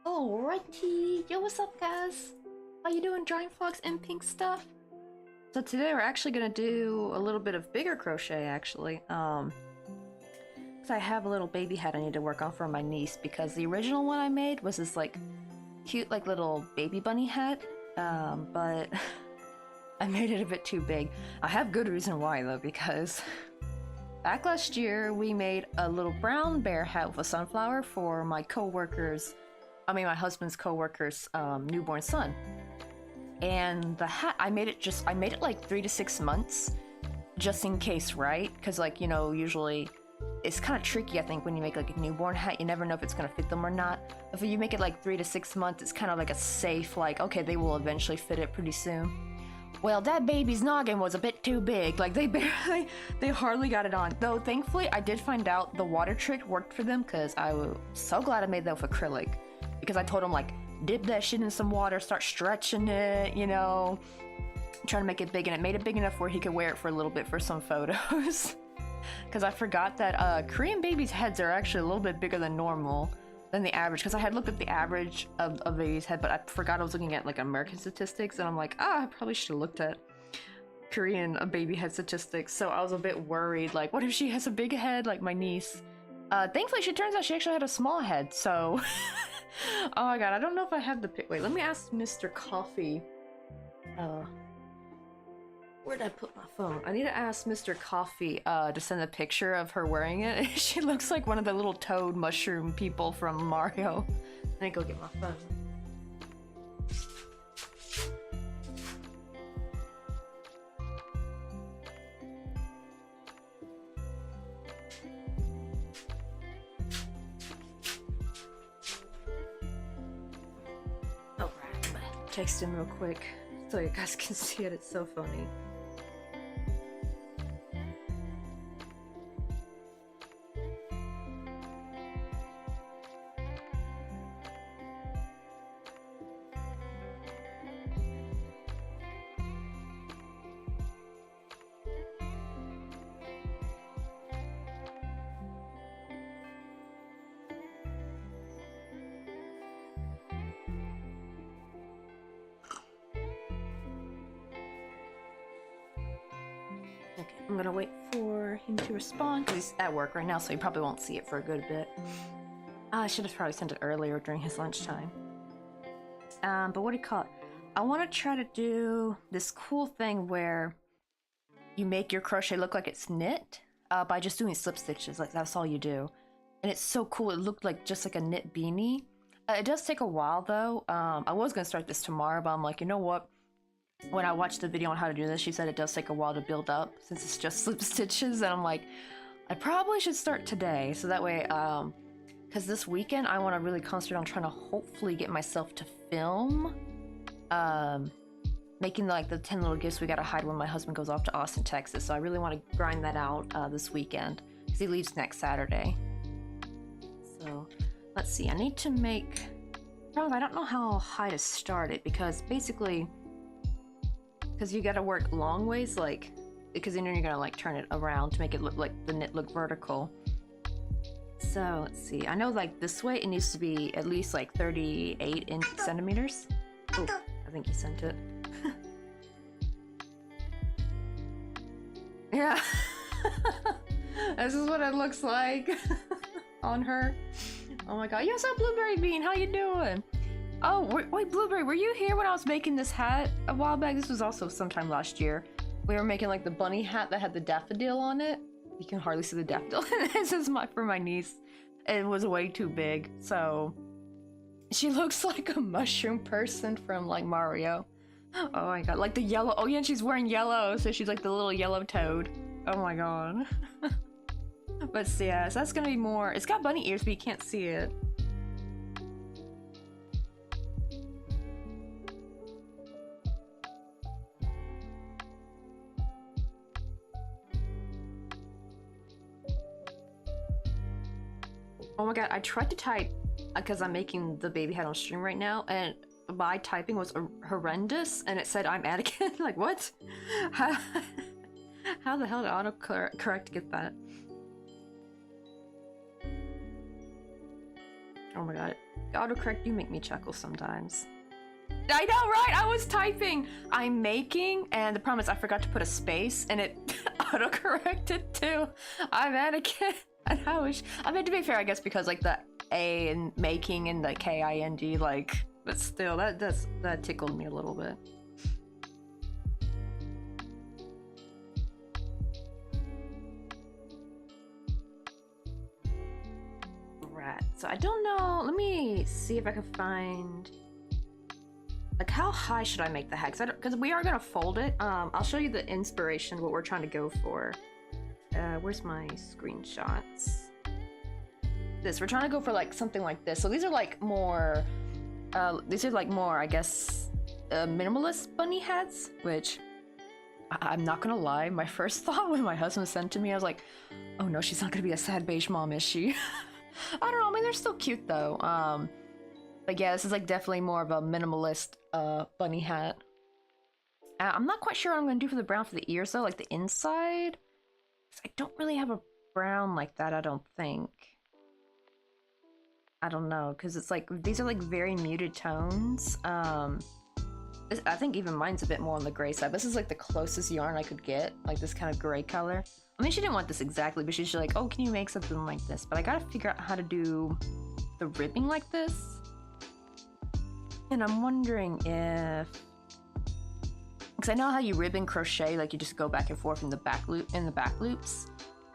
Alrighty, yo, what's up, guys? How you doing, Giant Fox and Pink Stuff? So today we're actually gonna do a little bit of bigger crochet, actually. Cause I have a little baby hat I need to work on for my niece, because the original one I made was this like cute like little baby bunny hat, but I made it a bit too big. I have good reason why though, because back last year we made a little brown bear hat with a sunflower for my my husband's co-worker's newborn son. And the hat, I made it like 3 to 6 months, just in case, right? Because like, you know, usually it's kind of tricky, I think, when you make like a newborn hat. You never know if it's gonna fit them or not. If you make it like 3 to 6 months, it's kind of like a safe, like, okay, they will eventually fit it pretty soon. Well, that baby's noggin was a bit too big. Like, they hardly got it on. Though, thankfully, I did find out the water trick worked for them, because I was so glad I made that with acrylic. Because I told them, like, dip that shit in some water, start stretching it, you know, trying to make it big, and it made it big enough where he could wear it for a little bit for some photos. Because I forgot that Korean babies' heads are actually a little bit bigger than normal, than the average. Because I had looked at the average of a baby's head, but I forgot I was looking at like American statistics, and I'm like, I probably should have looked at Korean baby head statistics. So I was a bit worried, like, what if she has a big head like my niece? Thankfully, she turns out she actually had a small head, so... Oh my god, I don't know if I have the pic. Wait, let me ask Mr. Coffee. Where did I put my phone? I need to ask Mr. Coffee to send a picture of her wearing it. She looks like one of the little toad mushroom people from Mario. Let me go get my phone. Text him real quick so you guys can see it. It's so funny. Okay, I'm gonna wait for him to respond because he's at work right now, so he probably won't see it for a good bit. I should have probably sent it earlier during his lunchtime. But what do you call it? I want to try to do this cool thing where you make your crochet look like it's knit by just doing slip stitches. Like that's all you do, and it's so cool. It looked like just like a knit beanie. It does take a while though. I was gonna start this tomorrow, but I'm like, you know what? When I watched the video on how to do this, she said it does take a while to build up since it's just slip stitches, and I'm like, I probably should start today so that way, because this weekend I want to really concentrate on trying to hopefully get myself to film, making like the 10 little gifts we gotta hide when my husband goes off to Austin, Texas. So I really want to grind that out this weekend because he leaves next Saturday. So let's see. I need to make. Probably I don't know how high to start it because basically. Because you gotta work long ways, like, because then you're gonna like turn it around to make it look like the knit look vertical. So let's see. I know like this way it needs to be at least like 38 centimeters. Oh, I think he sent it. Yeah. This is what it looks like on her. Oh my god. Yes, up Blueberry Bean. How you doing? Oh, wait, Blueberry, were you here when I was making this hat a while back? This was also sometime last year. We were making like the bunny hat that had the daffodil on it. You can hardly see the daffodil. This is for my niece. It was way too big, so she looks like a mushroom person from like Mario. Oh my god, like the yellow. Oh yeah, and she's wearing yellow, so she's like the little yellow toad. Oh my god. But yeah, so that's gonna be more. It's got bunny ears, but you can't see it. Oh my god, I tried to type because I'm making the baby hat on stream right now, and my typing was horrendous, and it said I'm Anakin. Like, what? How the hell did autocorrect get that? Oh my god. Autocorrect, you make me chuckle sometimes. I know, right? I was typing I'm making, and the problem is I forgot to put a space, and it autocorrected too. I'm Anakin. And I mean, to be fair, I guess because like the A in making and the KING, like, but still, that tickled me a little bit. Right. So I don't know. Let me see if I can find. Like, how high should I make the hat? Because we are gonna fold it. I'll show you the inspiration, what we're trying to go for. Where's my screenshots? We're trying to go for like something like this. So these are like more, I guess, minimalist bunny hats, which I'm not gonna lie, my first thought when my husband sent to me, I was like, oh no, she's not gonna be a sad beige mom, is she? I don't know, I mean, they're still cute though. But yeah, this is like definitely more of a minimalist bunny hat. I'm not quite sure what I'm gonna do for the brown for the ears though, like the inside. I don't really have a brown like that, I don't think. I don't know, because it's like, these are like very muted tones. I think even mine's a bit more on the gray side. This is like the closest yarn I could get, like this kind of gray color. I mean, she didn't want this exactly, but she's just like, oh, can you make something like this? But I gotta figure out how to do the ribbing like this. And I'm wondering if, because I know how you ribbon crochet, like you just go back and forth in the back loops.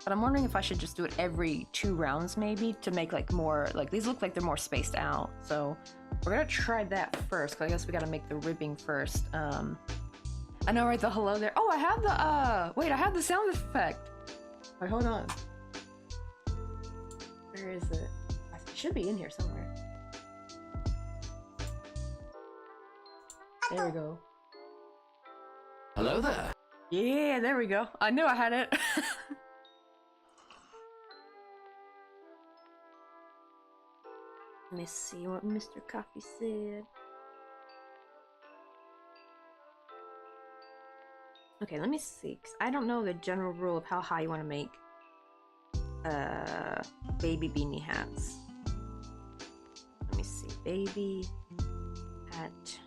But I'm wondering if I should just do it every 2 rounds maybe to make like more, like these look like they're more spaced out. So we're gonna try that first, because I guess we gotta make the ribbing first. I know, right, the hello there. Oh, I have the, wait, I have the sound effect. Wait, hold on. Where is it? It should be in here somewhere. There we go. Hello there. Yeah, there we go. I knew I had it. Let me see what Mr. Coffee said. Okay, let me see, 'cause I don't know the general rule of how high you want to make baby beanie hats. Let me see, baby hat,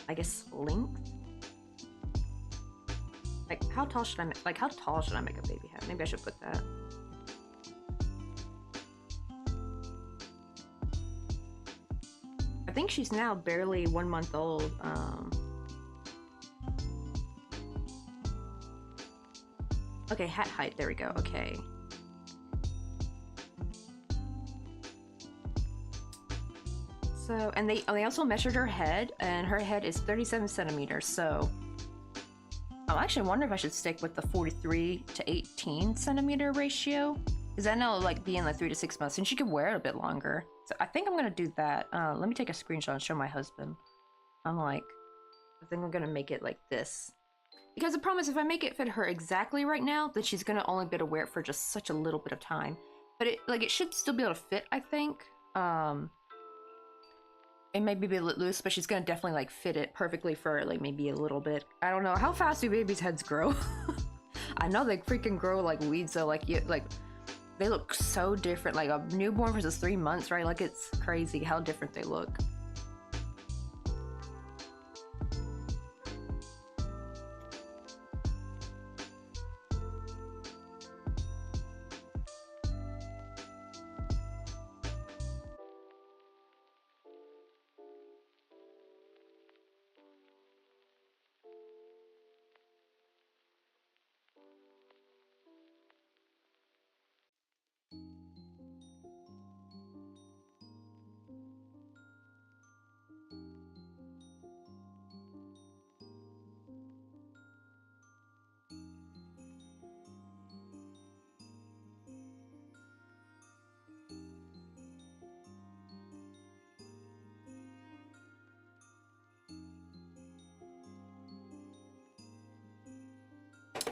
I guess length. Like, how tall should I make? Like, how tall should I make a baby hat? Maybe I should put that. I think she's now barely 1 month old. Okay, hat height. There we go. Okay. So, and they also measured her head, and her head is 37 centimeters. So, I actually wonder if I should stick with the 43 to 18 centimeter ratio, because I know like being like 3 to 6 months, and she could wear it a bit longer. So I think I'm gonna do that. Let me take a screenshot and show my husband. I think I'm gonna make it like this. Because the problem is, if I make it fit her exactly right now, then she's gonna only be able to wear it for just such a little bit of time. But it should still be able to fit, I think. It may be a bit loose, but she's gonna definitely like fit it perfectly for like maybe a little bit. I don't know, how fast do babies' heads grow? I know they freaking grow like weeds, so like they look so different. Like a newborn versus 3 months, right? Like it's crazy how different they look.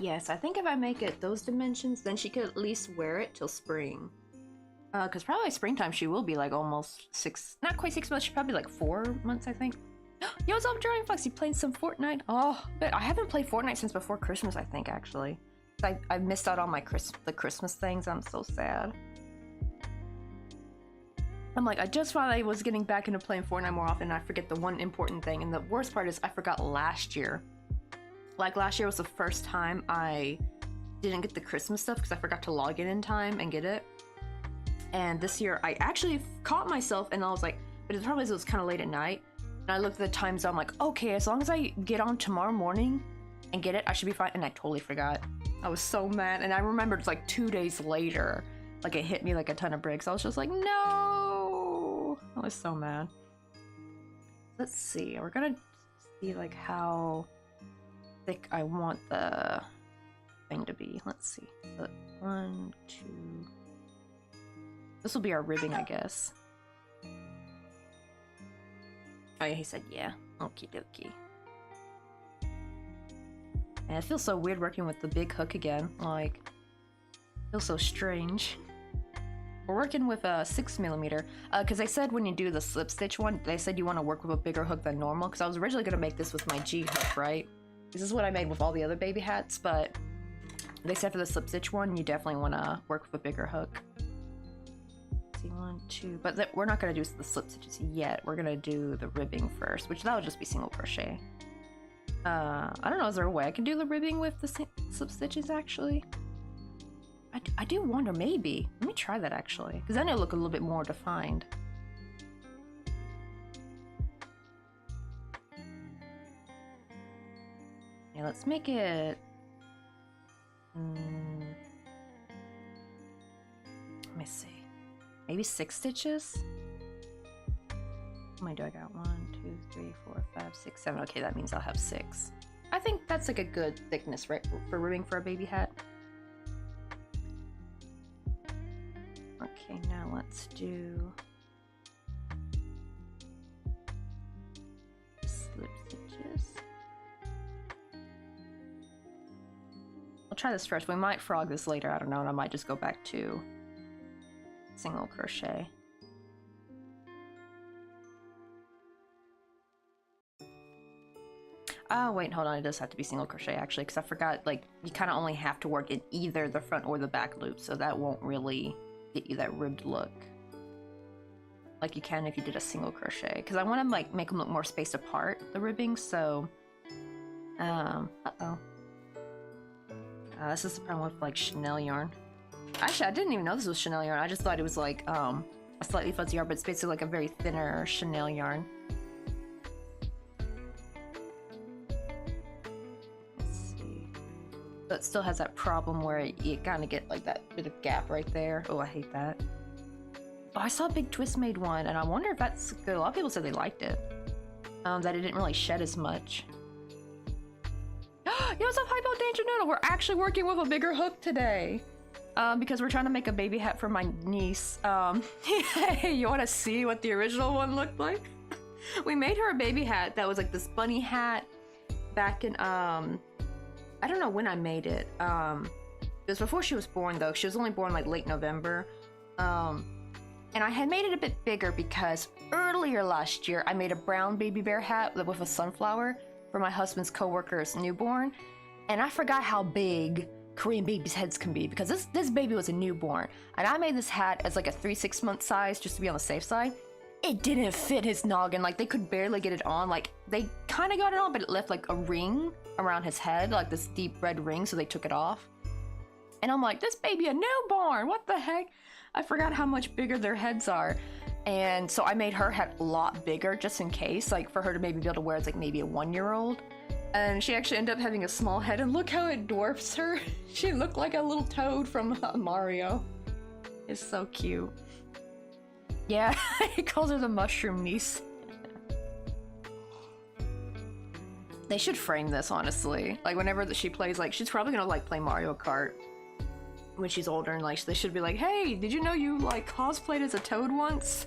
Yes, I think if I make it those dimensions, then she could at least wear it till spring. Because probably springtime she will be like almost 6, not quite 6 months, she's probably like 4 months, I think. Yo, what's up, Drawing Fox? You playing some Fortnite? Oh, but I haven't played Fortnite since before Christmas, I think, actually. I missed out on my the Christmas things. I'm so sad. I'm like, I just thought I was getting back into playing Fortnite more often, and I forget the one important thing. And the worst part is I forgot last year. Like, last year was the first time I didn't get the Christmas stuff because I forgot to log in time and get it. And this year, I actually caught myself, and I was like, but the problem is it was kind of late at night. And I looked at the time zone, I'm like, okay, as long as I get on tomorrow morning and get it, I should be fine. And I totally forgot. I was so mad. And I remembered it's like 2 days later, like it hit me like a ton of bricks. I was just like, no! I was so mad. Let's see. We're gonna see like how thick I want the thing to be. Let's see. So 1, 2. This will be our ribbing, I guess. Oh yeah, he said yeah. Okie dokie. And it feels so weird working with the big hook again. Like, it feels so strange. We're working with a 6mm. Because they said when you do the slip stitch one, they said you want to work with a bigger hook than normal. Because I was originally going to make this with my G hook, right? This is what I made with all the other baby hats, but they said for the slip stitch one, you definitely want to work with a bigger hook. Let's see, 1, 2, but we're not going to do the slip stitches yet. We're going to do the ribbing first, which that would just be single crochet. I don't know, is there a way I can do the ribbing with the slip stitches, actually? I do wonder, maybe. Let me try that, actually, because then it'll look a little bit more defined. Yeah, let's make it... let me see. Maybe 6 stitches? How many do I got? 1, 2, 3, 4, 5, 6, 7. Okay, that means I'll have 6. I think that's like a good thickness, right, for ribbing for a baby hat. Okay, now let's do slip stitches. I'll try this first. We might frog this later, I don't know, and I might just go back to single crochet. Oh, wait, hold on. It does have to be single crochet, actually, because I forgot, like, you kind of only have to work in either the front or the back loop, so that won't really get you that ribbed look like you can if you did a single crochet. Because I want to, like, make them look more spaced apart, the ribbing, so... uh-oh. This is the problem with like Chanel yarn. Actually, I didn't even know this was Chanel yarn. I just thought it was like a slightly fuzzy yarn, but it's basically like a very thinner Chanel yarn. Let's see. So it still has that problem where you kind of get like that bit of gap right there. Oh, I hate that. Oh, I saw Big Twist made one, and I wonder if that's good. A lot of people said they liked it. That it didn't really shed as much. Yo, what's up, Hypo Danger Noodle? We're actually working with a bigger hook today. Because we're trying to make a baby hat for my niece. Hey, you want to see what the original one looked like? We made her a baby hat that was like this bunny hat back in, I don't know when I made it. It was before she was born though. She was only born like late November. And I had made it a bit bigger because earlier last year I made a brown baby bear hat with a sunflower for my husband's coworker's newborn. And I forgot how big Korean babies' heads can be because this baby was a newborn. And I made this hat as like a 3-6 month size just to be on the safe side. It didn't fit his noggin. Like they could barely get it on. Like they kind of got it on, but it left like a ring around his head, like this deep red ring, so they took it off. And I'm like, this baby a newborn, what the heck? I forgot how much bigger their heads are. And so I made her head a lot bigger just in case, like for her to maybe be able to wear as like maybe a 1-year-old. And she actually ended up having a small head, and look how it dwarfs her. She looked like a little toad from Mario. It's so cute. Yeah, he calls her the mushroom niece. They should frame this, honestly. Like whenever she plays, like she's probably gonna like play Mario Kart when she's older, and like they should be like, hey, did you know you like cosplayed as a toad once?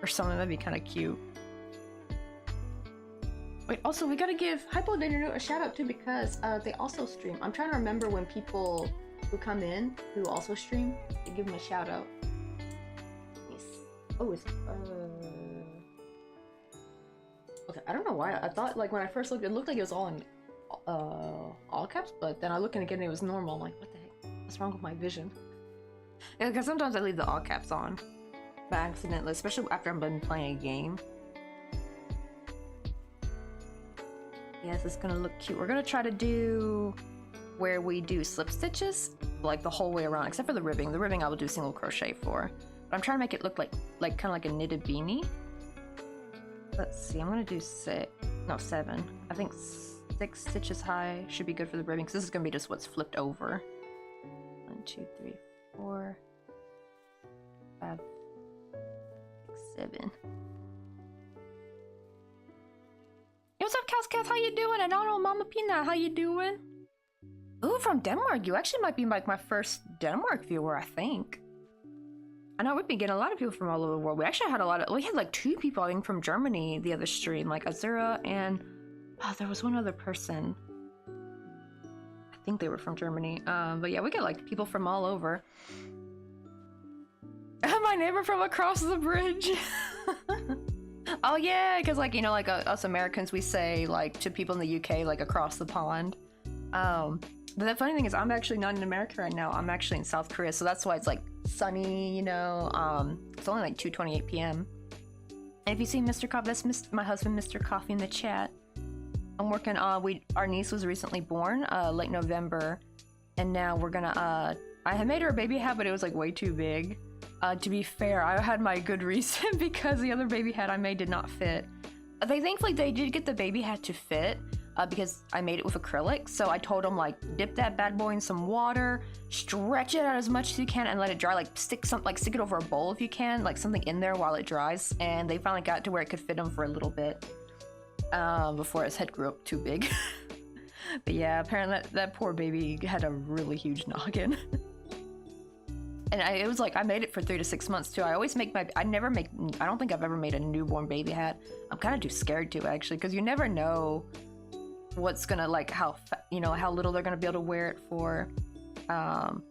Or something. That'd be kind of cute. Wait, also we gotta give Hypo Danger a shout out too because they also stream. I'm trying to remember when people who come in who also stream, to give them a shout out. Yes. Oh, it's okay. I don't know why. I thought like when I first looked, it looked like it was all in all caps, but then I looked again and it was normal. I'm like, what the heck? What's wrong with my vision? Yeah, because sometimes I leave the all caps on by accident, especially after I've been playing a game. Yes, it's gonna look cute. We're gonna try to do where we do slip stitches, like the whole way around, except for the ribbing. The ribbing I will do single crochet for. But I'm trying to make it look like kind of like a knitted beanie. Let's see, I'm gonna do 7. I think 6 stitches high should be good for the ribbing, because this is gonna be just what's flipped over. 1, 2, 3, 4, 5, 6, 7. Hey, what's up, Cass? How you doing? And I don't know, Mama Pina, how you doing? Ooh, from Denmark. You actually might be like my first Denmark viewer, I think. I know we've been getting a lot of people from all over the world. We actually had we had like 2 people, I think, from Germany the other stream, like Azura and there was one other person. I think they were from Germany. But yeah, we get like people from all over. My neighbor from across the bridge. Oh yeah, because like, you know, like us Americans, we say like to people in the UK, like across the pond. But the funny thing is I'm actually not in America right now. I'm actually in South Korea, so that's why it's like sunny, you know. It's only like 2:28 p.m. And if you see Mr. Coffee, that's my husband, Mr. Coffee, in the chat. I'm working on, our niece was recently born, late November, and now we're gonna, I had made her a baby hat, but it was like way too big. To be fair, I had my good reason because the other baby hat I made did not fit. Thankfully they did get the baby hat to fit, because I made it with acrylic. So I told them like, dip that bad boy in some water, stretch it out as much as you can, and let it dry. Like stick it over a bowl if you can, like something in there while it dries. And they finally got to where it could fit him for a little bit, before his head grew up too big. But yeah, apparently that poor baby had a really huge noggin. And it was like, I made it for 3 to 6 months too. I always make I don't think I've ever made a newborn baby hat. I'm kind of too scared to, actually, because you never know what's gonna, like, how little they're gonna be able to wear it for. So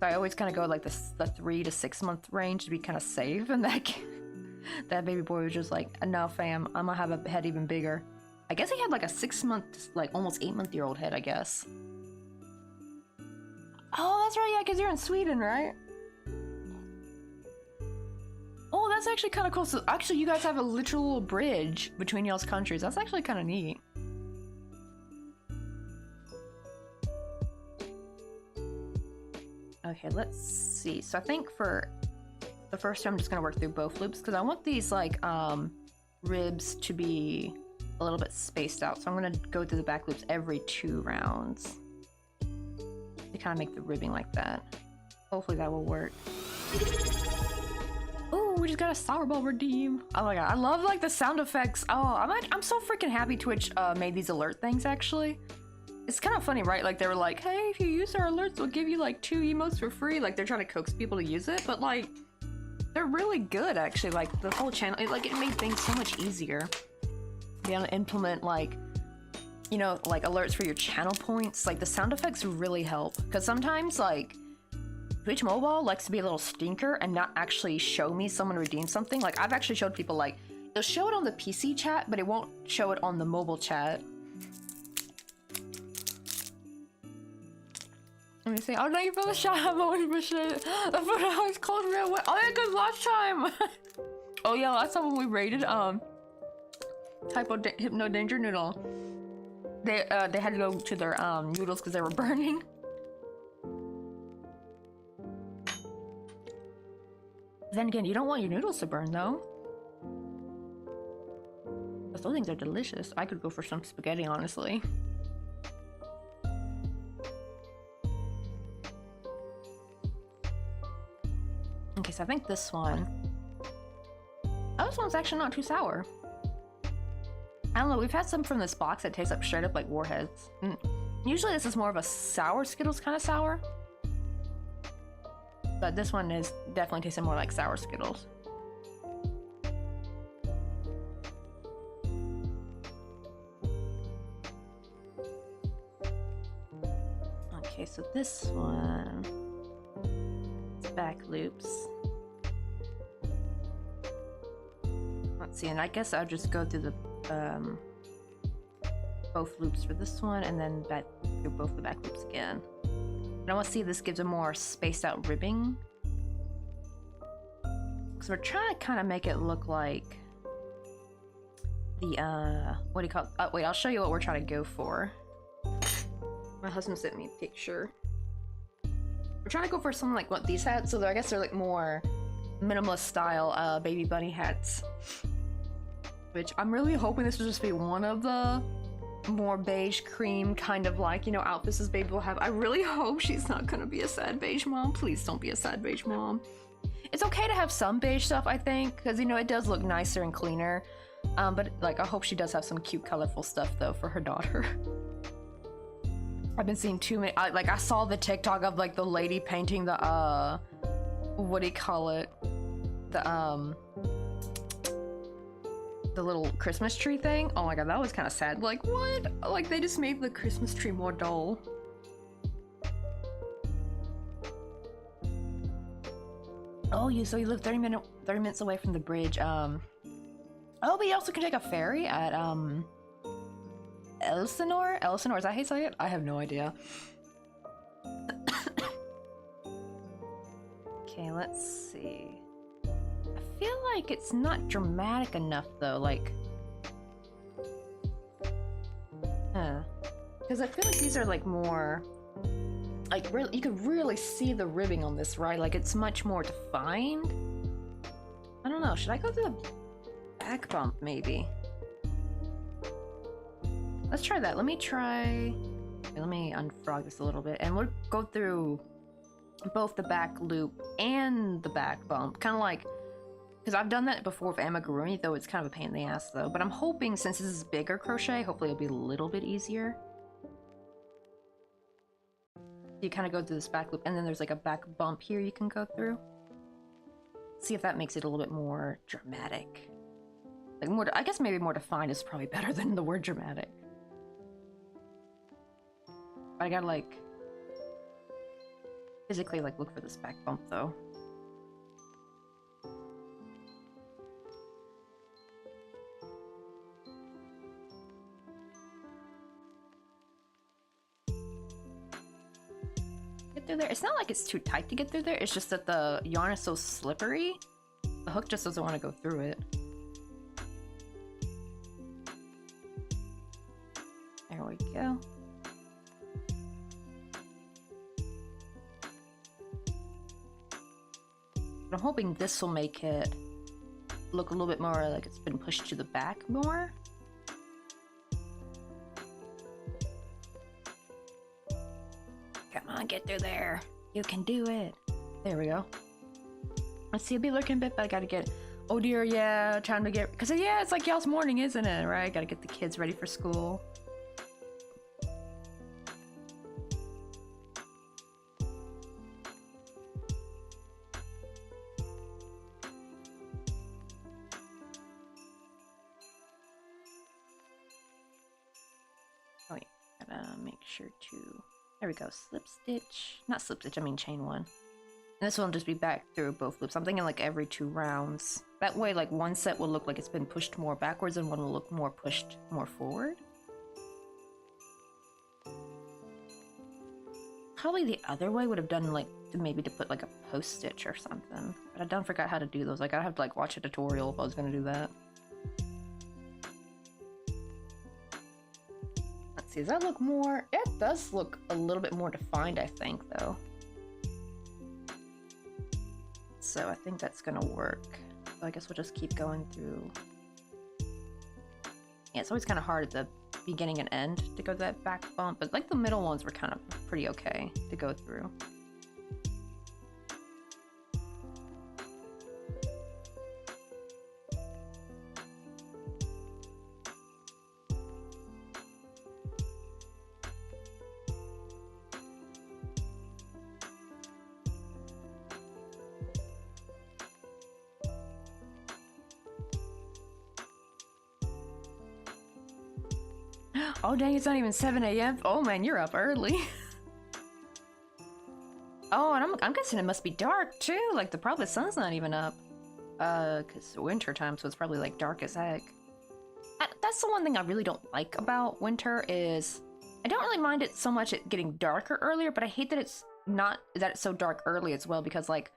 I always kind of go like the 3 to 6 month range to be kind of safe. And that baby boy was just like, no fam, I'm gonna have a head even bigger. I guess he had like a 6 month, like almost 8-month-year-old head, I guess. Oh, that's right, yeah, because you're in Sweden, right? Oh, that's actually kind of cool. So actually, you guys have a literal bridge between y'all's countries. That's actually kind of neat. Okay, let's see. So I think for the first time I'm just gonna work through both loops because I want these like ribs to be a little bit spaced out. So I'm gonna go through the back loops every 2 rounds to kind of make the ribbing like that. Hopefully that will work. Oh, we just got a sour ball redeem. Oh my god, I love like the sound effects. Oh, I'm so freaking happy Twitch made these alert things actually. It's kind of funny, right? Like they were like, hey, if you use our alerts, we'll give you like 2 emotes for free. Like they're trying to coax people to use it, but like they're really good actually. Like the whole channel, it made things so much easier. Be able to implement like, you know, like alerts for your channel points. Like the sound effects really help because sometimes like Twitch Mobile likes to be a little stinker and not actually show me someone redeemed something. Like I've actually showed people like it'll show it on the PC chat, but it won't show it on the mobile chat. Let me see. Oh, thank you for the shout out. I appreciate it. The food always called real wet. Oh yeah, because last time. Oh yeah, last time when we raided Hypno Danger Noodle, they had to go to their noodles because they were burning. Then again, you don't want your noodles to burn though. But those things are delicious. I could go for some spaghetti, honestly. Okay, so I think this one... Oh, this one's actually not too sour. I don't know, we've had some from this box that taste up straight up like Warheads. Usually this is more of a sour Skittles kind of sour. But this one is definitely tasting more like sour Skittles. Okay, so this one... It's back loops. Let's see, and I guess I'll just go through the both loops for this one and then back through both the back loops again. And I want to see if this gives a more spaced out ribbing. Because we're trying to kind of make it look like the, what do you call it? Oh, wait, I'll show you what we're trying to go for. My husband sent me a picture. We're trying to go for something like what these hats, so I guess they're like more minimalist style baby bunny hats. Which I'm really hoping this will just be one of the more beige cream kind of like, you know, outfits this baby will have. I really hope she's not gonna be a sad beige mom. Please don't be a sad beige mom. It's okay to have some beige stuff, I think, because, you know, it does look nicer and cleaner. But, like, I hope she does have some cute, colorful stuff, though, for her daughter. I've been seeing too many... like, I saw the TikTok of, like, the lady painting the, what do you call it? The little Christmas tree thing. Oh my god, that was kind of sad. Like, what? Like, they just made the Christmas tree more dull. Oh, so you live 30 minutes away from the bridge. Oh, but you also can take a ferry at, Elsinore? Elsinore, is that how you say it? I have no idea. Okay, let's see. I feel like it's not dramatic enough, though, like... Because I feel like these are, like, more... Like, really, you could really see the ribbing on this, right? Like, it's much more defined. I don't know, should I go through the back bump, maybe? Let's try that. Let me try... Okay, let me unfrog this a little bit, and we'll go through both the back loop and the back bump. Kind of like... Because I've done that before with amigurumi, though it's kind of a pain in the ass, though. But I'm hoping, since this is bigger crochet, hopefully it'll be a little bit easier. You kind of go through this back loop, and then there's like a back bump here you can go through. See if that makes it a little bit more dramatic. Like more, I guess maybe more defined is probably better than the word dramatic. I gotta like physically like look for this back bump though. Through there. It's not like it's too tight to get through there, it's just that the yarn is so slippery. The hook just doesn't want to go through it. There we go. But I'm hoping this will make it look a little bit more like it's been pushed to the back more. Come on, get through there. You can do it. There we go. Let's see, it'll be looking a bit, but I gotta get... Oh dear, yeah, time to get... Because, yeah, it's like y'all's morning, isn't it? Right? Gotta get the kids ready for school. Oh, yeah. Gotta make sure to... There we go. Slip stitch. Not slip stitch, I mean chain one. And this one will just be back through both loops. I'm thinking like every 2 rounds. That way, like, one set will look like it's been pushed more backwards and one will look more pushed more forward. Probably the other way would have done like maybe to put like a post stitch or something. But I done forgot how to do those. Like, I'd have to like watch a tutorial if I was gonna do that. Let's see, does that look more? It does look a little bit more defined, I think, though. So I think that's gonna work. So I guess we'll just keep going through. Yeah, it's always kind of hard at the beginning and end to go to that back bump, but like the middle ones were kind of pretty okay to go through. Oh dang, it's not even 7 a.m. Oh man, you're up early. Oh, and I'm guessing it must be dark too. Like probably the sun's not even up. Cause it's winter time, so it's probably like dark as heck. That's the one thing I really don't like about winter is I don't really mind it so much it getting darker earlier, but I hate that it's so dark early as well, because like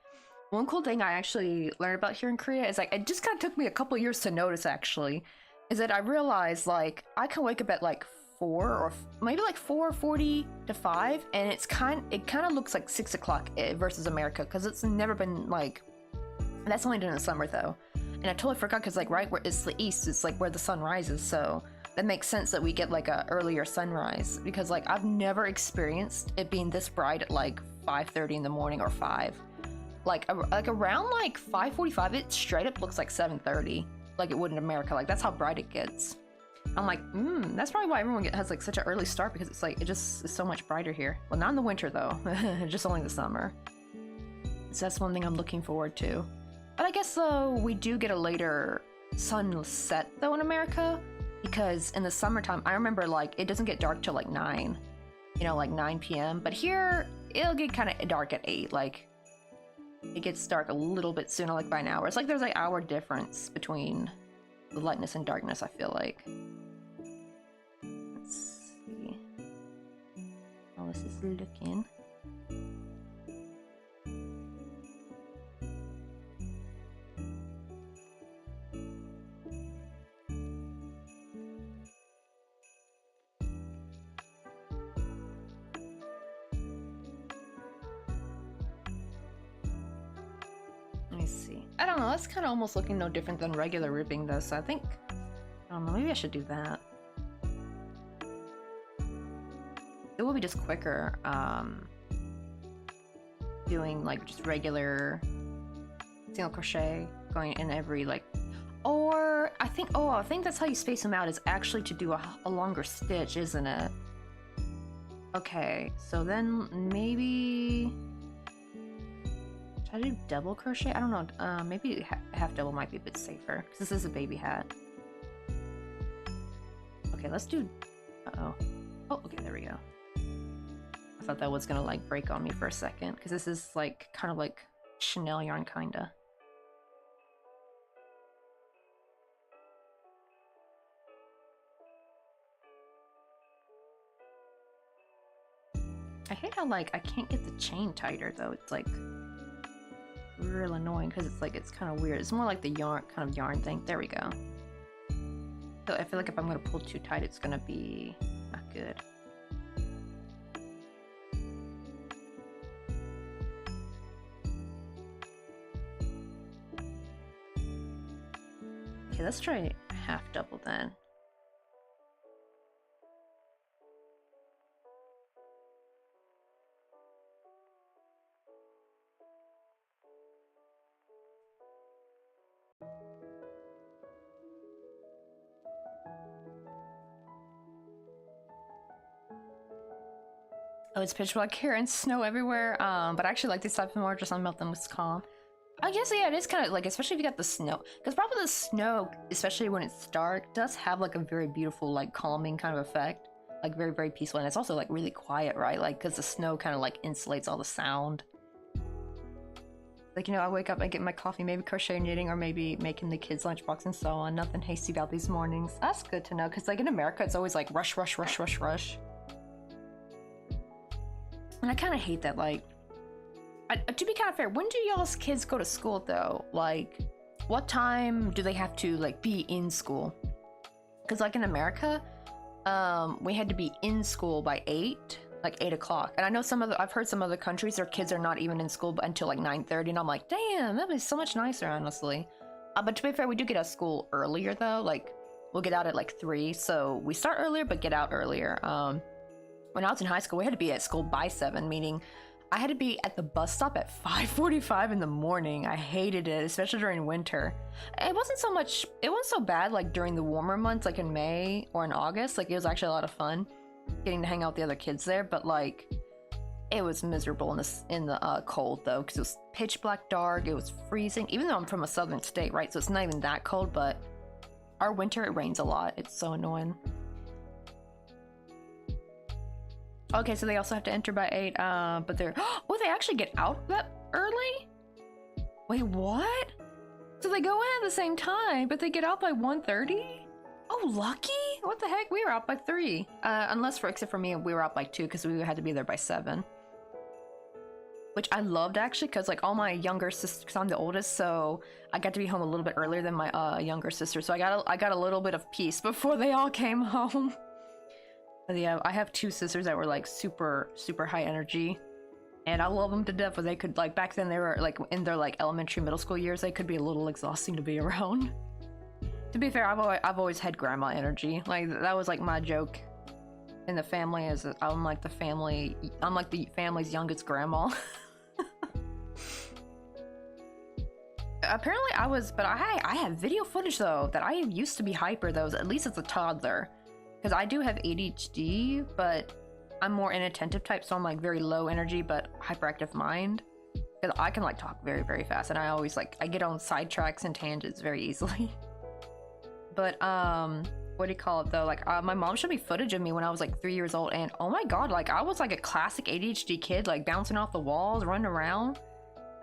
one cool thing I actually learned about here in Korea is like it just kind of took me a couple years to notice actually, is that I realized like I can wake up at like 4 or maybe like 4:40 to 5, and it kind of looks like 6 o'clock versus America, because it's never been like, that's only during the summer though. And I totally forgot, because like right where it's the east, it's like where the sun rises, so that makes sense that we get like a earlier sunrise, because like I've never experienced it being this bright at like 5:30 in the morning or 5. Like around like 5:45 it straight up looks like 7:30, like it would in America. Like that's how bright it gets. I'm like, that's probably why everyone has like such an early start, because it's like it just is so much brighter here. Well, not in the winter though, just only the summer. So that's one thing I'm looking forward to. But I guess though we do get a later sunset though in America, because in the summertime I remember like it doesn't get dark till like 9, you know, like 9 p.m. But here it'll get kind of dark at 8. Like it gets dark a little bit sooner, like by an hour. It's like there's like hour difference between the lightness and darkness, I feel like. Let's see how this is looking. Let me see. I don't know, that's kind of almost looking no different than regular ribbing though, so I think, I don't know, maybe I should do that. It will be just quicker, doing like just regular single crochet, going in every like, or I think that's how you space them out, is actually to do a longer stitch, isn't it? Okay, so then maybe should I do double crochet? I don't know. Maybe half double might be a bit safer, because this is a baby hat. Okay, let's do... Uh-oh. Oh, okay, there we go. I thought that was gonna like break on me for a second, because this is like kind of like Chanel yarn, kinda. I hate how like I can't get the chain tighter though. It's like real annoying, because it's like it's kind of weird. It's more like the yarn kind of yarn thing. There we go. So I feel like if I'm gonna pull too tight, it's gonna be not good. Okay, let's try half double then. Oh, it's pitch black here and snow everywhere. But I actually like these types more, just unmelt them with calm. I guess, yeah, it is kind of like, especially if you got the snow, because probably the snow, especially when it's dark, does have like a very beautiful, like calming kind of effect, like very, very peaceful. And it's also like really quiet, right? Like, because the snow kind of like insulates all the sound. Like, you know, I wake up, I get my coffee, maybe crochet, knitting, or maybe making the kids lunchbox and so on. Nothing hasty about these mornings. That's good to know, because like in America, it's always like rush, rush, rush, rush, rush. And I kind of hate that, like, to be kind of fair, when do y'all's kids go to school though? Like, what time do they have to like be in school? Because like in America, we had to be in school by 8, like 8 o'clock. And I know I've heard some other countries, their kids are not even in school until like 9:30, and I'm like, damn, that'd be so much nicer, honestly. But to be fair, we do get out of school earlier though. Like, we'll get out at like 3, so we start earlier but get out earlier. When I was in high school, we had to be at school by 7, meaning I had to be at the bus stop at 5:45 in the morning. I hated it, especially during winter. It wasn't so bad like during the warmer months, like in May or in August. Like, it was actually a lot of fun getting to hang out with the other kids there, but like, it was miserable in the cold though, because it was pitch black dark, it was freezing, even though I'm from a southern state, right? So it's not even that cold, but our winter, it rains a lot. It's so annoying. Okay, so they also have to enter by 8, but they're... Oh, they actually get out that early? Wait, what? So they go in at the same time, but they get out by 1:30? Oh, lucky? What the heck? We were out by 3. Except for me, we were out by 2, because we had to be there by 7. Which I loved, actually, because, like, all my younger sisters... Because I'm the oldest, so I got to be home a little bit earlier than my younger sister. So I got a little bit of peace before they all came home. But yeah, I have 2 sisters that were like super, super high energy, and I love them to death, but they could, like, back then they were like in their like elementary, middle school years, they could be a little exhausting to be around. To be fair, I've always had grandma energy. Like, that was like my joke in the family, is that I'm like the family's youngest grandma. Apparently I was, but I have video footage though that I used to be hyper though, at least as a toddler. Because I do have ADHD, but I'm more inattentive type, so I'm like very low energy but hyperactive mind. Because I can like talk very, very fast, and I always like, I get on sidetracks and tangents very easily. But what do you call it though? Like, my mom showed me footage of me when I was like 3 years old, and oh my god, like, I was like a classic ADHD kid, like bouncing off the walls, running around.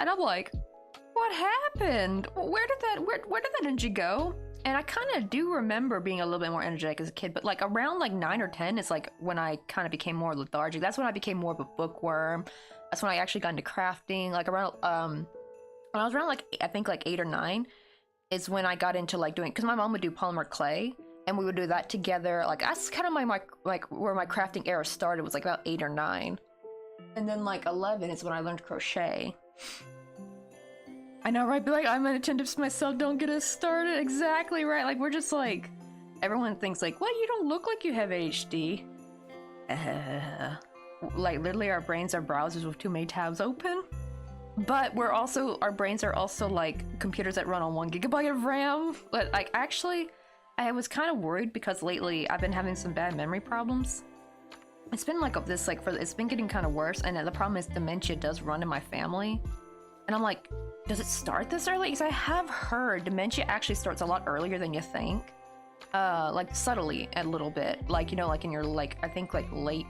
And I'm like, what happened? Where did that energy go? And I kind of do remember being a little bit more energetic as a kid, but like around like 9 or 10 is like when I kind of became more lethargic. That's when I became more of a bookworm. That's when I actually got into crafting. Like around when I was around like, I think like 8 or 9 is when I got into like doing, because my mom would do polymer clay, and we would do that together. Like, that's kind of my like where my crafting era started, was like about 8 or 9. And then like 11 is when I learned crochet. I know, right? Be like, I'm inattentive to myself, don't get us started. Exactly right. Like, we're just like, everyone thinks like, well, you don't look like you have ADHD. Like, literally our brains are browsers with too many tabs open. But our brains are also like computers that run on 1 gigabyte of RAM. But like, actually, I was kind of worried because lately I've been having some bad memory problems. It's been like it's been getting kind of worse, and the problem is dementia does run in my family. And I'm like, does it start this early? Because I have heard dementia actually starts a lot earlier than you think. Like subtly a little bit. Like, you know, like in your, like, I think like late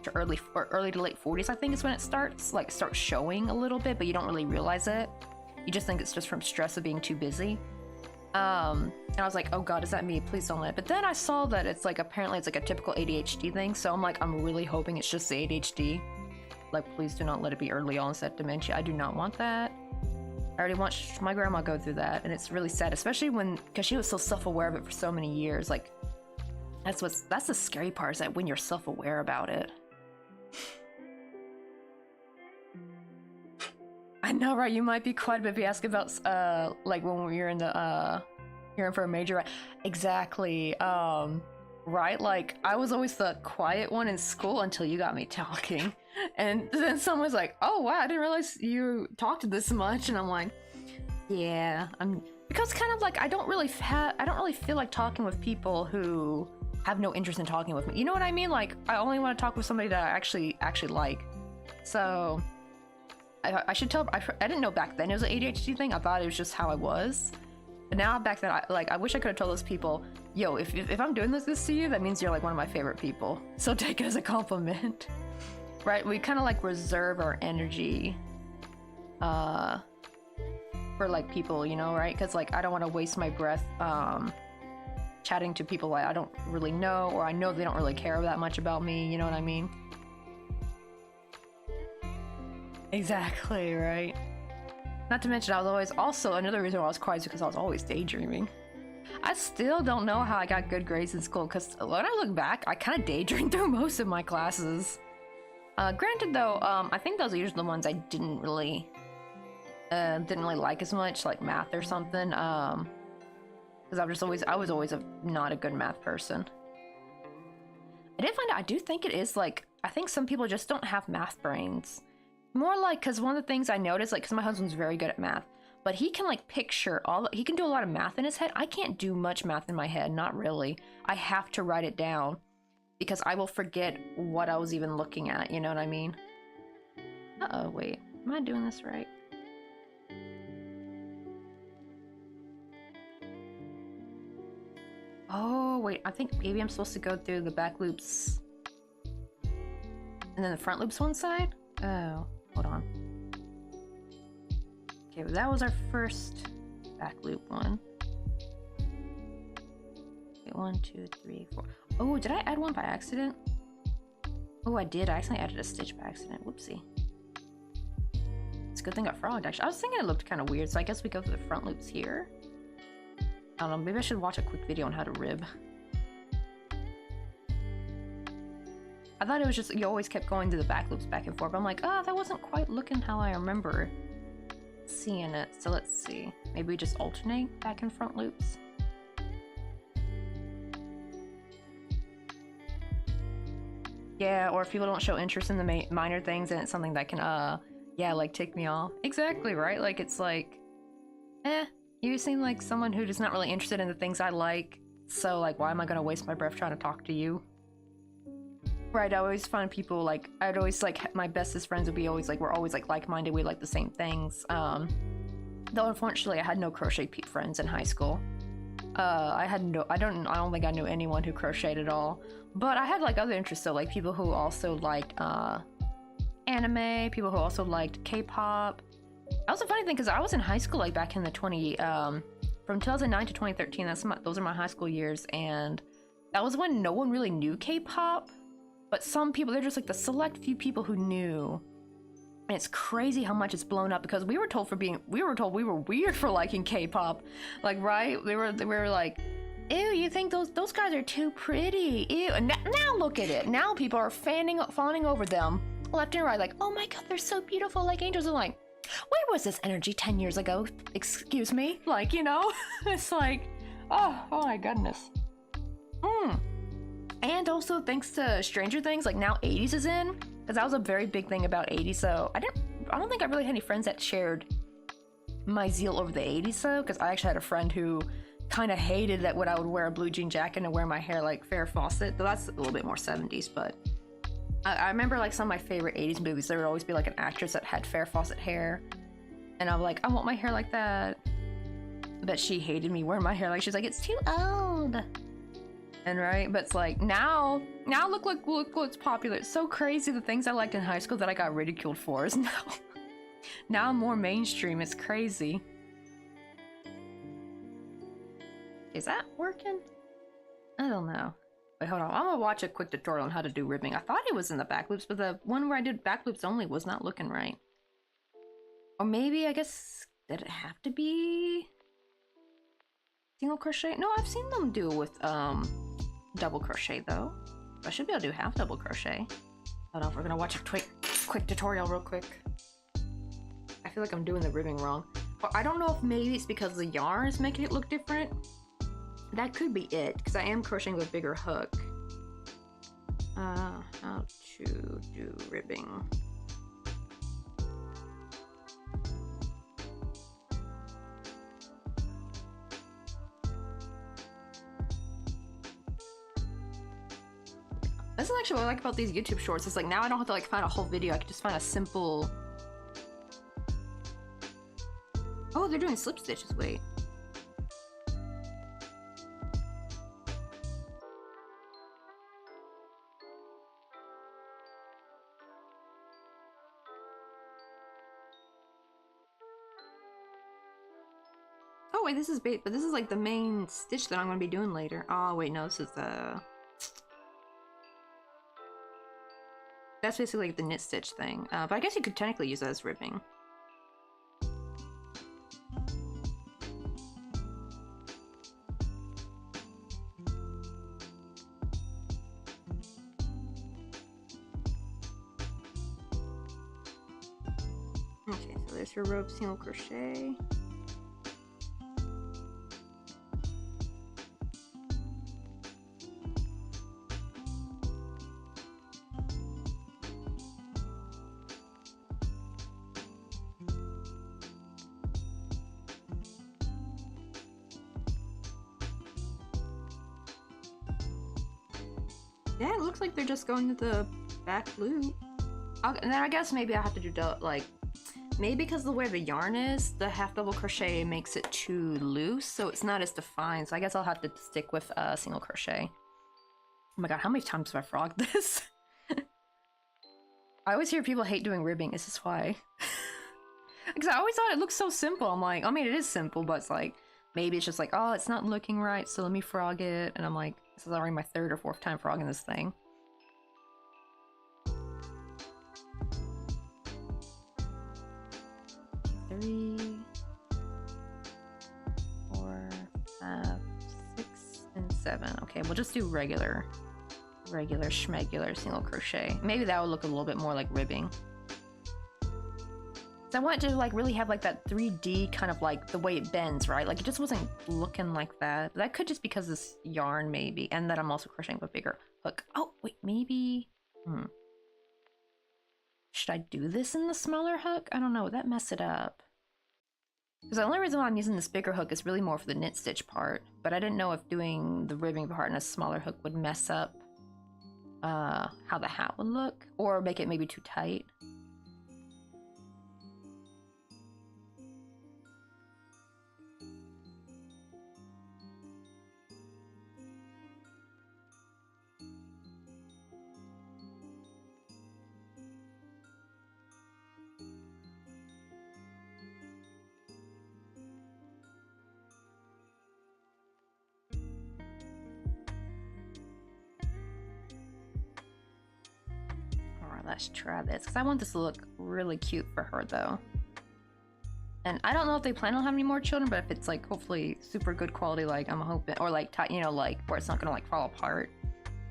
to early, or early to late 40s, I think is when it starts. Like, starts showing a little bit, but you don't really realize it. You just think it's just from stress of being too busy. And I was like, oh god, is that me? Please don't let it. But then I saw that it's like, apparently it's like a typical ADHD thing. So I'm like, I'm really hoping it's just the ADHD. Like, please do not let it be early onset dementia. I do not want that. I already watched my grandma go through that, and it's really sad, especially because she was so self-aware of it for so many years. Like, that's the scary part, is that when you're self-aware about it. I know, right? You might be quite a bit if you ask about, like, when we were in the, You're in for a major. Exactly. Right? Like, I was always the quiet one in school until you got me talking. And then someone's like, oh wow, I didn't realize you talked this much. And I'm like, yeah, because kind of like I don't really feel like talking with people who have no interest in talking with me. You know what I mean? Like, I only want to talk with somebody that I actually like. So I should tell. I didn't know back then it was an ADHD thing. I thought it was just how I was. But now back then, I wish I could have told those people, yo, if I'm doing this to you, that means you're like one of my favorite people. So take it as a compliment. Right? We kind of like reserve our energy for like people, you know, right? Because like I don't want to waste my breath chatting to people I don't really know, or I know they don't really care that much about me, you know what I mean? Exactly, right? Not to mention, I was always also another reason why I was quiet is because I was always daydreaming. I still don't know how I got good grades in school, because when I look back, I kind of daydreamed through most of my classes. Granted, though, I think those are usually the ones I didn't really like as much, like math or something. Because I was always not a good math person. I did find out, I do think it is like, I think some people just don't have math brains. More like, because one of the things I noticed, like, because my husband's very good at math, but he can like picture he can do a lot of math in his head. I can't do much math in my head, not really. I have to write it down because I will forget what I was even looking at, you know what I mean? Uh-oh, wait, am I doing this right? Oh, wait, I think maybe I'm supposed to go through the back loops and then the front loops one side? Oh, hold on. Okay, well, that was our first back loop one. Okay, 1, 2, 3, 4. Oh, did I add one by accident? Oh, I did. I accidentally added a stitch by accident. Whoopsie. It's a good thing I frogged, actually. I was thinking it looked kind of weird, so I guess we go through the front loops here. I don't know, maybe I should watch a quick video on how to rib. I thought it was just, you always kept going to the back loops back and forth, but I'm like, oh, that wasn't quite looking how I remember seeing it. So let's see. Maybe we just alternate back and front loops. Yeah, or if people don't show interest in the minor things, and it's something that can, yeah, like tick me off. Exactly, right? Like, it's like, you seem like someone who is not really interested in the things I like, so like, why am I gonna waste my breath trying to talk to you? Right, I always find people like, I'd always like, my bestest friends would be always like, we're always like like-minded, we like the same things. Though unfortunately I had no crochet friends in high school. I don't think I knew anyone who crocheted at all. But I had like other interests, so like people who also liked anime, people who also liked K-pop. That was a funny thing because I was in high school like back in the from 2009 to 2013. Those are my high school years, and that was when no one really knew K-pop. But some people, they're just like the select few people who knew. And it's crazy how much it's blown up because we were told we were weird for liking K-pop. Like, right? We were like, ew, you think those guys are too pretty. Ew. And now look at it. Now people are fawning over them left and right, like, oh my god, they're so beautiful, like angels. I'm like, where was this energy 10 years ago? Excuse me? Like, you know? It's like, oh my goodness. And also, thanks to Stranger Things, like now 80s is in, because that was a very big thing about 80s, so I don't think I really had any friends that shared my zeal over the 80s, though, because I actually had a friend who kind of hated that when I would wear a blue jean jacket and wear my hair like Farrah Fawcett, though that's a little bit more 70s, but I remember like some of my favorite 80s movies, there would always be like an actress that had Farrah Fawcett hair, and I'm like, I want my hair like that, but she hated me wearing my hair like, she's like, it's too old. And right, but it's like now look what's popular. It's so crazy, the things I liked in high school that I got ridiculed for is now more mainstream. It's crazy. Is that working? I don't know. Wait, hold on. I'm gonna watch a quick tutorial on how to do ribbing. I thought it was in the back loops, but the one where I did back loops only was not looking right. Or maybe, I guess, did it have to be single crochet? No, I've seen them do it with double crochet though. I should be able to do half double crochet. Hold on, we're gonna watch a quick tutorial real quick. I feel like I'm doing the ribbing wrong. But I don't know if maybe it's because the yarn is making it look different. That could be it, because I am crocheting with a bigger hook. How to do ribbing. That's actually what I like about these YouTube shorts. It's like now I don't have to like find a whole video. I can just find a simple. Oh, they're doing slip stitches. Wait. Oh wait, this is bait, but this is like the main stitch that I'm gonna be doing later. Oh wait, no, this is that's basically like the knit stitch thing. But I guess you could technically use that as ribbing. Okay, so there's your rope single crochet. Yeah, it looks like they're just going to the back loop. And then I guess maybe I have to do like, maybe because the way the yarn is, the half double crochet makes it too loose, so it's not as defined. So I guess I'll have to stick with single crochet. Oh my god, how many times have I frogged this? I always hear people hate doing ribbing. Is this why? Because I always thought it looked so simple. I'm like, I mean, it is simple, but it's like, maybe it's just like, oh, it's not looking right, so let me frog it. And I'm like, this is already my third or fourth time frogging this thing. 3, 4, 5, 6, and 7. Okay, we'll just do regular schmegular single crochet. Maybe that would look a little bit more like ribbing. So I want it to like really have like that 3D kind of like the way it bends, right? Like it just wasn't looking like that. But that could just because this yarn maybe, and that I'm also crocheting with a bigger hook. Oh wait, maybe. Should I do this in the smaller hook? I don't know. Would that mess it up? Because the only reason why I'm using this bigger hook is really more for the knit stitch part. But I didn't know if doing the ribbing part in a smaller hook would mess up how the hat would look, or make it maybe too tight. Let's try this, because I want this to look really cute for her though. And I don't know if they plan on having any more children, but if it's like hopefully super good quality, like I'm hoping, or like you know, like where it's not gonna like fall apart,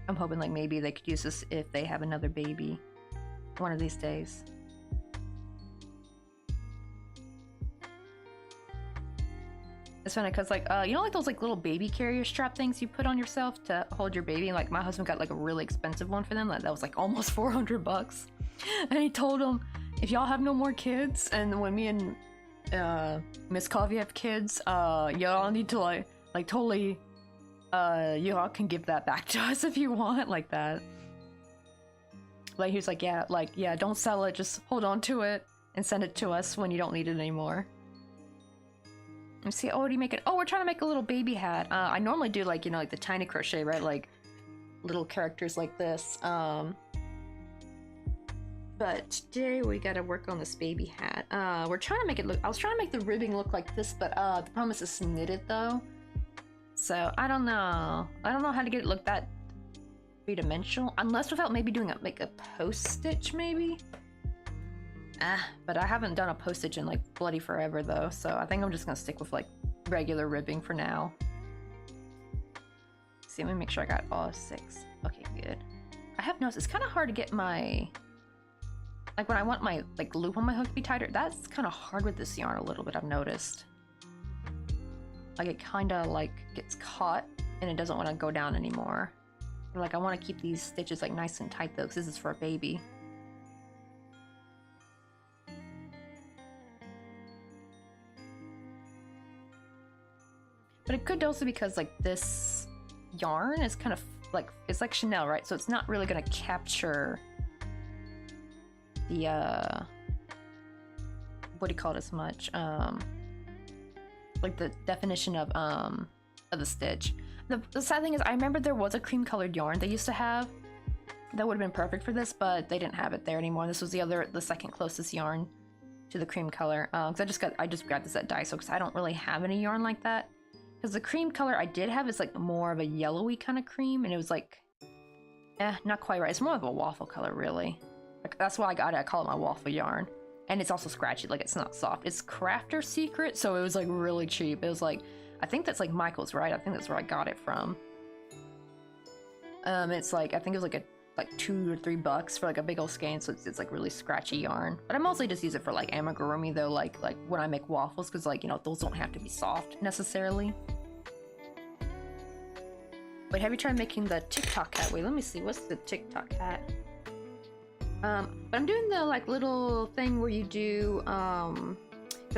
I'm hoping like maybe they could use this if they have another baby one of these days. It's funny because like you know, like those like little baby carrier strap things you put on yourself to hold your baby. Like my husband got like a really expensive one for them. Like that was like almost $400, and he told them, if y'all have no more kids, and when me and Miss Coffee have kids, y'all need to like totally y'all can give that back to us if you want, like that. Like he was like, yeah, don't sell it, just hold on to it and send it to us when you don't need it anymore. Let's see, oh, what do you make it? Oh, we're trying to make a little baby hat. I normally do like, you know, like the tiny crochet, right? Like little characters like this. But today we gotta work on this baby hat. We're trying to make it look, I was trying to make the ribbing look like this, but the problem is it's knitted though. So I don't know. I don't know how to get it look that three-dimensional, unless without maybe doing like a post stitch maybe. But I haven't done a post stitch in like bloody forever though, so I think I'm just gonna stick with like regular ribbing for now. See, let me make sure I got all 6. Okay, good. I have noticed it's kind of hard to get my, like when I want my like loop on my hook to be tighter, that's kind of hard with this yarn a little bit, I've noticed. like it kind of like gets caught and it doesn't want to go down anymore. Like I want to keep these stitches like nice and tight though, because this is for a baby. But it could also be because like this yarn is kind of like, it's like Chanel, right? So it's not really gonna capture the what do you call it as much? Like the definition of the stitch. The sad thing is I remember there was a cream colored yarn they used to have that would have been perfect for this, but they didn't have it there anymore. This was the second closest yarn to the cream color. Because I just grabbed this at Daiso because I don't really have any yarn like that. Because the cream color I did have is like more of a yellowy kind of cream, and it was like, not quite right. It's more of a waffle color, really. Like, that's why I got it. I call it my waffle yarn. And it's also scratchy, like it's not soft. It's Crafter Secret, so it was like really cheap. It was like, I think that's like Michael's, right? I think that's where I got it from. It's like, I think it was like like $2 or $3 for like a big old skein, so it's like really scratchy yarn. But I mostly just use it for like amigurumi though, like when I make waffles, because like, you know, those don't have to be soft necessarily. Wait, have you tried making the TikTok hat? Wait, let me see, what's the TikTok hat? But I'm doing the like little thing where you do, so I'm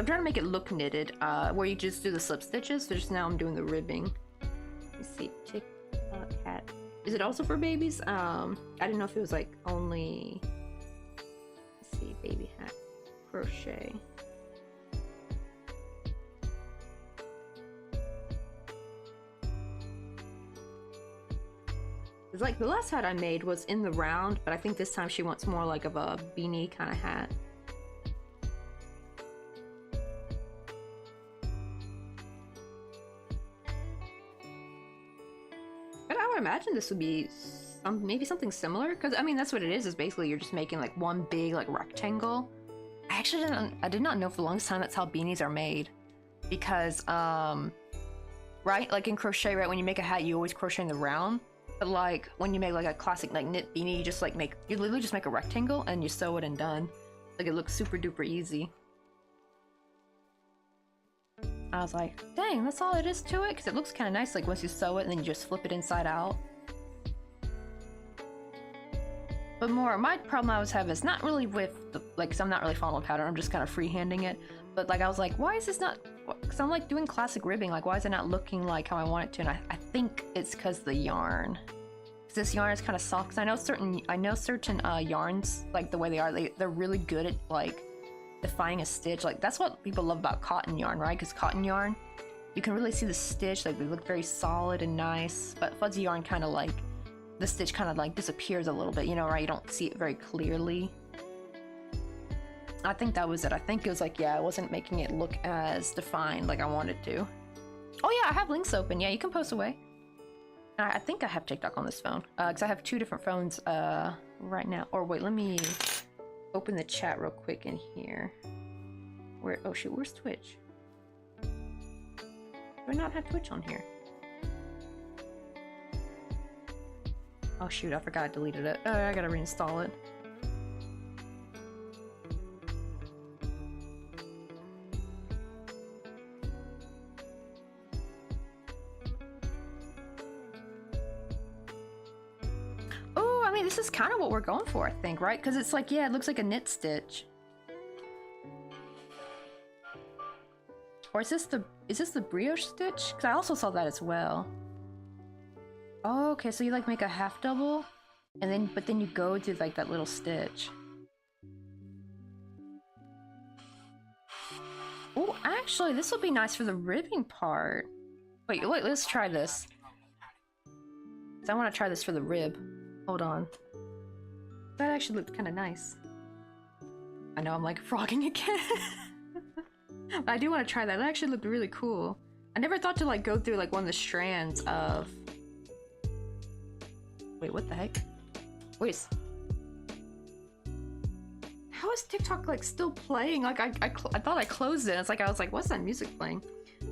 trying to make it look knitted, where you just do the slip stitches, so just now I'm doing the ribbing. Let me see, TikTok hat. Is it also for babies? I didn't know if it was like only, let's see, baby hat, crochet. It's like the last hat I made was in the round, but I think this time she wants more like of a beanie kind of hat. But I would imagine this would be maybe something similar, because I mean that's what it is basically you're just making like one big like rectangle. I did not know for the longest time that's how beanies are made, because right, like in crochet, right, when you make a hat you always crochet in the round, but like when you make like a classic like knit beanie, you just like you literally just make a rectangle and you sew it and done. Like it looks super duper easy. I was like, dang, that's all it is to it? Because it looks kind of nice, like once you sew it and then you just flip it inside out. But my problem I always have is not really with the, like, cause I'm not really following a pattern, I'm just kind of freehanding it. But like I was like, why is this not, cause I'm like doing classic ribbing, like why is it not looking like how I want it to? And I think it's cause the yarn. Cause this yarn is kind of soft, cause I know certain yarns, like the way they are, they're really good at like defining a stitch. Like that's what people love about cotton yarn, right? Because cotton yarn, you can really see the stitch, like they look very solid and nice, but fuzzy yarn kind of like, the stitch kind of like disappears a little bit, you know, right? You don't see it very clearly. I think that was it. I think it was like, yeah, I wasn't making it look as defined like I wanted to. Oh yeah, I have links open. Yeah, you can post away. I think I have TikTok on this phone, because I have 2 different phones right now. Or wait, let me open the chat real quick in here. Oh shoot, where's Twitch? Do I not have Twitch on here? Oh shoot, I forgot I deleted it. Oh, I gotta reinstall it. Oh, I mean, this is kind of what we're going for, I think, right? Because it's like, yeah, it looks like a knit stitch. Or is this the brioche stitch? Because I also saw that as well. Oh, okay, so you like make a half double, and but then you go to like that little stitch. Oh, actually, this will be nice for the ribbing part. Wait, let's try this. So I want to try this for the rib. Hold on. That actually looked kind of nice. I know I'm like frogging again. But I do want to try that. That actually looked really cool. I never thought to like go through like one of the strands of... Wait, what the heck? Wait. How is TikTok like still playing? Like I thought I closed it. It's like I was like, what's that music playing?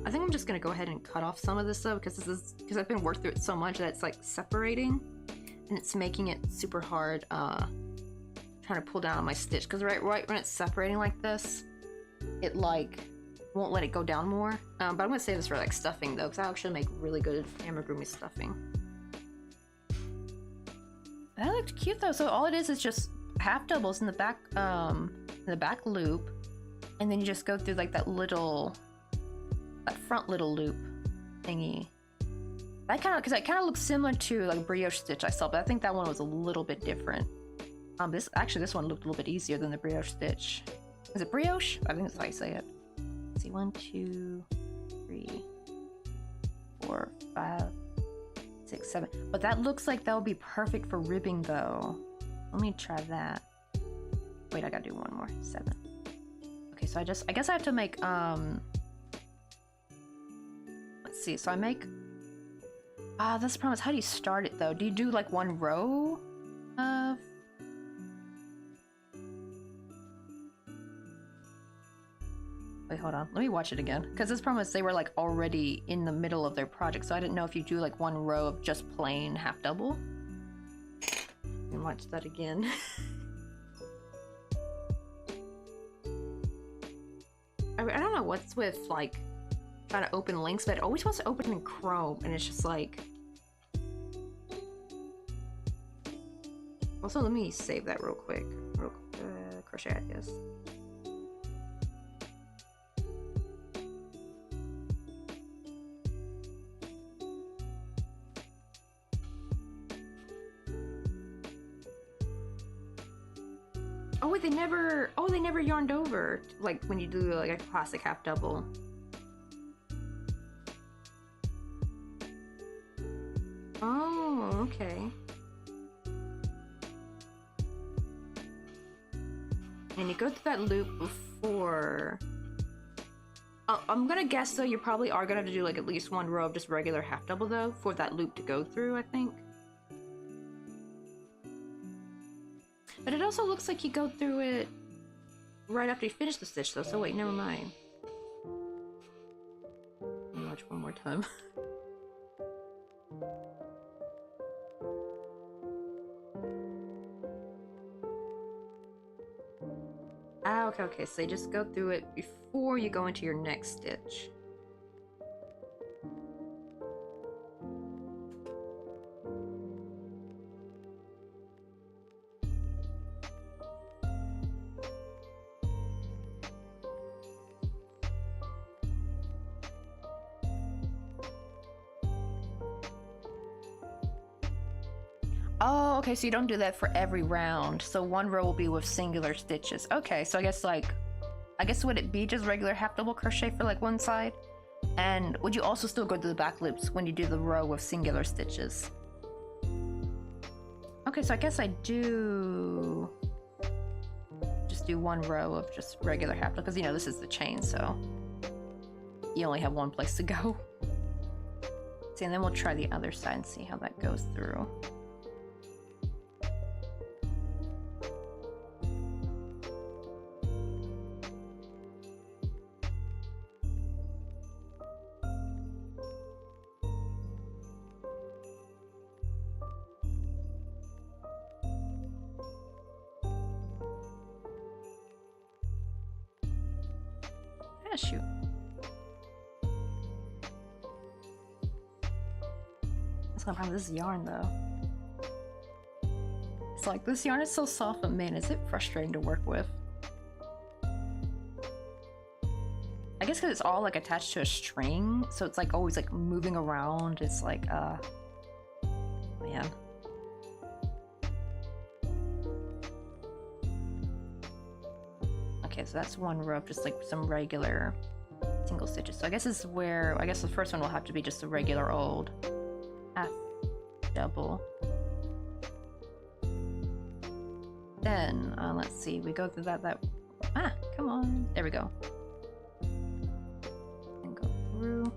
I think I'm just gonna go ahead and cut off some of this though, because I've been working through it so much that it's like separating, and it's making it super hard trying to pull down on my stitch. Because right when it's separating like this, it like won't let it go down more. But I'm gonna save this for like stuffing though, because I actually make really good amigurumi stuffing. That looked cute though. So all it is just half doubles in the back loop, and then you just go through like that front little loop thingy. That kind of looks similar to like brioche stitch I saw, but I think that one was a little bit different. This one looked a little bit easier than the brioche stitch. Is it brioche? I think that's how you say it. Let's see, 1, 2, 3, 4, 5, 6, 7. But that looks like that would be perfect for ribbing though. Let me try that. Wait, I gotta do one more. 7. Okay, so I guess I have to make let's see, so I make that's the problem. Is how do you start it though? Do you do like one row of wait, hold on. Let me watch it again. Because this problem is they were like already in the middle of their project, so I didn't know if you do like one row of just plain half double. And watch that again. I don't know what's with like trying to open links, but it always wants to open in Chrome, and it's just like. Also, let me save that real quick. Crochet ideas. Oh, wait, they never yarned over, like when you do like a classic half double. Oh, okay. And you go through that loop before. I'm gonna guess though you probably are gonna have to do like at least one row of just regular half double though for that loop to go through, I think. But it also looks like you go through it right after you finish the stitch though, so wait, never mind. Let me watch one more time. Ah, okay, so you just go through it before you go into your next stitch. Oh, okay, so you don't do that for every round. So one row will be with singular stitches. Okay, so I guess would it be just regular half double crochet for like one side? And would you also still go to the back loops when you do the row with singular stitches? Okay, so I guess I do just do one row of just regular half double, because you know this is the chain, so you only have one place to go. See, and then we'll try the other side and see how that goes through. Shoot. That's not a problem. This is yarn though. It's like this yarn is so soft, but man, is it frustrating to work with. I guess because it's all like attached to a string, so it's like always like moving around. It's like man. Okay, so that's one row of just like some regular single stitches. So I guess this is where, I guess the first one will have to be just a regular old half double. Then, let's see, we go through that, come on, there we go. And go through.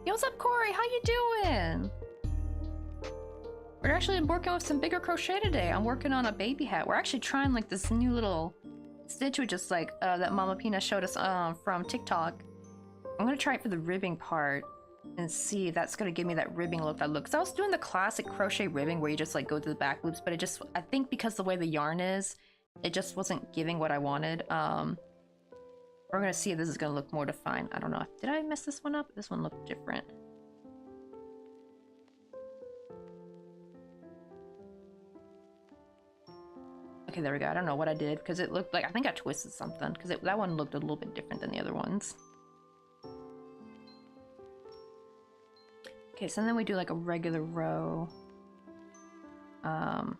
Yo, what's up, Corey? How you doing? We're actually working with some bigger crochet today. I'm working on a baby hat. We're actually trying like this new little stitch with just like that Mama Pina showed us from TikTok. I'm gonna try it for the ribbing part and see if that's gonna give me that ribbing look that looks. I was doing the classic crochet ribbing where you just like go to the back loops, but it just, I think because the way the yarn is, it just wasn't giving what I wanted. We're gonna see if this is gonna look more defined. I don't know. Did I mess this one up? This one looked different. Okay, there we go. I don't know what I did because it looked like, I think I twisted something because that one looked a little bit different than the other ones. Okay, so then we do like a regular row. I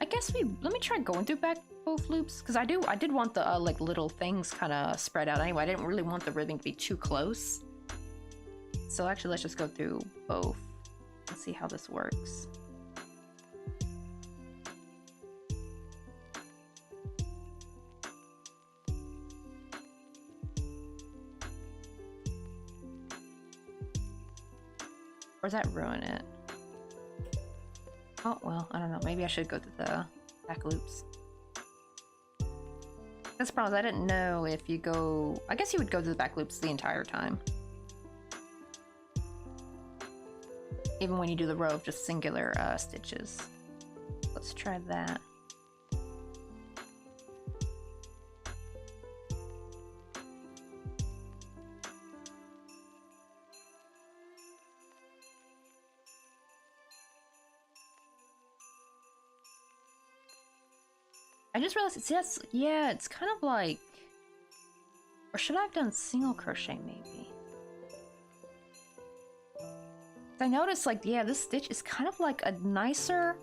guess let me try going through back both loops because I did want the like little things kind of spread out anyway. I didn't really want the ribbing to be too close. So actually, let's just go through both and see how this works. Or does that ruin it? Oh, well, I don't know. Maybe I should go to the back loops. That's the problem is I didn't know if you go... I guess you would go to the back loops the entire time. Even when you do the row of just singular stitches. Let's try that. I just realized it says, yeah, it's kind of like, or should I have done single crochet maybe? I noticed like, yeah, this stitch is kind of like a nicer,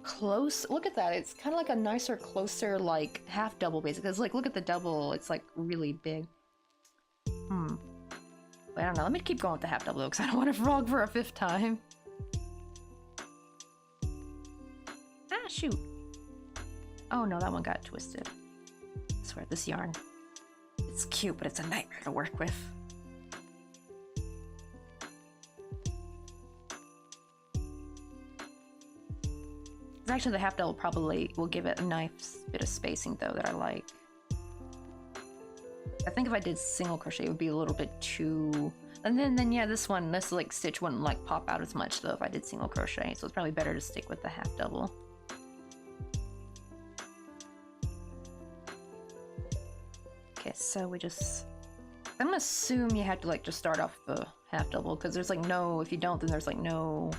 close, look at that, it's kind of like a nicer, closer, like half double basically. It's like, look at the double, it's like really big. But I don't know, let me keep going with the half double though, because I don't want to frog for a 5th time. Ah, shoot. Oh no, that one got twisted. I swear, this yarn. It's cute, but it's a nightmare to work with. Actually, the half double probably will give it a nice bit of spacing though that I like. I think if I did single crochet, it would be a little bit too... And then yeah, this like stitch wouldn't like pop out as much though if I did single crochet, so it's probably better to stick with the half double. Okay, so we just... I'm gonna assume you have to like just start off the half double because there's like no... If you don't, then there's like no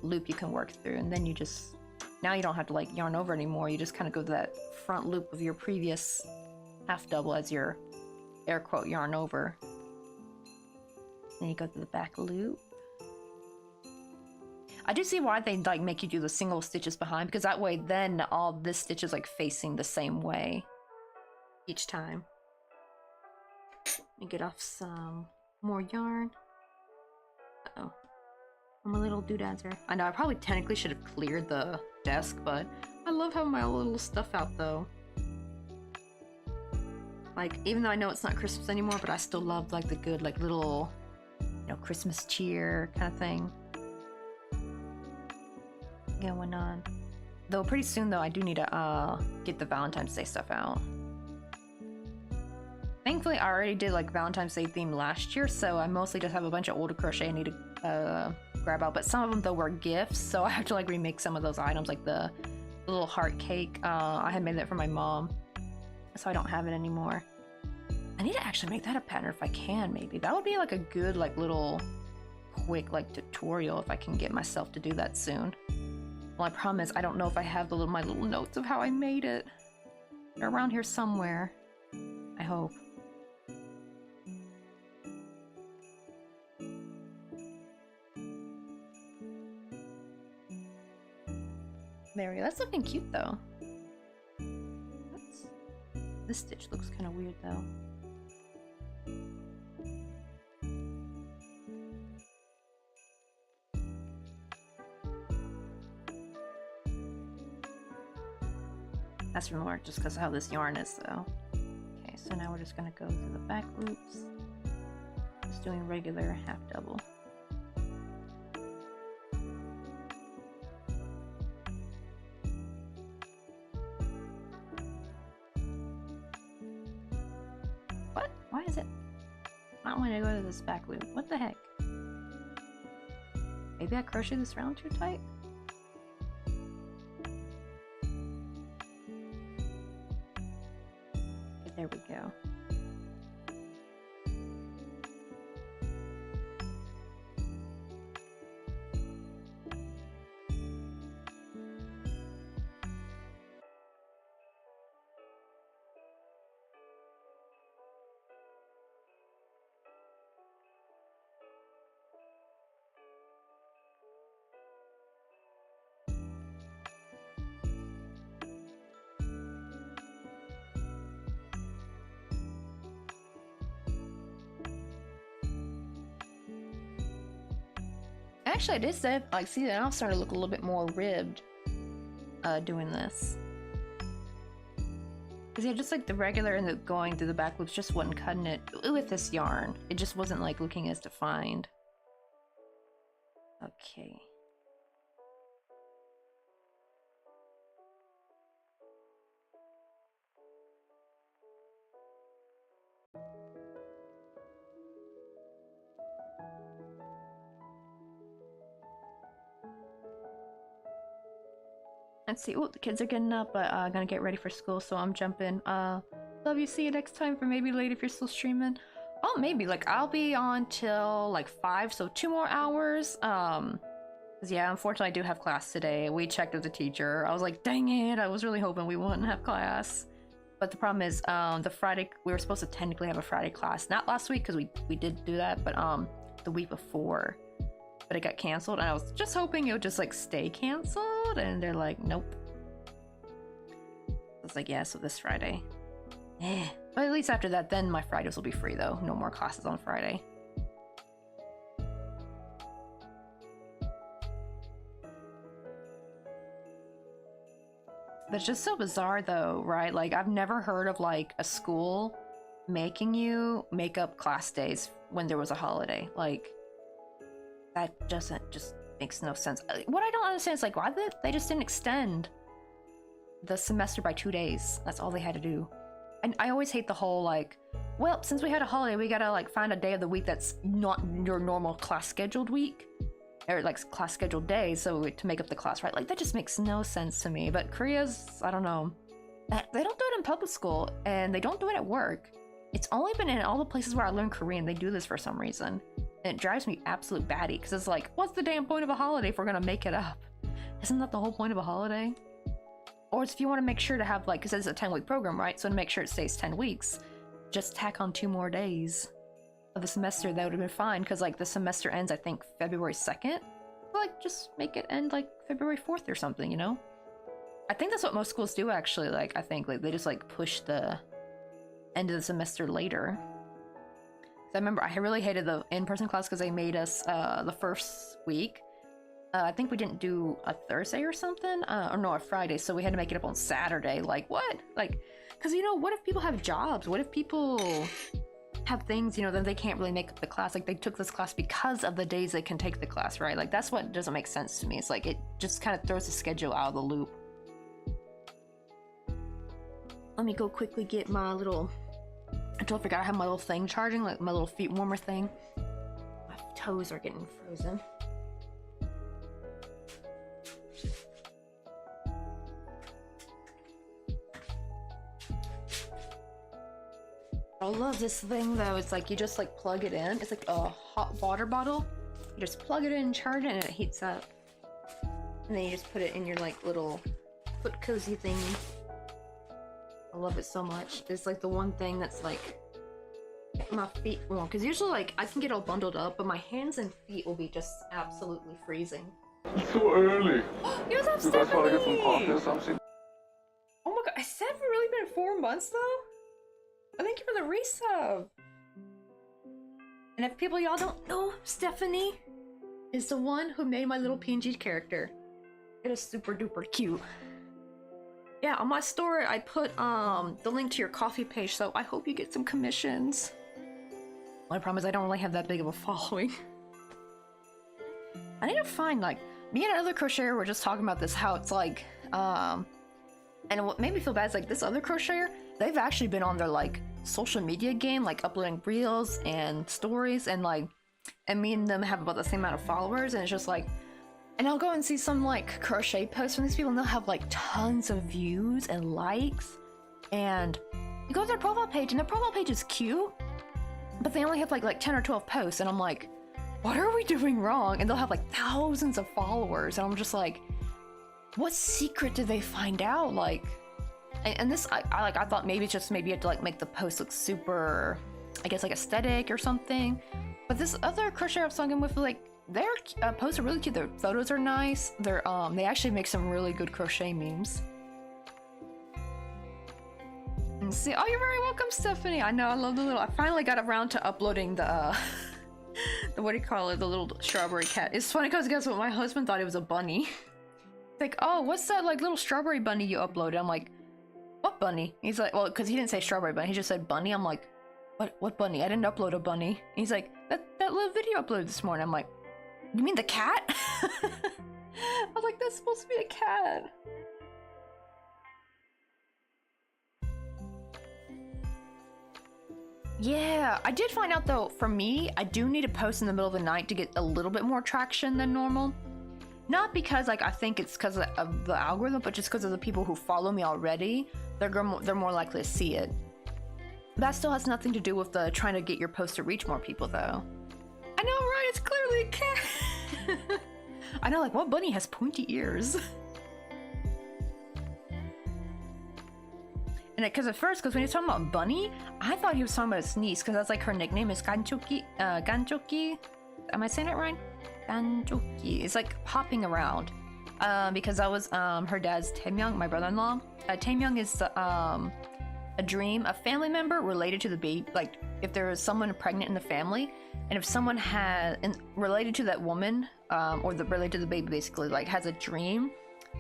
loop you can work through, and then you just... Now you don't have to like yarn over anymore, you just kind of go to that front loop of your previous half double as your air quote yarn over. Then you go to the back loop. I do see why they like make you do the single stitches behind, because that way then all this stitch is like facing the same way each time. Let me get off some more yarn. Uh-oh. My little doodads are... I know, I probably technically should have cleared the desk, but I love having my little stuff out though. Like, even though I know it's not Christmas anymore, but I still love like the good like little, you know, Christmas cheer kind of thing going on. Though pretty soon though I do need to get the Valentine's Day stuff out. Thankfully I already did like Valentine's Day theme last year, so I mostly just have a bunch of older crochet I need to grab out, but some of them though were gifts, so I have to like remake some of those items, like the little heart cake. I had made that for my mom, so I don't have it anymore. I need to actually make that a pattern if I can, maybe. That would be like a good like little quick like tutorial if I can get myself to do that soon. Well, I promise I don't know if I have my little notes of how I made it. They're around here somewhere, I hope. There we go. That's looking cute though. This stitch looks kind of weird though. That's gonna work just because of how this yarn is though. Okay, so now we're just gonna go to the back loops. doing regular half double. What? Why is it not wanting to go to this back loop? What the heck? Maybe I crocheted this round too tight? There we go. Actually, I did say, like, see that I'm starting to look a little bit more ribbed doing this. Because yeah, just like the regular and the going through the back loops just wasn't cutting it with this yarn. It just wasn't like looking as defined. Okay. Let's see. Oh, the kids are getting up, but gonna get ready for school, so I'm jumping. Love you. See you next time, for maybe late if you're still streaming. Oh, maybe. Like, I'll be on till like 5, so 2 more hours. 'Cause yeah, unfortunately, I do have class today. We checked with the teacher. I was like, dang it! I was really hoping we wouldn't have class. But the problem is, the Friday we were supposed to technically have a Friday class, not last week because we did do that, but the week before. But it got canceled, and I was just hoping it would just like stay canceled, and they're like, nope. I was like, yeah, so this Friday. Eh. But at least after that, then my Fridays will be free though. No more classes on Friday. But it's just so bizarre though, right? Like, I've never heard of like a school making you make up class days when there was a holiday. Like, that just makes no sense. What I don't understand is like, why they just didn't extend the semester by 2 days. That's all they had to do. And I always hate the whole like, well, since we had a holiday, we gotta like find a day of the week that's not your normal class scheduled week, or like class scheduled day, so to make up the class, right? Like, that just makes no sense to me. But Korea's, I don't know, they don't do it in public school, and they don't do it at work. It's only been in all the places where I learned Korean, they do this for some reason. And it drives me absolute batty, because it's like, what's the damn point of a holiday if we're gonna make it up? Isn't that the whole point of a holiday? Or if you want to make sure to have, like, because it's a 10-week program, right? So to make sure it stays 10 weeks, just tack on 2 more days of the semester. That would have been fine, because like the semester ends, I think, February 2nd. Like, just make it end like February 4th or something, you know? I think that's what most schools do, actually. Like, I think like they just like push the end of the semester later. I remember I really hated the in-person class because they made us the first week. I think we didn't do a Thursday or something, or no, a Friday, so we had to make it up on Saturday. Like, what? Like, because, you know, what if people have jobs? What if people have things, you know, then they can't really make up the class? Like, they took this class because of the days they can take the class, right? Like, that's what doesn't make sense to me. It's like, it just kind of throws the schedule out of the loop. Let me go quickly get my little... I totally forgot I have my little thing charging, like my little feet warmer thing. My toes are getting frozen. I love this thing though. It's like you just like plug it in. It's like a hot water bottle. You just plug it in, charge it, and it heats up. And then you just put it in your like little foot cozy thing. I love it so much. It's like the one thing that's like my feet, well, because usually like I can get all bundled up, but my hands and feet will be just absolutely freezing. It's so early. What's up, You guys want to get some coffee or Stephanie? something? Oh my god, has that really been 4 months though? Oh, thank you for the resub. And if people y'all don't know, Stephanie is the one who made my little PNG character. It is super duper cute. Yeah, on my story I put the link to your coffee page, so I hope you get some commissions. My problem is I don't really have that big of a following. I need to find, like, me and another crocheter were just talking about this, how it's like, and what made me feel bad is like this other crocheter, they've actually been on their like social media game, like uploading reels and stories, and like, and me and them have about the same amount of followers, and it's just like, and I'll go and see some like crochet posts from these people, and they'll have like tons of views and likes, and you go to their profile page, and their profile page is cute, but they only have like 10 or 12 posts, and I'm like, what are we doing wrong? And they'll have like thousands of followers, and I'm just like, what secret did they find out? Like, and this, I thought maybe it's just maybe you had to like make the post look super, I guess like aesthetic or something. But this other crocheter I was talking with, like, their posts are really cute. Their photos are nice. They're they actually make some really good crochet memes. And see, oh, you're very welcome, Stephanie. I know, I love the little. I finally got around to uploading the the what do you call it? The little strawberry cat. It's funny because guess what? My husband thought it was a bunny. Like, oh, what's that like little strawberry bunny you uploaded? I'm like, what bunny? He's like, well, because he didn't say strawberry bunny, he just said bunny. I'm like, what bunny? I didn't upload a bunny. And he's like, that little video uploaded this morning. I'm like, you mean the cat? I was like, that's supposed to be a cat. Yeah, I did find out though, for me, I do need to post in the middle of the night to get a little bit more traction than normal. Not because like I think it's because of the algorithm, but just because of the people who follow me already, they're more likely to see it. That still has nothing to do with the trying to get your post to reach more people though. I know, right? It's clearly a cat. I know, like, what bunny has pointy ears? And because at first, because when he was talking about Bunny, I thought he was talking about his niece, because that's like her nickname is Ganchoki. Ganchoki? Am I saying it right? Ganchoki. It's like hopping around. Because that was her dad's Taemyeong, my brother-in-law. Taemyeong is a dream, a family member related to the baby. Like, if there is someone pregnant in the family, and if someone had, and related to that woman, or related to the baby, basically, like, has a dream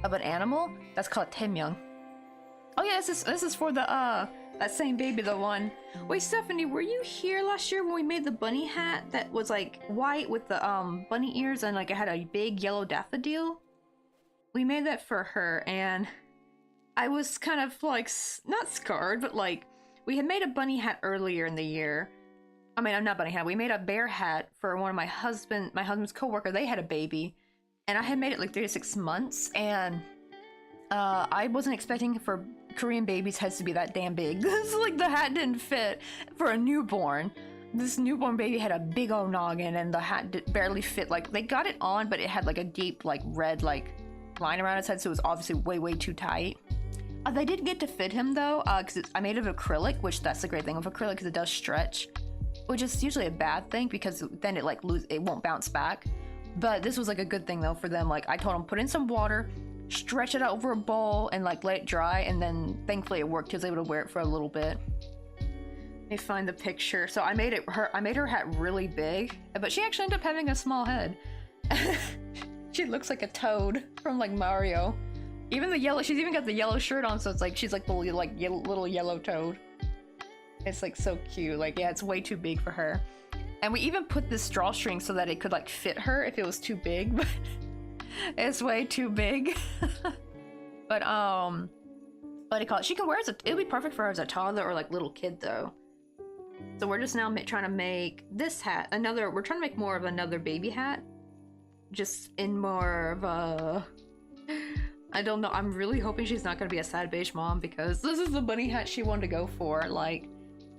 of an animal, that's called Taemyeong. Oh yeah, this is for the that same baby, the one. Wait, Stephanie, were you here last year when we made the bunny hat that was like white with the bunny ears and like it had a big yellow daffodil? We made that for her, and I was kind of like not scarred, but like we had made a bunny hat earlier in the year. I mean, I'm not bunny hat. We made a bear hat for one of my husband's coworker. They had a baby, and I had made it like 3 to 6 months, and I wasn't expecting for Korean babies' heads to be that damn big. So like the hat didn't fit for a newborn. This newborn baby had a big old noggin, and the hat barely fit. Like, they got it on, but it had like a deep like red like line around its head, so it was obviously way too tight. They did get to fit him though, because I made it of acrylic, which that's the great thing with acrylic, because it does stretch, which is usually a bad thing because then it like it won't bounce back. But this was like a good thing though for them. Like, I told them, put in some water, stretch it out over a bowl, and like let it dry, and then thankfully it worked. He was able to wear it for a little bit. Let me find the picture. So I made her hat really big, but she actually ended up having a small head. She looks like a toad from like Mario. Even the yellow, she's even got the yellow shirt on, so it's like she's like the like little yellow toad. It's like so cute. Like, yeah, it's way too big for her. And we even put this drawstring so that it could like fit her if it was too big, but it's way too big. But what do you call it? She can wear it. It'll be perfect for her as a toddler or like little kid though. So we're just now trying to make this hat we're trying to make more of another baby hat, just in more of a, I don't know. I'm really hoping she's not gonna be a sad beige mom, because this is the bunny hat she wanted to go for. Like,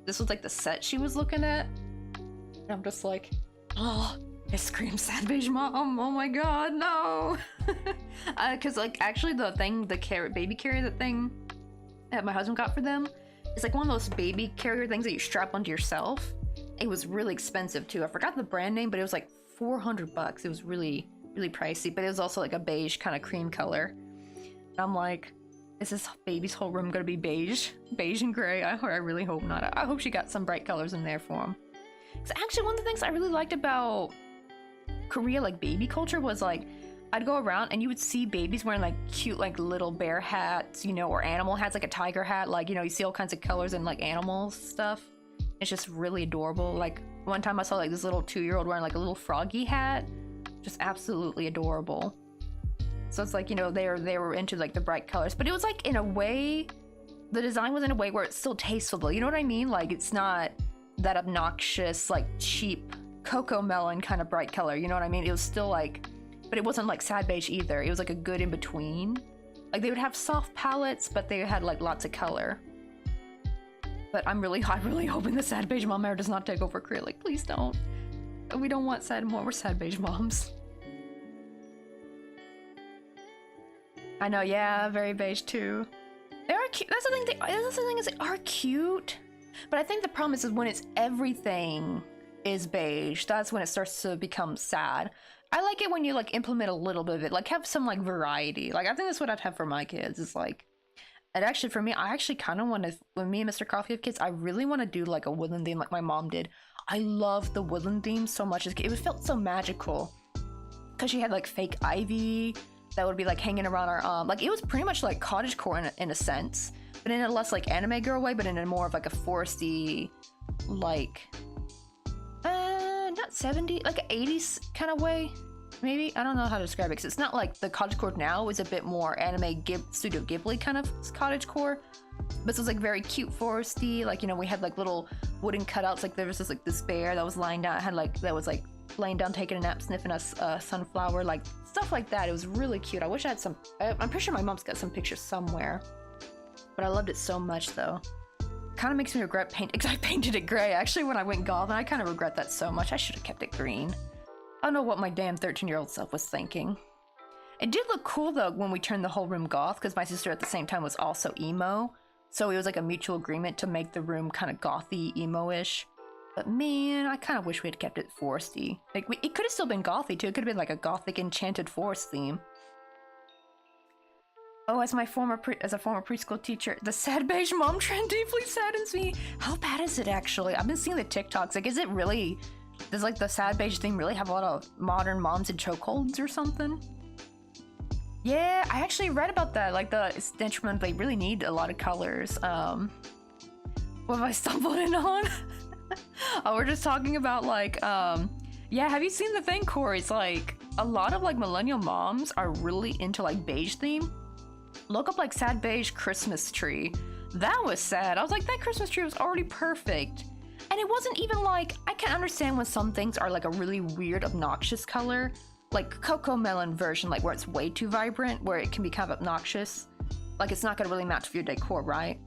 this was like the set she was looking at, and I'm just like, oh, it screams sad beige mom. Oh my god, no. Because like actually the baby carrier thing that my husband got for them, it's like one of those baby carrier things that you strap onto yourself. It was really expensive too. I forgot the brand name, but it was like $400. It was really pricey, but it was also like a beige kind of cream color. And I'm like, is this baby's whole room gonna be beige and gray? I really hope not. I hope she got some bright colors in there for him. So actually, one of the things I really liked about Korea, like baby culture, was like I'd go around and you would see babies wearing like cute like little bear hats, you know, or animal hats, like a tiger hat. Like, you know, you see all kinds of colors and like animal stuff. It's just really adorable. Like, one time I saw like this little 2-year-old wearing like a little froggy hat. Just absolutely adorable. So it's like, you know, they were into like the bright colors, but it was like in a way, the design was in a way where it's still tasteful. You know what I mean? Like it's not that obnoxious, like cheap cocoa melon kind of bright color. You know what I mean? It was still like, but it wasn't like sad beige either. It was like a good in between. Like they would have soft palettes, but they had like lots of color. But I'm really hoping the sad beige mom era does not take over acrylic. Please don't. We don't want sad more. We're sad beige moms. I know, yeah, very beige too. They are cute. That's the thing. That's the thing is they are cute. But I think the problem is when it's everything is beige. That's when it starts to become sad. I like it when you like implement a little bit of it, like have some like variety. Like I think that's what I'd have for my kids. Is like, and actually for me, I actually kind of want to. When me and Mr. Coffee have kids, I really want to do like a woodland theme, like my mom did. I love the woodland theme so much. It felt so magical because she had like fake ivy that would be like hanging around our like it was pretty much like cottagecore in a sense, but in a less like anime girl way, but in a more of like a foresty, like not 70s, like an 80s kind of way, maybe. I don't know how to describe it because it's not like the cottagecore now is a bit more anime Studio Ghibli kind of cottagecore, but this was like very cute foresty. Like, you know, we had like little wooden cutouts. Like there was this bear that was lying down, that was like laying down taking a nap, sniffing a sunflower, like stuff like that. It was really cute. I wish I had some. I'm pretty sure my mom's got some pictures somewhere, but I loved it so much though. Kind of makes me regret because I painted it gray actually when I went goth, and I kind of regret that so much. I should have kept it green. I don't know what my damn 13-year-old self was thinking. It did look cool though when we turned the whole room goth, because my sister at the same time was also emo, so it was like a mutual agreement to make the room kind of gothy, emo-ish. But man, I kind of wish we had kept it foresty. Like it could have still been gothy too. It could have been like a gothic enchanted forest theme. Oh, as a former preschool teacher, the sad beige mom trend deeply saddens me. How bad is it actually? I've been seeing the TikToks. Like, is it really? Does like the sad beige thing really have a lot of modern moms in chokeholds or something? Yeah, I actually read about that. Like the instrument, they really need a lot of colors. What have I stumbled in on? Oh, we're just talking about like, yeah. Have you seen the thing, Corey? It's like a lot of like millennial moms are really into like beige theme. Look up like sad beige Christmas tree. That was sad. I was like, that Christmas tree was already perfect. And it wasn't even like, I can understand when some things are like a really weird, obnoxious color. Like Cocoa Melon version, like where it's way too vibrant, where it can be kind of obnoxious. Like it's not gonna really match with your decor, right?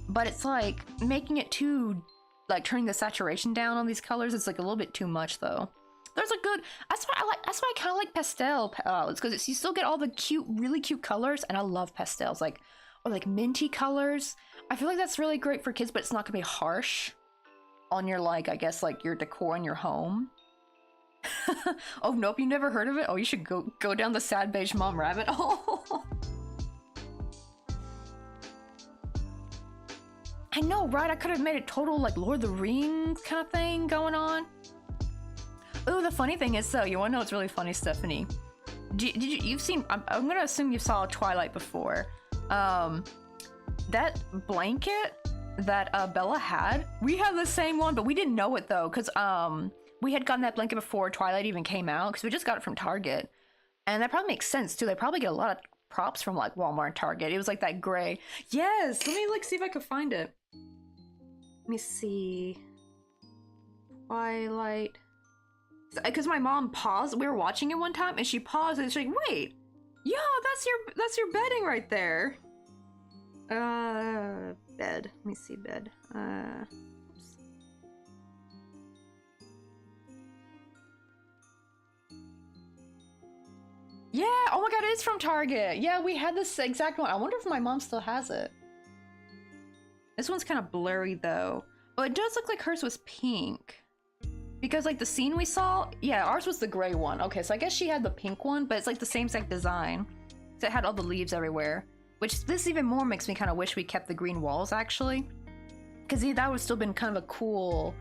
But it's like making it too, like turning the saturation down on these colors, it's like a little bit too much though. There's a good, that's why I kind of like pastel palettes, because you still get all the cute, really cute colors, and I love pastels, like, or like minty colors. I feel like that's really great for kids, but it's not gonna be harsh on your, like, I guess, like your decor in your home. Oh, nope, you never heard of it? Oh, you should go down the sad beige mom rabbit hole. I know, right? I could have made a total, like, Lord of the Rings kind of thing going on. Oh, the funny thing is, though, you want to know what's really funny, Stephanie? You've seen, I'm going to assume you saw Twilight before. That blanket that Bella had, we have the same one, but we didn't know it, though, because we had gotten that blanket before Twilight even came out, because we just got it from Target. And that probably makes sense, too. They probably get a lot of props from, like, Walmart and Target. It was, like, that gray. Yes! Let me, like, see if I can find it. Let me see. Twilight. Because my mom paused, we were watching it one time, and she paused, and she's like, wait, yeah, that's your bedding right there. Bed. Let me see, bed. Yeah, oh my god, it is from Target. Yeah, we had this exact one. I wonder if my mom still has it. This one's kind of blurry, though. Oh, it does look like hers was pink. Because, like, the scene we saw, yeah, ours was the gray one. Okay, so I guess she had the pink one, but it's, like, the same exact design. So it had all the leaves everywhere. Which, this even more makes me kind of wish we kept the green walls, actually. Because that would have still been kind of a cool,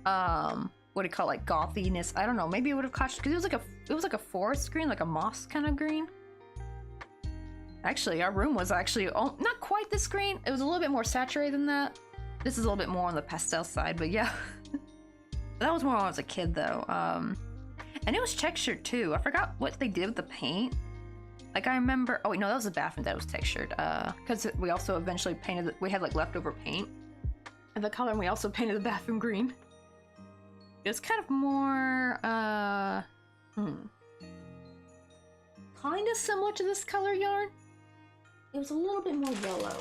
what do you call it, like, gothiness. I don't know, maybe it would have caught, because it was like a forest green, like a moss kind of green. Actually, our room was actually, not quite this green. It was a little bit more saturated than that. This is a little bit more on the pastel side, but yeah. That was more when I was a kid though. And it was textured too. I forgot what they did with the paint. Like I remember, oh wait, no, that was the bathroom that was textured. Because we also eventually painted, we had like leftover paint of the color, and we also painted the bathroom green. It's kind of more, kind of similar to this color yarn. It was a little bit more yellow.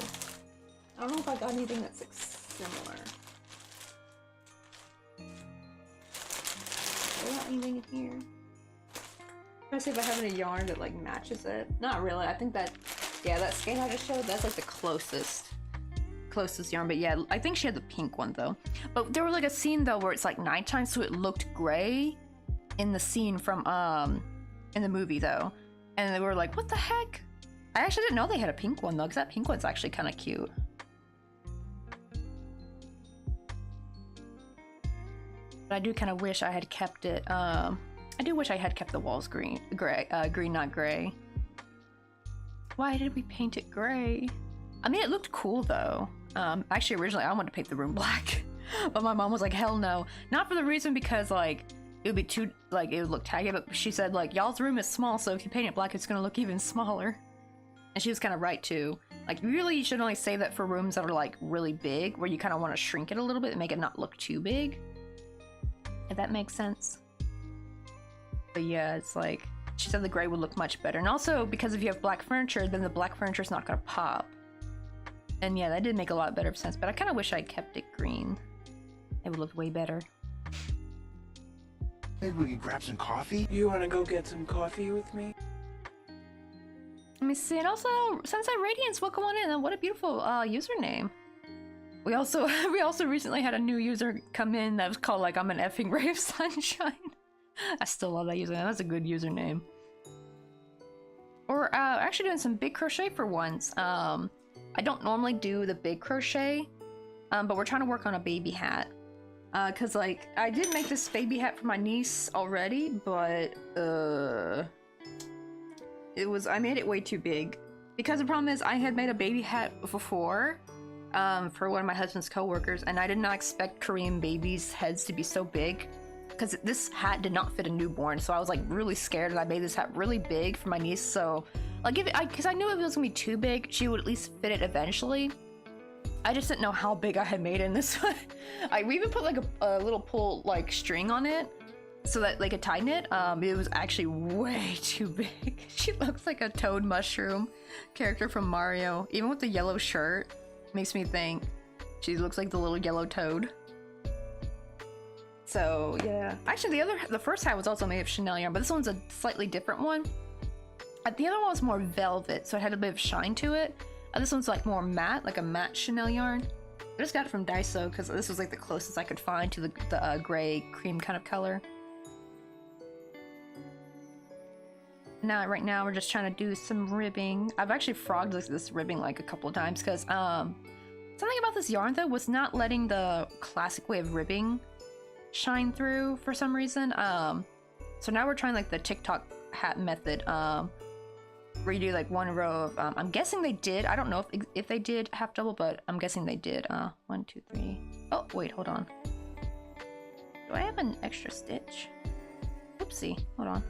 I don't know if I got anything that's like, similar. I got anything in here? Trying to see if I have any yarn that like matches it. Not really. I think that, yeah, that skein I just showed, that's like the closest yarn. But yeah, I think she had the pink one though. But there was like a scene though where it's like nighttime, so it looked gray in the scene from in the movie though, and they were like, what the heck? I actually didn't know they had a pink one though, because that pink one's actually kind of cute. But I do kind of wish I had kept it. I do wish I had kept the walls green, not gray. Why did we paint it gray? I mean, it looked cool though. Actually, originally I wanted to paint the room black, but my mom was like, hell no. Not for the reason because like it would be too, like it would look taggy, but she said like, y'all's room is small, so if you paint it black, it's gonna look even smaller. And she was kind of right too. Like really, you should only save that for rooms that are like really big, where you kind of want to shrink it a little bit and make it not look too big. If that makes sense. But yeah, it's like, she said the gray would look much better. And also, because if you have black furniture, then the black furniture is not gonna pop. And yeah, that did make a lot better sense, but I kind of wish I kept it green. It would look way better. Maybe we could grab some coffee? You wanna go get some coffee with me? Let me see, and also, Sunset Radiance, welcome on in, and what a beautiful username. We also recently had a new user come in that was called like, I'm an effing ray of sunshine. I still love that username, that's a good username. Or actually doing some big crochet for once. I don't normally do the big crochet, but we're trying to work on a baby hat. Cause like, I did make this baby hat for my niece already, but I made it way too big. Because the problem is, I had made a baby hat before, for one of my husband's co-workers, and I did not expect Korean babies' heads to be so big. Because this hat did not fit a newborn, so I was like really scared, and I made this hat really big for my niece, so like because I knew if it was gonna be too big, she would at least fit it eventually. I just didn't know how big I had made it in this one. We even put like a little pull like string on it so that they could tighten it. It was actually way too big. She looks like a toad mushroom character from Mario. Even with the yellow shirt, makes me think she looks like the little yellow toad. So yeah, actually the first hat was also made of Chanel yarn, but this one's a slightly different one. The other one was more velvet, so it had a bit of shine to it. This one's like more matte, like a matte Chanel yarn. I just got it from Daiso because this was like the closest I could find to the gray cream kind of color. Now, right now, we're just trying to do some ribbing. I've actually frogged this ribbing like a couple of times because something about this yarn though was not letting the classic way of ribbing shine through for some reason. So now we're trying like the TikTok hat method, where you do like one row of I'm guessing they did, I don't know if they did half double, but I'm guessing they did. 1 2 3. Oh wait, hold on, do I have an extra stitch? Oopsie, hold on.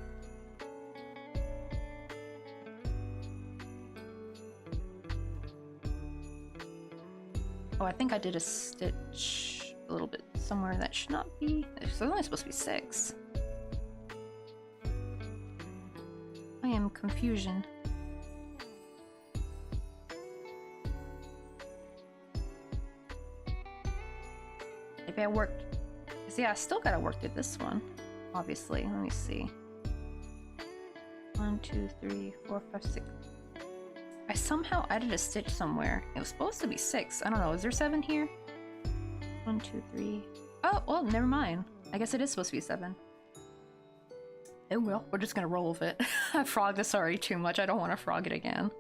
Oh, I think I did a stitch a little bit somewhere that should not be. There's only supposed to be 6. I am confusion. Maybe I worked. See, I still gotta work through this one, obviously. Let me see. 1 2 3 4 5 6. I somehow added a stitch somewhere. It was supposed to be 6. I don't know. Is there 7 here? 1 2 3. Oh, well, never mind. I guess it is supposed to be 7. Oh well, we're just gonna roll with it. I frogged this already too much. I don't want to frog it again.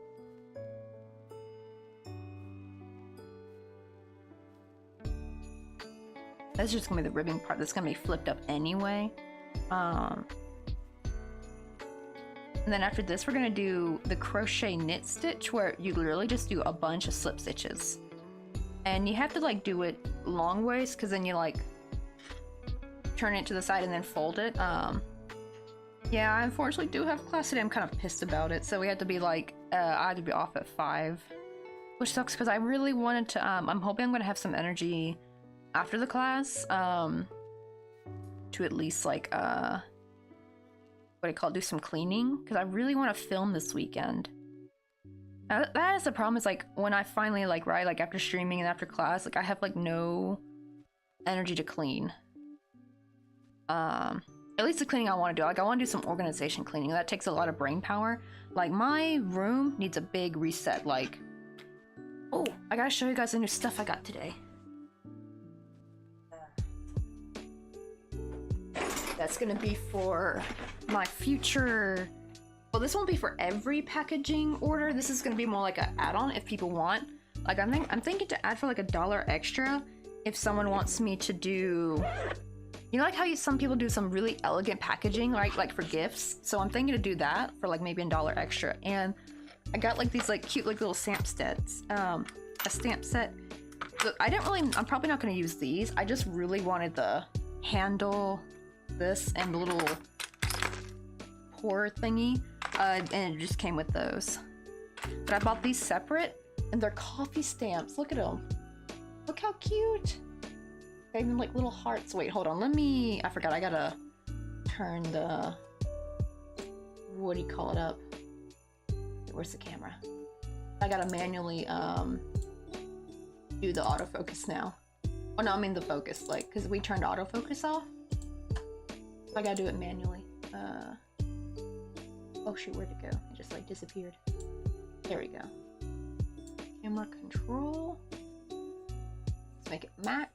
That's just gonna be the ribbing part that's gonna be flipped up anyway. And then after this, we're gonna do the crochet knit stitch, where you literally just do a bunch of slip stitches. And you have to like do it long ways, because then you like turn it to the side and then fold it. Yeah, I unfortunately do have class today. I'm kind of pissed about it. So we had to be like, I had to be off at 5. Which sucks because I really wanted to, I'm hoping I'm going to have some energy after the class. To at least like, what do you call it? Do some cleaning. Because I really want to film this weekend. That is the problem, is like when I finally like write, like after streaming and after class, like I have like no energy to clean. At least the cleaning I want to do, like I want to do some organization cleaning. That takes a lot of brain power. Like my room needs a big reset. Like, oh, I gotta show you guys the new stuff I got today. That's gonna be for my future. Well, this won't be for every packaging order. This is gonna be more like an add-on if people want. Like I'm thinking to add for like $1 extra if someone wants me to do, you know, like how some people do some really elegant packaging, right? Like for gifts. So I'm thinking to do that for like maybe $1 extra. And I got like these like cute like little stamp sets, a stamp set. So I'm probably not gonna use these. I just really wanted the handle, this, and the little pour thingy. And it just came with those. But I bought these separate, and they're coffee stamps. Look at them. Look how cute. They even like little hearts. Wait, hold on. I forgot. I gotta turn the, what do you call it up? Where's the camera? I gotta manually do the autofocus now. Oh no, I mean the focus, like, because we turned autofocus off. So I gotta do it manually. Oh shoot, where'd it go? It just like disappeared. There we go. Camera control. Let's make it max.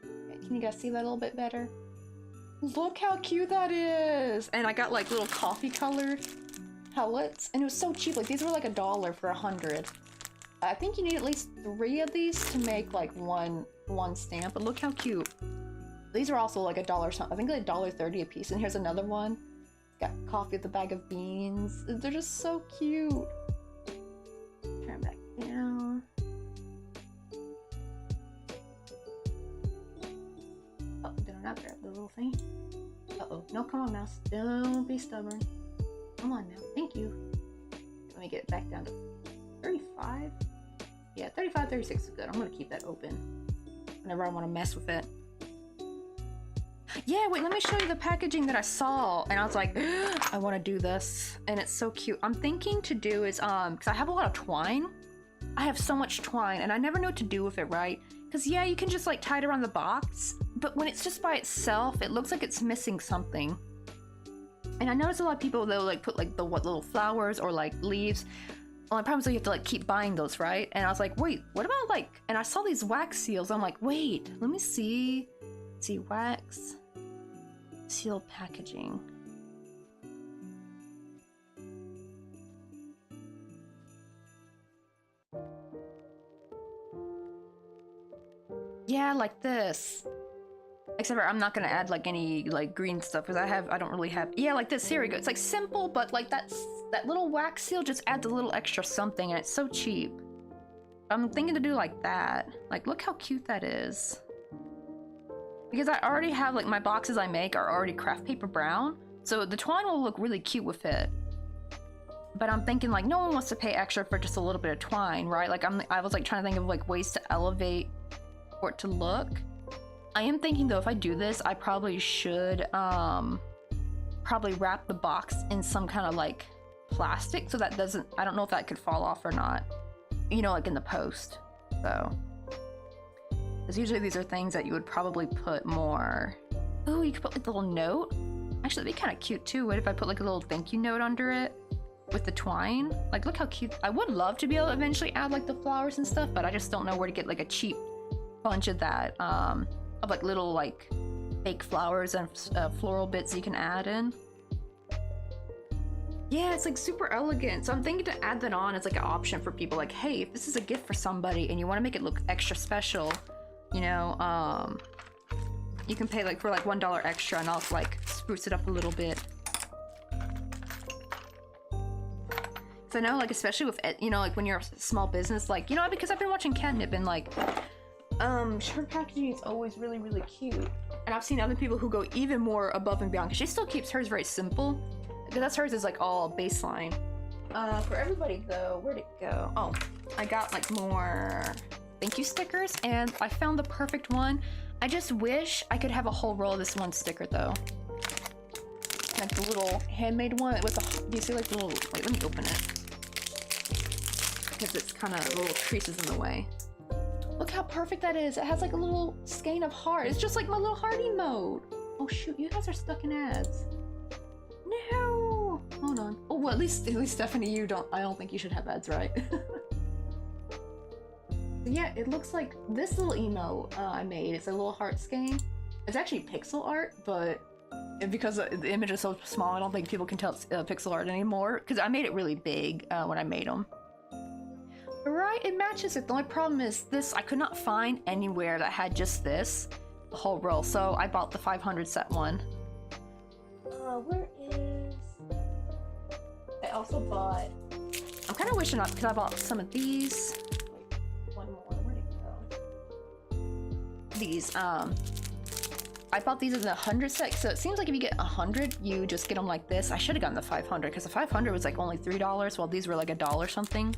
Okay, can you guys see that a little bit better? Look how cute that is! And I got like little coffee colored pellets, and it was so cheap. Like these were like $1 for 100. I think you need at least 3 of these to make like one stamp, but look how cute. These are also like $1 something. I think like $1.30 a piece. And here's another one. Got coffee with a bag of beans. They're just so cute. Turn back down. Oh, did I not grab the little thing? Uh-oh. No, come on, mouse. Don't be stubborn. Come on now. Thank you. Let me get it back down to 35. Yeah, 35, 36 is good. I'm gonna keep that open whenever I want to mess with it. Yeah, wait, let me show you the packaging that I saw, and I was like, I want to do this, and it's so cute. I'm thinking to do is, because I have a lot of twine. I have so much twine, and I never know what to do with it, right? Because, yeah, you can just, like, tie it around the box, but when it's just by itself, it looks like it's missing something. And I noticed a lot of people, they'll, like, put, like, the little flowers or, like, leaves. Only problem is that you have to, like, keep buying those, right? And I was like, wait, what about, like, and I saw these wax seals. I'm like, wait, let me see. Let's see, wax seal packaging. Yeah, like this. Except for I'm not gonna add like any like green stuff because I don't really have. Yeah, like this. Here we go. It's like simple, but like that little wax seal just adds a little extra something, and it's so cheap. I'm thinking to do like that. Like, look how cute that is. Because I already have, like, my boxes I make are already craft paper brown, so the twine will look really cute with it. But I'm thinking, like, no one wants to pay extra for just a little bit of twine, right? Like, I was, like, trying to think of, like, ways to elevate for it to look. I am thinking, though, if I do this, I probably should, probably wrap the box in some kind of, like, plastic, so that doesn't, I don't know if that could fall off or not. You know, like, in the post, so. Because usually these are things that you would probably put more. Oh, you could put like a little note. Actually, that'd be kind of cute too. What if I put like a little thank you note under it with the twine? Like, look how cute. I would love to be able to eventually add like the flowers and stuff, but I just don't know where to get like a cheap bunch of that. Of like little like fake flowers and floral bits you can add in. Yeah, it's like super elegant. So I'm thinking to add that on as like an option for people. Like, hey, if this is a gift for somebody and you want to make it look extra special, you know, you can pay like for like $1 extra, and I'll like spruce it up a little bit. So I know, like, especially with, you know, like when you're a small business, like, you know, because I've been watching Catnip, and like, her packaging is always really, really cute. And I've seen other people who go even more above and beyond, because she still keeps hers very simple. Because that's hers is like all baseline. For everybody though, where'd it go? Oh, I got like more thank you stickers, and I found the perfect one. I just wish I could have a whole roll of this one sticker though. Like the little handmade one with the, do you see like the little, wait, let me open it. Because it's kind of little creases in the way. Look how perfect that is. It has like a little skein of heart. It's just like my little heart emote. Oh shoot, you guys are stuck in ads. No! Hold on. Oh, well, at least Stephanie, I don't think you should have ads, right? Yeah, it looks like this little emote I made. It's a little heart skein. It's actually pixel art, but because the image is so small, I don't think people can tell it's pixel art anymore. Because I made it really big when I made them. Right, it matches it. The only problem is this, I could not find anywhere that had just this, the whole roll. So I bought the 500 set one. Where is... I also bought... I'm kind of wishing not, because I bought some of these. Wait, one more, where'd it go? These, I bought these in the 100 set, so it seems like if you get 100, you just get them like this. I should have gotten the 500, because the 500 was like only $3, while these were like $1 something.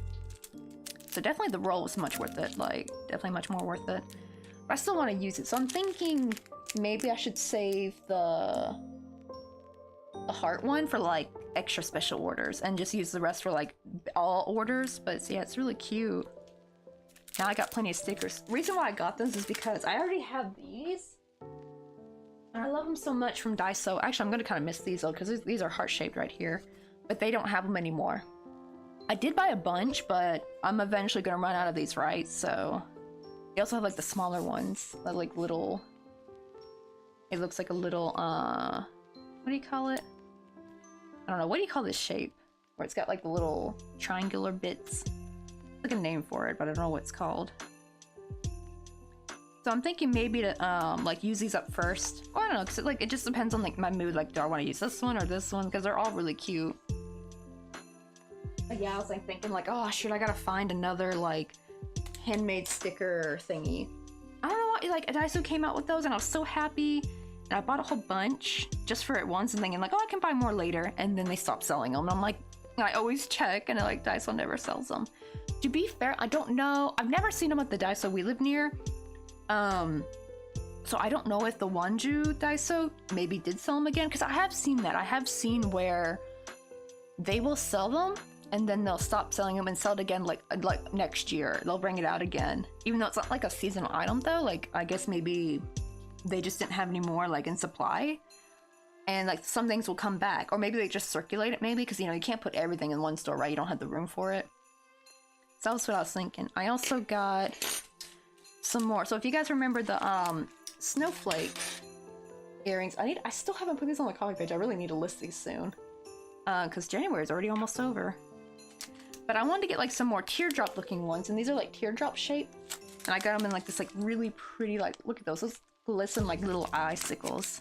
So definitely the roll was much worth it, like, definitely much more worth it. But I still want to use it, so I'm thinking maybe I should save the heart one for like extra special orders and just use the rest for like all orders. But yeah, it's really cute. Now I got plenty of stickers. The reason why I got this is because I already have these. And I love them so much from Daiso. Actually, I'm going to kind of miss these though, because these are heart-shaped right here. But they don't have them anymore. I did buy a bunch, but I'm eventually going to run out of these, right? So they also have like the smaller ones. That like little... It looks like a little, what do you call it? I don't know. What do you call this shape? Where it's got like the little triangular bits. There's like a name for it, but I don't know what it's called. So I'm thinking maybe to like use these up first. Oh, I don't know, because it just depends on like my mood. Like, do I want to use this one or this one? Because they're all really cute. But yeah, I was like thinking like, oh shoot, I gotta find another like handmade sticker thingy. I don't know what, like Daiso came out with those and I was so happy. And I bought a whole bunch just for it once and thinking like, oh, I can buy more later. And then they stopped selling them. And I'm like, I always check and like Daiso never sells them. To be fair, I don't know. I've never seen them at the Daiso we live near. So I don't know if the Wonju Daiso maybe did sell them again. Because I have seen that. I have seen where they will sell them and then they'll stop selling them and sell it again like next year. They'll bring it out again. Even though it's not like a seasonal item though. Like I guess maybe they just didn't have any more like in supply. And like some things will come back. Or maybe they just circulate it maybe. Because you know you can't put everything in one store, right? You don't have the room for it. So that's what I was thinking. I also got some more. So if you guys remember the snowflake earrings, I still haven't put these on the comic page. I really need to list these soon. Because January is already almost over. But I wanted to get like some more teardrop looking ones. And these are like teardrop shaped. And I got them in like this like really pretty, like, look at those. Those glisten like little icicles.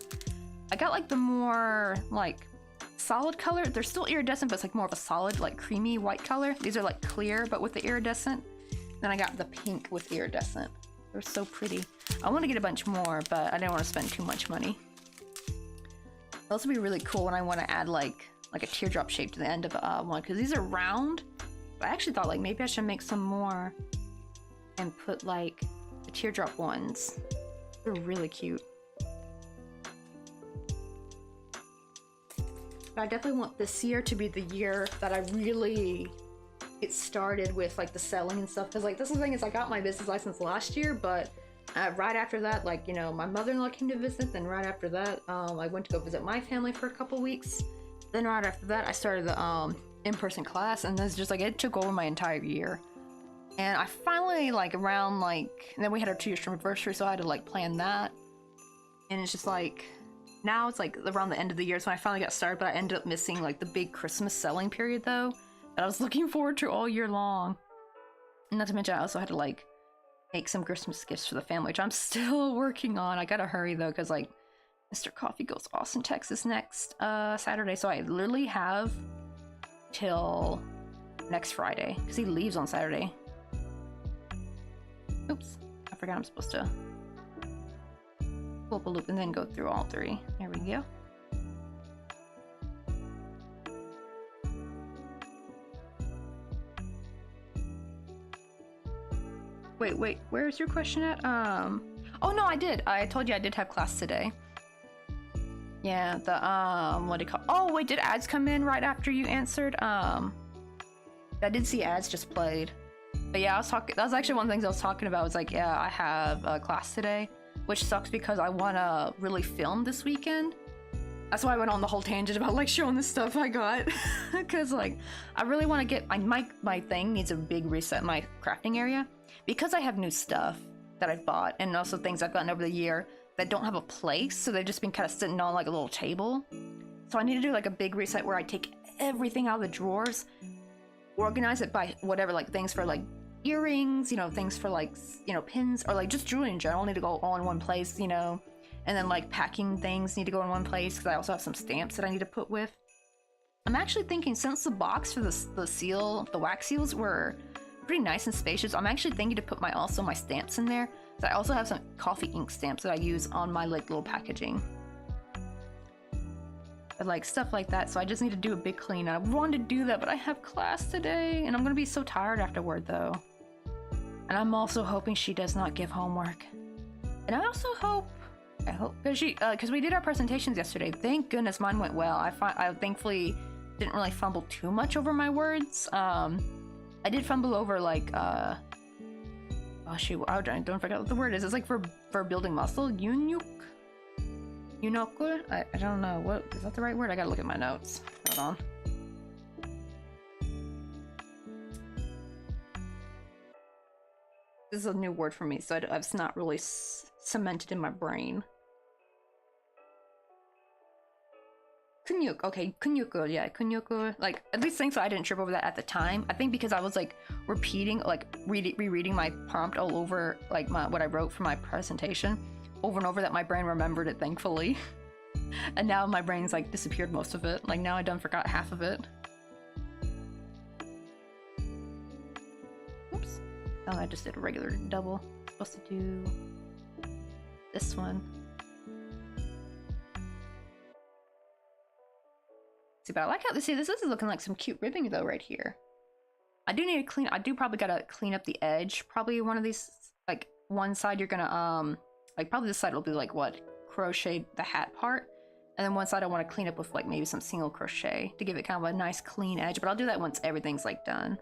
I got like the more like solid color. They're still iridescent, but it's like more of a solid like creamy white color. These are like clear, but with the iridescent. Then I got the pink with iridescent. They're so pretty. I want to get a bunch more, but I didn't want to spend too much money. Those would be really cool when I want to add like a teardrop shape to the end of one, because these are round. But I actually thought like maybe I should make some more and put like the teardrop ones. They're really cute. But I definitely want this year to be the year that I really get started with like the selling and stuff. Because like this is the thing is I got my business license last year, but right after that, like, you know, my mother-in-law came to visit. Then right after that, I went to go visit my family for a couple weeks. Then right after that, I started the in-person class, and it's just like it took over my entire year. And I finally like around like, and then we had our 2-year anniversary, so I had to like plan that. And it's just like now it's like around the end of the year, so I finally got started. But I ended up missing like the big Christmas selling period though, that I was looking forward to all year long. And not to mention, I also had to like make some Christmas gifts for the family, which I'm still working on. I gotta hurry though, because like Mr. Coffee goes to Austin, Texas next Saturday, so I literally have till next Friday because he leaves on Saturday. Oops, I forgot I'm supposed to pull up a loop and then go through all three. There we go. Wait, where's your question at? Oh no, I did. I told you I did have class today. Yeah, the, what do you call— oh wait, did ads come in right after you answered? I did see ads just played. But yeah, I was talking— that was actually one of the things I was talking about. Was like, yeah, I have a class today, which sucks because I want to really film this weekend. That's why I went on the whole tangent about like showing the stuff I got. Because like, I really want to get— my thing needs a big reset in my crafting area. Because I have new stuff that I've bought, and also things I've gotten over the year that don't have a place, so they've just been kind of sitting on like a little table. So I need to do like a big reset where I take everything out of the drawers, organize it by whatever, like things for like earrings, you know, things for like, you know, pins, or like just jewelry in general need to go all in one place, you know, and then like packing things need to go in one place because I also have some stamps that I need to put with. I'm actually thinking, since the box for the wax seals were pretty nice and spacious, I'm actually thinking to put my stamps in there. So I also have some coffee ink stamps that I use on my like little packaging. But like stuff like that, so I just need to do a big clean. I wanted to do that, but I have class today, and I'm gonna be so tired afterward though. And I'm also hoping she does not give homework. And I also hope, because we did our presentations yesterday. Thank goodness mine went well. I thankfully didn't really fumble too much over my words. I did fumble over like, oh shoot, I don't forget what the word is. It's like for building muscle. Yunoku? I don't know. What is that the right word? I gotta look at my notes. Hold on. This is a new word for me, so it's not really cemented in my brain. Kunyuku, okay, kunyuku, yeah, kunyuku. Like, at least things so I didn't trip over that at the time. I think because I was like repeating, like rereading my prompt all over, like what I wrote for my presentation over and over, that my brain remembered it, thankfully. And now my brain's like disappeared most of it. Like now I done forgot half of it. Oops. Oh, I just did a regular double. Supposed to do this one. See, but I like how this is looking like some cute ribbing though right here. I do need to clean— I do probably gotta clean up the edge. Probably one of these, like one side you're gonna like probably this side will be like what, crochet the hat part, and then one side I want to clean up with like maybe some single crochet to give it kind of a nice clean edge. But I'll do that once everything's like done.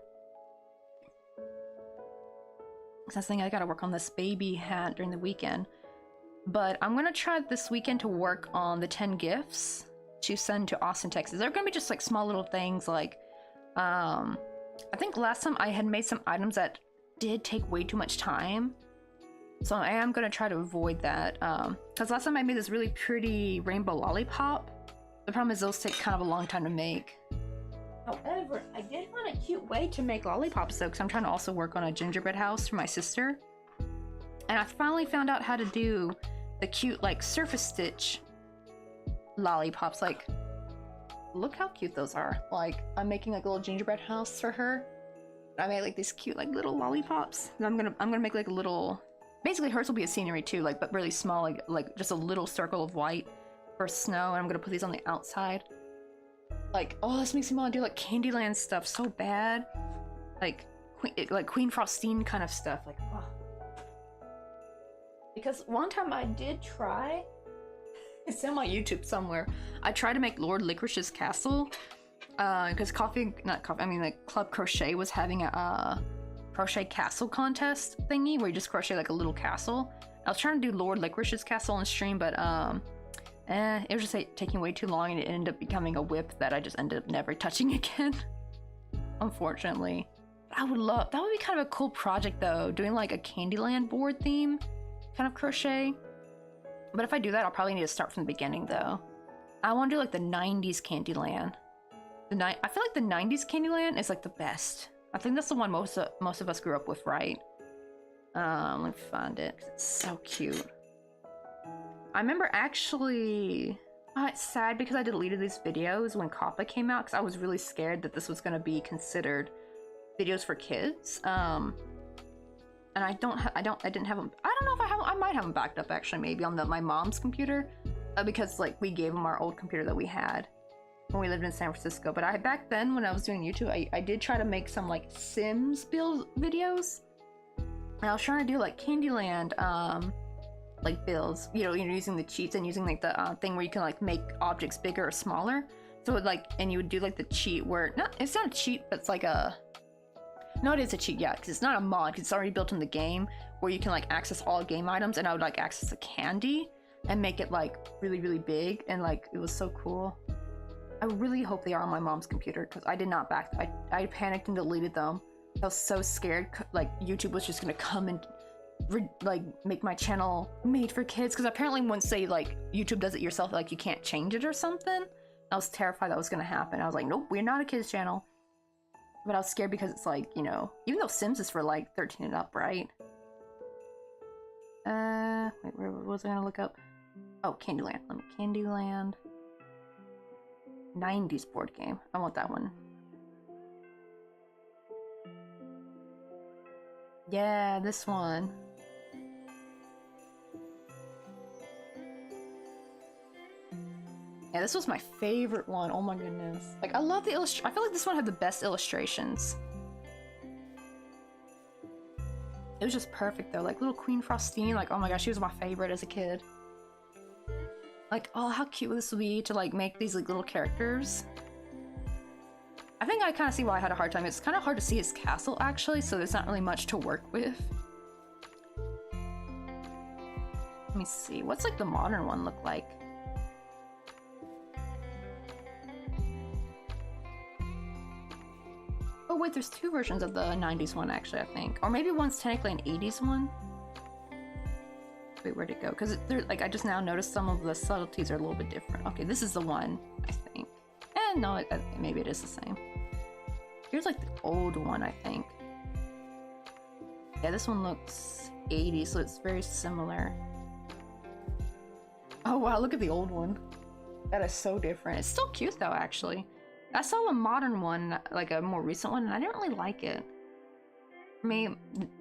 That's the thing, I gotta work on this baby hat during the weekend. But I'm gonna try this weekend to work on the 10 gifts to send to Austin, Texas. They're gonna be just like small little things like, I think last time I had made some items that did take way too much time. So I am gonna try to avoid that. Because last time I made this really pretty rainbow lollipop. The problem is those take kind of a long time to make. However, I did find a cute way to make lollipops though, because I'm trying to also work on a gingerbread house for my sister. And I finally found out how to do the cute like surface stitch lollipops. Like, look how cute those are. Like, I'm making like a little gingerbread house for her. I made like these cute like little lollipops. And I'm gonna make like a little— basically hers will be a scenery too, like, but really small, like just a little circle of white for snow. And I'm gonna put these on the outside. Like, oh, this makes me want to do like Candyland stuff so bad. Like Queen Frostine kind of stuff. Like, oh. Because one time I did try— it's on my YouTube somewhere. I tried to make Lord Licorice's castle, because like Club Crochet was having a crochet castle contest thingy where you just crochet like a little castle. I was trying to do Lord Licorice's castle on stream, but it was just like, taking way too long, and it ended up becoming a whip that I just ended up never touching again. Unfortunately. That would be kind of a cool project though, doing like a Candyland board theme kind of crochet. But if I do that, I'll probably need to start from the beginning though. I want to do like the 90s Candyland. I feel like the 90s Candyland is like the best. I think that's the one most of us grew up with, right? Let me find it, 'cause it's so cute. I remember actually— it's sad because I deleted these videos when Kappa came out, because I was really scared that this was going to be considered videos for kids. And I didn't have them. I don't know if I have them. I might have them backed up actually, maybe on my mom's computer, because like we gave them our old computer that we had when we lived in San Francisco. But back then when I was doing YouTube, I did try to make some like Sims build videos. And I was trying to do like Candyland like builds, you know, using the cheats and using like the thing where you can like make objects bigger or smaller. So it, like, and you would do like the cheat where it's not a cheat, but it's like a, no, it is a cheat, yeah, because it's not a mod, because it's already built in the game where you can like access all game items, and I would like access the candy and make it like really, really big, and like it was so cool. I really hope they are on my mom's computer, because I did not back. I panicked and deleted them. I was so scared, like YouTube was just gonna come and like make my channel made for kids, because apparently once they like YouTube does it yourself, like you can't change it or something. I was terrified that was gonna happen. I was like, nope, we're not a kids channel. But I was scared because it's like, you know, even though Sims is for like 13 and up, right? Wait, where was I gonna look up? Oh, Candyland. Let me, Candyland. 90s board game. I want that one. Yeah, this one. Yeah, this was my favorite one. Oh my goodness. Like, I love the illustration. I feel like this one had the best illustrations. It was just perfect though. Like little Queen Frostine, like, oh my gosh, she was my favorite as a kid. Like, oh, how cute would this be to like make these like little characters. I think I kind of see why I had a hard time. It's kind of hard to see his castle actually, so there's not really much to work with. Let me see. What's like the modern one look like? Oh wait, there's two versions of the 90s one actually, I think. Or maybe one's technically an 80s one. Wait, where'd it go? Because like I just now noticed some of the subtleties are a little bit different. Okay, this is the one, I think. And no, maybe it is the same. Here's like the old one, I think. Yeah, this one looks 80s, so it's very similar. Oh wow, look at the old one. That is so different. It's still cute though, actually. I saw a modern one, like a more recent one, and I didn't really like it. For me,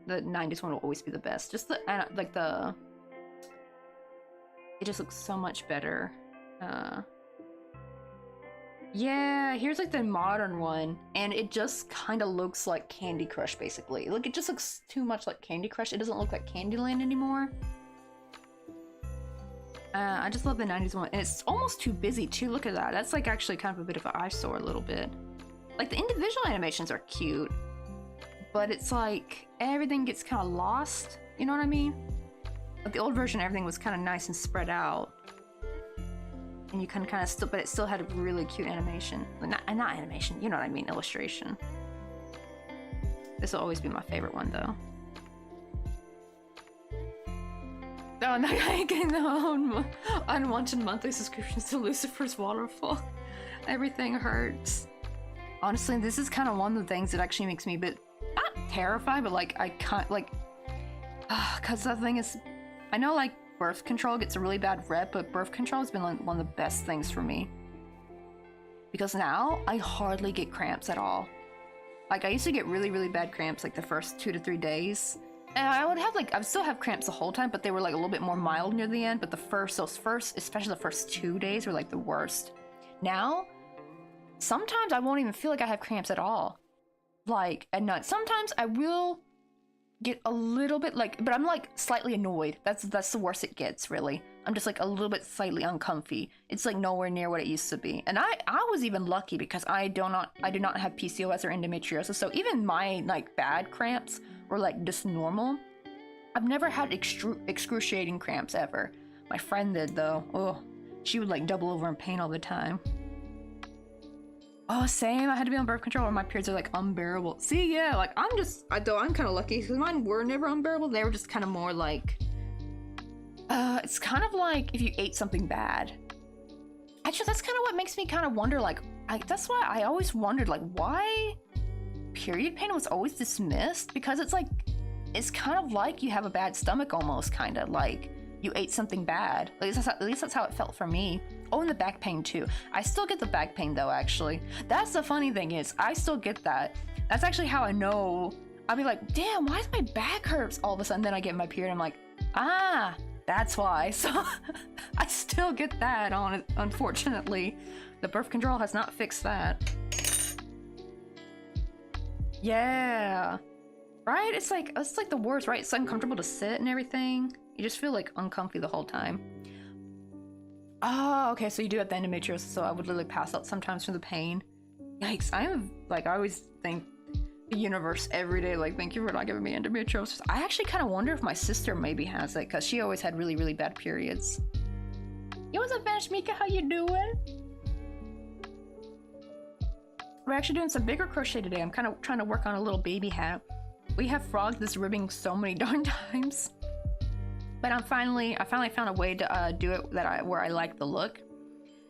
the 90s one will always be the best. Just the, like the... It just looks so much better. Yeah, here's like the modern one, and it just kind of looks like Candy Crush, basically. Look, it just looks too much like Candy Crush. It doesn't look like Candyland anymore. I just love the 90s one, and it's almost too busy too. Look at that. That's like actually kind of a bit of an eyesore a little bit. Like the individual animations are cute, but it's like everything gets kind of lost. You know what I mean? Like the old version, everything was kind of nice and spread out, and you can kind of still, but it still had a really cute animation. Not animation. You know what I mean? Illustration. This will always be my favorite one, though. No, I'm not getting the unwanted monthly subscriptions to Lucifer's Waterfall. Everything hurts. Honestly, this is kind of one of the things that actually makes me a bit, not terrified, but like, I can't, like, because the thing is, I know like birth control gets a really bad rep, but birth control has been like one of the best things for me. Because now, I hardly get cramps at all. Like, I used to get really, really bad cramps like the first 2 to 3 days. And I would have like, I would still have cramps the whole time, but they were like a little bit more mild near the end. But those first, especially the first 2 days were like the worst. Now, sometimes I won't even feel like I have cramps at all. Like at night, sometimes I will get a little bit like, but I'm like slightly annoyed. That's the worst it gets, really. I'm just like a little bit slightly uncomfy. It's like nowhere near what it used to be. And I was even lucky because I do not have PCOS or endometriosis. So even my like bad cramps were like just normal. I've never had excruciating cramps ever. My friend did though. Oh, she would like double over in pain all the time. Oh, same. I had to be on birth control or my periods are like unbearable. See, yeah, like I'm kind of lucky because mine were never unbearable. They were just kind of more like, it's kind of like if you ate something bad. Actually, that's kind of what makes me kind of wonder, like, that's why I always wondered, like, why period pain was always dismissed, because it's like, it's kind of like you have a bad stomach almost, kind of like you ate something bad. At least that's how it felt for me. Oh, and the back pain too. I still get the back pain though, actually. That's the funny thing is, I still get that. That's actually how I know. I'll be like, damn, why does my back hurts all of a sudden? Then I get my period, I'm like, Ah, that's why. So I still get that on it, unfortunately. The birth control has not fixed that. Yeah. Right? It's like the worst, right? It's uncomfortable to sit and everything. You just feel like uncomfy the whole time. Oh, okay, so you do have the endometriosis, so I would literally pass out sometimes from the pain. Yikes, I'm like, I always thank the universe every day, like, thank you for not giving me endometriosis. I actually kind of wonder if my sister maybe has it, because she always had really, really bad periods. Yo, what's up, Vanish Mika? How you doing? We're actually doing some bigger crochet today. I'm kind of trying to work on a little baby hat. We have frogged this ribbing so many darn times. But I finally found a way to do it where I like the look.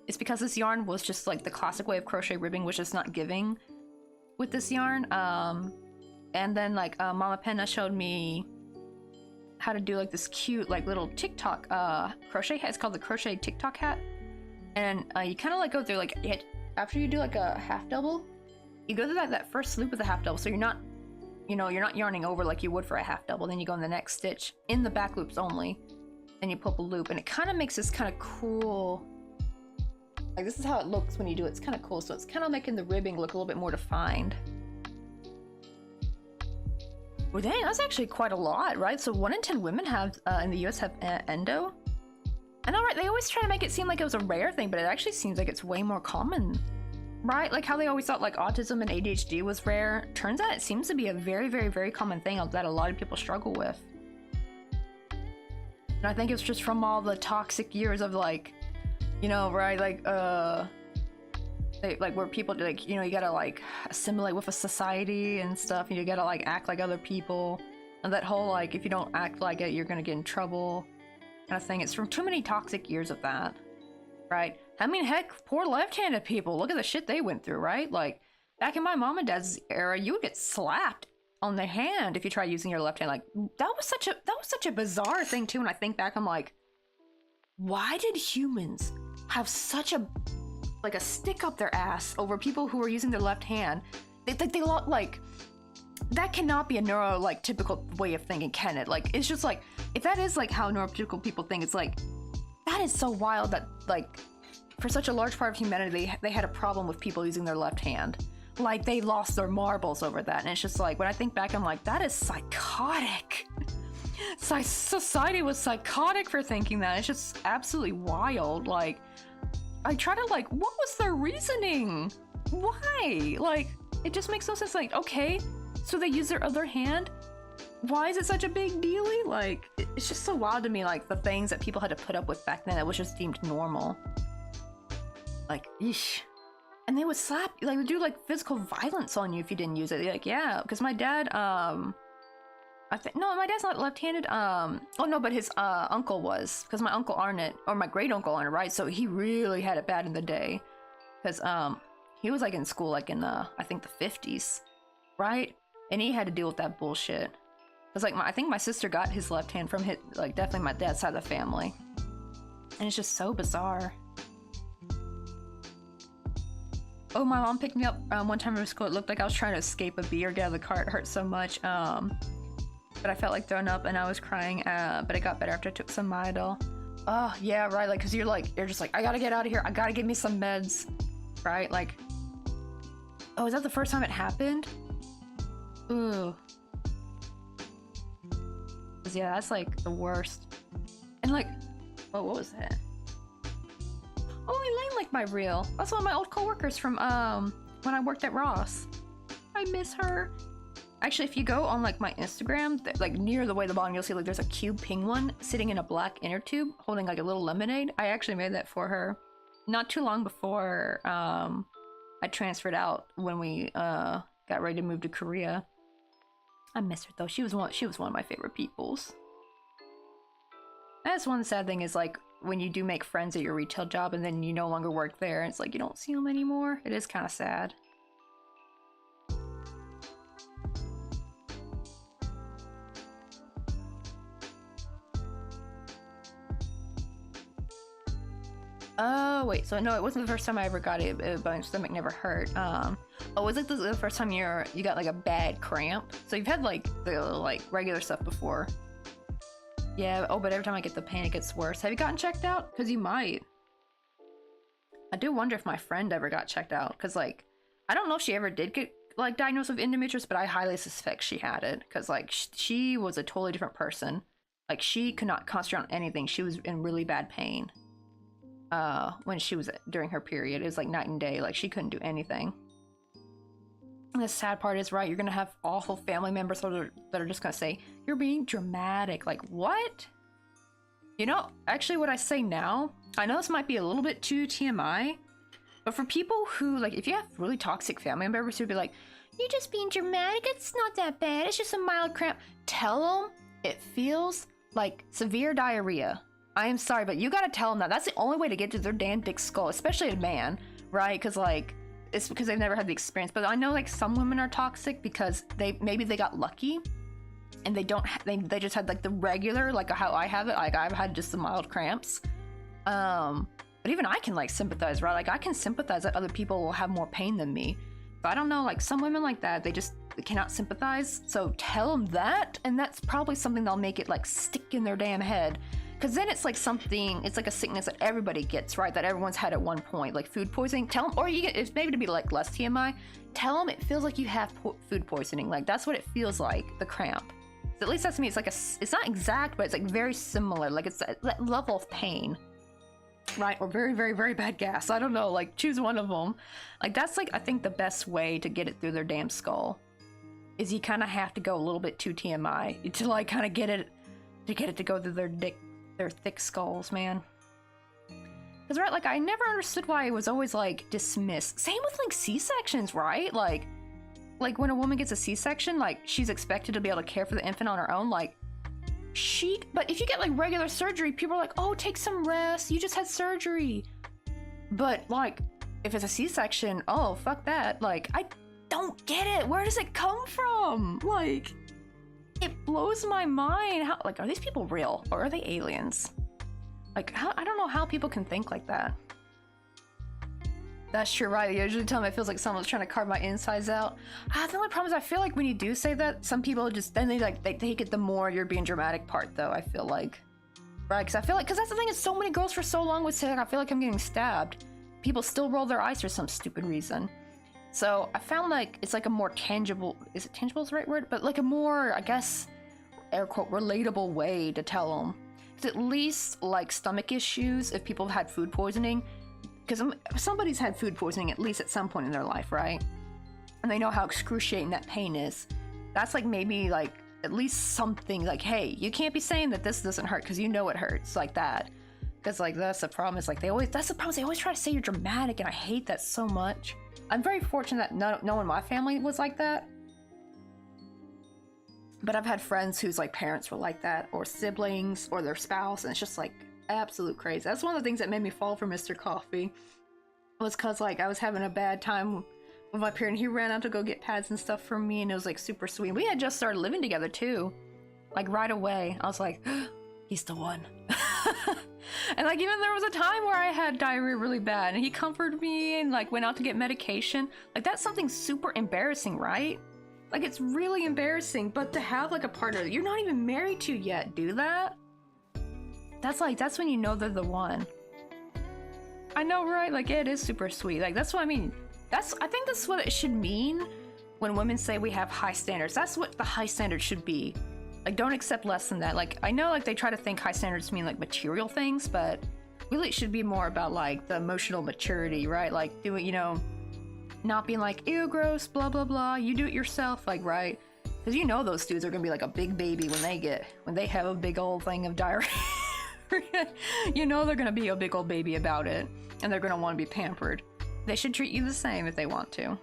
It's because this yarn was just like the classic way of crochet ribbing, which is not giving with this yarn. And then like Mama Penna showed me how to do like this cute like little TikTok crochet hat. It's called the Crochet TikTok hat. And you kind of like go through like after you do like a half double, you go through that first loop of the half double, so you're not yarning over like you would for a half double. Then you go in the next stitch in the back loops only, and you pull up a loop, and it kind of makes this kind of cool, like this is how it looks when you do it. It's kind of cool, so it's kind of making the ribbing look a little bit more defined. Well, dang, that's actually quite a lot, right? So 1 in 10 women have in the US have endo. I know, right? They always try to make it seem like it was a rare thing, but it actually seems like it's way more common. Right? Like how they always thought like autism and ADHD was rare. Turns out it seems to be a very, very, very common thing that a lot of people struggle with. And I think it's just from all the toxic years of like, you know, right? Like, like where people like, you know, you gotta like assimilate with a society and stuff. And you gotta like act like other people. And that whole like, if you don't act like it, you're gonna get in trouble kind of thing. It's from too many toxic years of that. Right? I mean, heck, poor left-handed people. Look at the shit they went through, right? Like, back in my mom and dad's era, you would get slapped on the hand if you try using your left hand. Like, that was such a bizarre thing too. When I think back, I'm like, why did humans have such a stick up their ass over people who are using their left hand? They like that cannot be a typical way of thinking, can it? Like, it's just like, if that is like how neurotypical people think, it's like, that is so wild that like for such a large part of humanity they had a problem with people using their left hand. Like they lost their marbles over that. And it's just like, when I think back, I'm like, that is psychotic. Society was psychotic for thinking that. It's just absolutely wild. Like, I try to like, what was their reasoning? Why? Like, it just makes no sense. Like, okay, so they use their other hand? Why is it such a big dealie? Like, it's just so wild to me, like, the things that people had to put up with back then that was just deemed normal. Like, eesh. And they would slap, like, do, like, physical violence on you if you didn't use it. Like, yeah, because my dad, no, my dad's not left-handed, oh, no, but his, uncle was, because my uncle Arnett, or my great-uncle Arnett, right, so he really had it bad in the day, because, he was, like, in school, like, in the, I think, the 50s, right, and he had to deal with that bullshit. Because, like, I think my sister got his left hand from like, definitely my dad's side of the family. And it's just so bizarre. Oh, my mom picked me up one time from school. It looked like I was trying to escape a bee or get out of the car. It hurt so much. But I felt like throwing up and I was crying. But it got better after I took some Midol. Oh, yeah, right. Like, because you're just like, I gotta get out of here. I gotta get me some meds. Right? Like, oh, is that the first time it happened? Ooh. Yeah, that's like the worst. And like, oh, what was that? Oh, Elaine liked my reel. That's one of my old coworkers from when I worked at Ross. I miss her. Actually, if you go on like my Instagram, like near the way the bottom, you'll see like there's a cube penguin sitting in a black inner tube holding like a little lemonade. I actually made that for her not too long before I transferred out when we got ready to move to Korea. I miss her though. She was one of my favorite peoples. That's one sad thing is like when you do make friends at your retail job and then you no longer work there and it's like you don't see them anymore. It is kind of sad. Oh wait, so no, it wasn't the first time I ever got it, but my stomach never hurt. Oh, was it the first time you got like a bad cramp? So you've had like the like regular stuff before. Yeah, oh, but every time I get the pain, it gets worse. Have you gotten checked out? Because you might. I do wonder if my friend ever got checked out. Because, like, I don't know if she ever did get, like, diagnosed with endometriosis, but I highly suspect she had it. Because, like, she was a totally different person. Like, she could not concentrate on anything. She was in really bad pain. When she was during her period. It was, like, night and day. Like, she couldn't do anything. And the sad part is, right, you're gonna have awful family members that are just gonna say, you're being dramatic. Like, what? You know, actually what I say now, I know this might be a little bit too TMI, but for people who, like, if you have really toxic family members who'd be like, you're just being dramatic, it's not that bad, it's just a mild cramp. Tell them it feels like severe diarrhea. I am sorry, but you gotta tell them that. That's the only way to get to their damn dick skull, especially a man, right? Because, like, it's because they've never had the experience. But I know, like, some women are toxic because maybe they got lucky and they don't they just had, like, the regular, like how I have it. Like, I've had just the mild cramps. But even I can, like, sympathize, right? Like, I can sympathize that other people will have more pain than me. But I don't know, like, some women like that, they cannot sympathize. So tell them that, and that's probably something that'll make it, like, stick in their damn head. Because then it's like something, it's like a sickness that everybody gets, right? That everyone's had at one point, like food poisoning. Tell them, or you get, it's maybe to be like less TMI, tell them it feels like you have food poisoning. Like, that's what it feels like, the cramp. So at least that's me. It's like it's not exact, but it's like very similar. Like, it's that level of pain, right? Or very, very, very bad gas. I don't know, like, choose one of them. Like, that's, like, I think the best way to get it through their damn skull is you kind of have to go a little bit too TMI to, like, kind of get it to go through their thick skulls, man. Because, right, like, I never understood why it was always, like, dismissed. Same with, like, C-sections, right? Like when a woman gets a C-section, like, she's expected to be able to care for the infant on her own. Like, but if you get, like, regular surgery, people are like, oh, take some rest, you just had surgery. But, like, if it's a C-section, oh, fuck that. Like, I don't get it. Where does it come from? Like, it blows my mind. How, like, are these people real or are they aliens? Like, how, I don't know how people can think like that. That's true, right? You usually tell me it feels like someone's trying to carve my insides out. The only problem is I feel like when you do say that, some people just, then they take it the more you're being dramatic part, though, I feel like. Right? Because I feel like, because that's the thing, is so many girls for so long would say, like, I feel like I'm getting stabbed. People still roll their eyes for some stupid reason. So I found, like, it's like a more tangible, is it tangible is the right word? But like a more, I guess, air quote, relatable way to tell them. Because at least, like, stomach issues, if people have had food poisoning, because somebody's had food poisoning at least at some point in their life, right? And they know how excruciating that pain is. That's, like, maybe, like, at least something, like, hey, you can't be saying that this doesn't hurt because you know it hurts, like that. Because, like, that's the problem, is, like, that's the problem, is they always try to say you're dramatic, and I hate that so much. I'm very fortunate that no one in my family was like that. But I've had friends whose, like, parents were like that, or siblings, or their spouse, and it's just, like, absolute crazy. That's one of the things that made me fall for Mr. Coffee. Was because, like, I was having a bad time with my parent. He ran out to go get pads and stuff for me, and it was, like, super sweet. We had just started living together, too. Like, right away. I was like, he's the one. And, like, even there was a time where I had diarrhea really bad, and he comforted me and, like, went out to get medication. Like, that's something super embarrassing, right? Like, it's really embarrassing, but to have, like, a partner that you're not even married to yet do that, that's, like, that's when you know they're the one. I know, right? Like, yeah, it is super sweet. Like, that's what I mean. I think that's what it should mean when women say we have high standards. That's what the high standard should be. Like, don't accept less than that. Like, I know, like, they try to think high standards mean, like, material things, but really it should be more about, like, the emotional maturity, right? Like, doing, you know, not being like, ew, gross, blah, blah, blah, you do it yourself, like, right? Because you know those dudes are gonna be like a big baby when they have a big old thing of diarrhea. You know they're gonna be a big old baby about it, and they're gonna want to be pampered. They should treat you the same if they want to.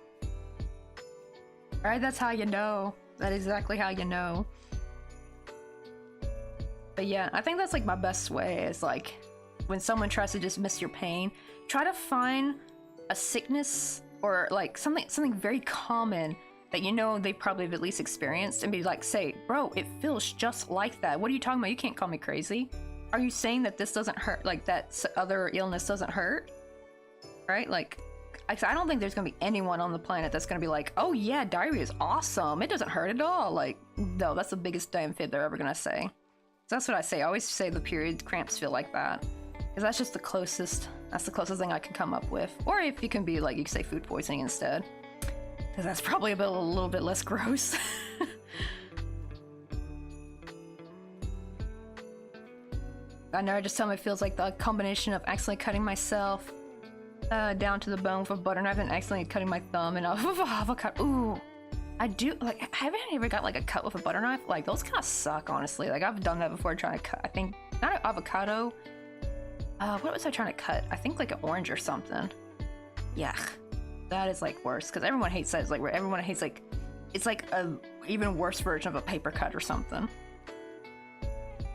Right? That's how you know. That is exactly how you know. But yeah, I think that's, like, my best way is, like, when someone tries to dismiss your pain, try to find a sickness or, like, something very common that you know they probably have at least experienced, and be like, say, bro, it feels just like that. What are you talking about? You can't call me crazy. Are you saying that this doesn't hurt, like, that other illness doesn't hurt? Right? Like, I don't think there's gonna be anyone on the planet that's gonna be like, oh yeah, diarrhea is awesome, it doesn't hurt at all. Like, no, that's the biggest damn fib they're ever gonna say. That's what I say. I always say the period cramps feel like that. Because that's just the closest, that's the closest thing I can come up with. Or if you can be like, you can say food poisoning instead. Because that's probably a little bit less gross. I know, I just tell me it feels like the combination of accidentally cutting myself down to the bone with a butter knife and accidentally cutting my thumb and avocado. Ooh, I do, like, I haven't ever got like a cut with a butter knife. Like, those kind of suck, honestly. Like, I've done that before trying to cut, I think, not an avocado. What was I trying to cut? I think like an orange or something. Yeah, that is like worse because everyone hates that. It's like where everyone hates like, it's like a even worse version of a paper cut or something.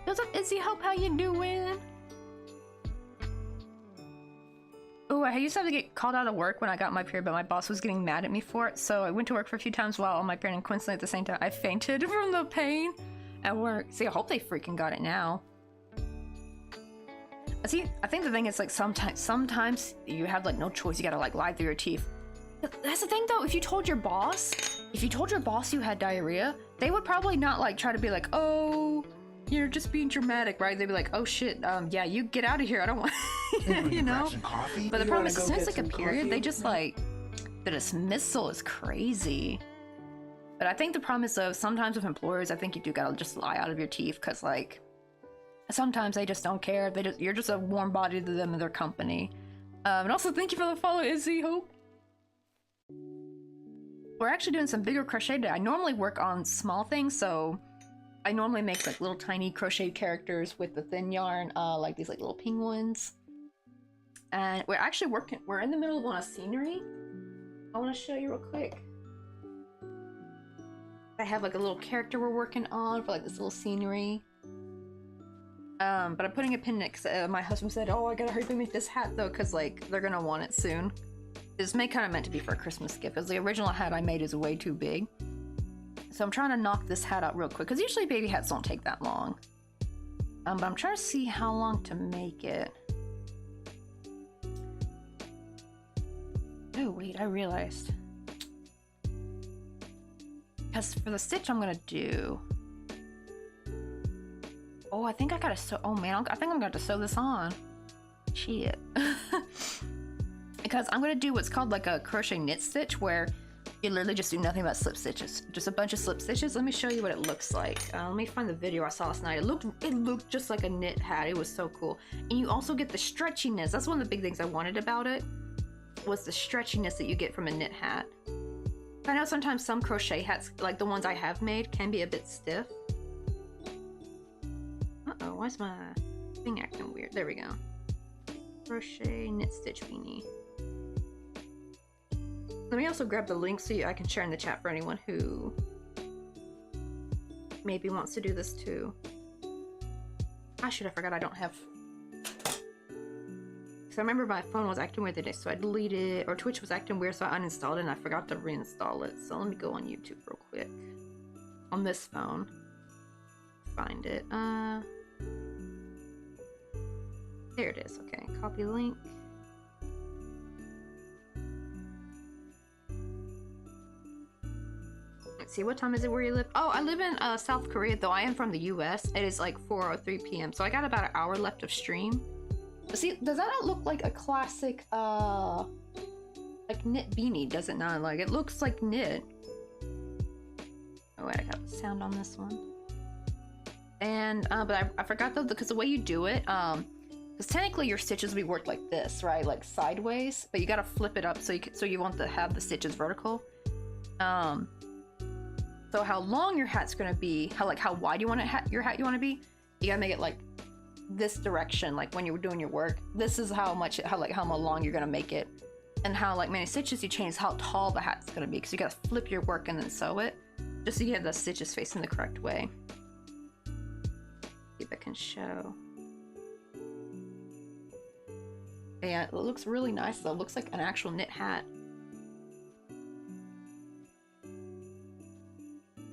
What's up, Izzy? Hope, how you doing? Oh, I used to have to get called out of work when I got my period, but my boss was getting mad at me for it. So I went to work for a few times while on my period, and coincidentally at the same time, I fainted from the pain at work. See, I hope they freaking got it now. See, I think the thing is like sometimes you have like no choice. You gotta like lie through your teeth. That's the thing though. If you told your boss you had diarrhea, they would probably not like try to be like, oh, you're just being dramatic, right? They'd be like, oh shit, yeah, you get out of here. I don't want, you know. But the problem is, since it's like a period, they just like the dismissal is crazy. But I think the problem is though, sometimes with employers, I think you do gotta just lie out of your teeth because like. Sometimes they just don't care. You're just a warm body to them and their company. And also thank you for the follow, Izzy Hope. We're actually doing some bigger crochet today. I normally work on small things, so I normally make like little tiny crochet characters with the thin yarn, like these like little penguins. And we're actually we're in the middle of on a scenery. I want to show you real quick. I have like a little character we're working on for like this little scenery. But I'm putting a pin in it because my husband said, oh, I gotta hurry up and make this hat though, because like they're gonna want it soon. It's kind of meant to be for a Christmas gift, because the original hat I made is way too big. So I'm trying to knock this hat out real quick, because usually baby hats don't take that long. But I'm trying to see how long to make it. Oh wait, I realized. Because for the stitch I'm gonna do. Oh, I think I gotta sew. Oh man, I think I'm gonna have to sew this on. Shit. Because I'm gonna do what's called like a crochet knit stitch, where you literally just do nothing but slip stitches. Just a bunch of slip stitches. Let me show you what it looks like. Let me find the video I saw last night. It looked just like a knit hat. It was so cool. And you also get the stretchiness. That's one of the big things I wanted about it, was the stretchiness that you get from a knit hat. I know sometimes some crochet hats, like the ones I have made, can be a bit stiff. Uh-oh, why is my thing acting weird? There we go. Crochet knit stitch beanie. Let me also grab the link so I can share in the chat for anyone who maybe wants to do this too. I forgot I don't have... Because I remember my phone was acting weird today, so I deleted it, or Twitch was acting weird, so I uninstalled it and I forgot to reinstall it. So let me go on YouTube real quick. On this phone. Find it. There it is. Okay, copy link. Let's see, what time is it where you live? Oh, I live in South Korea, though I am from the US. It is like 4:03 p.m. So I got about an hour left of stream. See, does that not look like a classic like knit beanie? Does it not? Like, it looks like knit. Oh wait, I got the sound on this one. And but I forgot though, because the way you do it, because technically your stitches will be worked like this, right? Like sideways, but you gotta flip it up so you want to have the stitches vertical. So how long your hat's gonna be, how wide you want your hat you want to be, you gotta make it like this direction. Like when you're doing your work, this is how long you're gonna make it, and how like many stitches you change how tall the hat's gonna be, because you gotta flip your work and then sew it, just so you have the stitches facing the correct way. See if I can show. Yeah, it looks really nice though. It looks like an actual knit hat.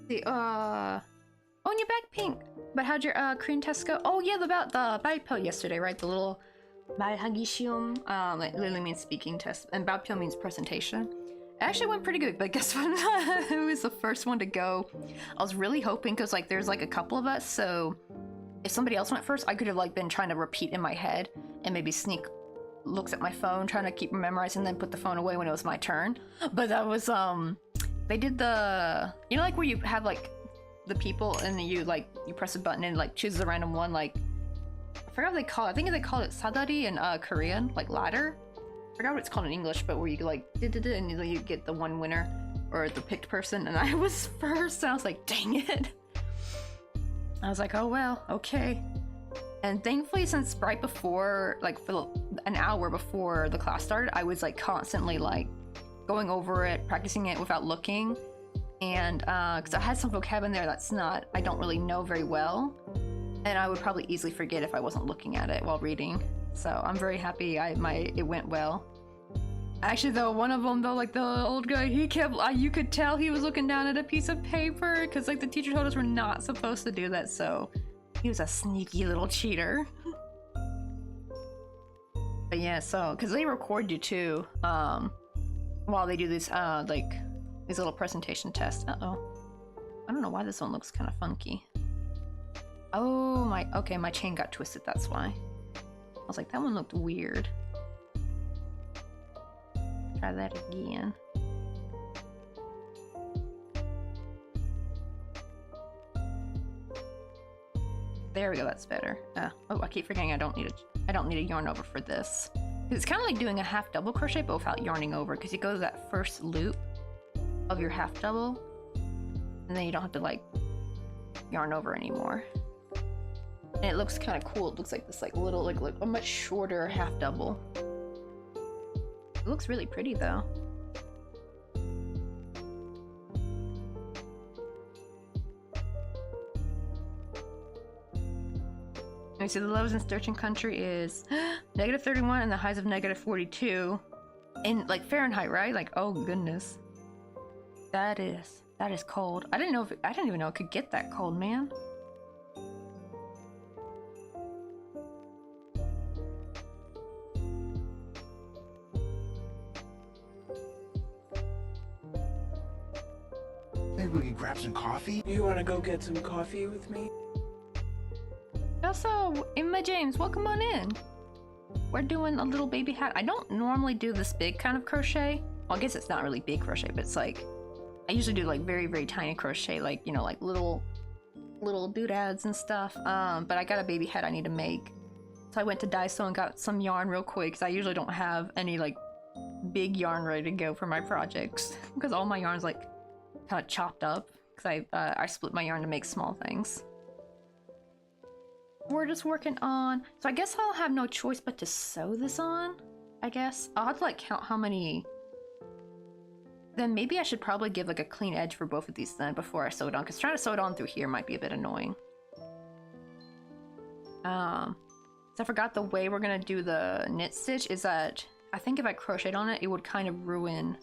See, oh, and you're back, Pink. But how'd your Korean test go? Oh yeah, about the Baipyo yesterday, right? The little 말하기 like literally means speaking test, and Baipyo means presentation. It actually went pretty good, but guess what? It was the first one to go. I was really hoping, because like there's like a couple of us, so if somebody else went first, I could have like been trying to repeat in my head and maybe sneak looks at my phone, trying to keep memorizing, and then put the phone away when it was my turn. But that was they did the, you know, like where you have like the people and you like you press a button and it, like chooses a random one, like I forgot what they call it. I think they call it sadari in Korean, like ladder. I forgot what it's called in English, but where you like and you get the one winner or the picked person, and I was first, and I was like, dang it. I was like, oh well, okay. And thankfully, since right before, like for an hour before the class started, I was like constantly like going over it, practicing it without looking. And because I had some vocab in there that's not, I don't really know very well. And I would probably easily forget if I wasn't looking at it while reading. So I'm very happy it went well. Actually though, one of them though, like the old guy, he kept, you could tell he was looking down at a piece of paper because like the teacher told us we're not supposed to do that, so he was a sneaky little cheater. But yeah, so, because they record you too, while they do these, like, these little presentation tests. Uh-oh. I don't know why this one looks kind of funky. Oh, okay, my chain got twisted, that's why. I was like, that one looked weird. Try that again. There we go, that's better. Oh, I keep forgetting I don't need a yarn over for this. It's kind of like doing a half double crochet but without yarning over, because you go to that first loop of your half double and then you don't have to like yarn over anymore. And it looks kind of cool. It looks like this like little like a much shorter half double. It looks really pretty though. Okay, so the lows in Sturgeon country is -31 and the highs of -42 in like Fahrenheit, right? Like, oh goodness, that is cold. I didn't even know it could get that cold, man. Maybe we can grab some coffee? You wanna go get some coffee with me? Also, Emma James, welcome on in. We're doing a little baby hat. I don't normally do this big kind of crochet. Well, I guess it's not really big crochet, but it's like, I usually do like very, very tiny crochet, like, you know, like little doodads and stuff. But I got a baby hat I need to make. So I went to Daiso and got some yarn real quick, because I usually don't have any like big yarn ready to go for my projects, because all my yarn's like kind of chopped up, because I split my yarn to make small things. We're just working on, so I guess I'll have no choice but to sew this on, I guess. I'll have to like count how many, then maybe I should probably give like a clean edge for both of these then before I sew it on, because trying to sew it on through here might be a bit annoying. So I forgot the way we're gonna do the knit stitch is that I think if I crocheted on it, it would kind of ruin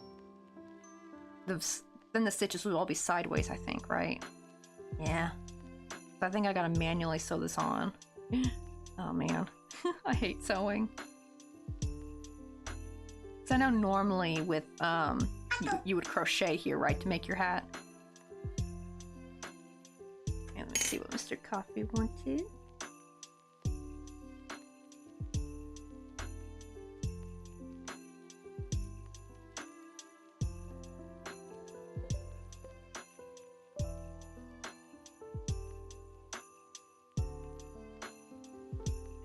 then the stitches would all be sideways, I think, right? Yeah. I think I gotta manually sew this on. Oh man, I hate sewing. So I know normally with, you would crochet here, right, to make your hat? And let's see what Mr. Coffee wanted.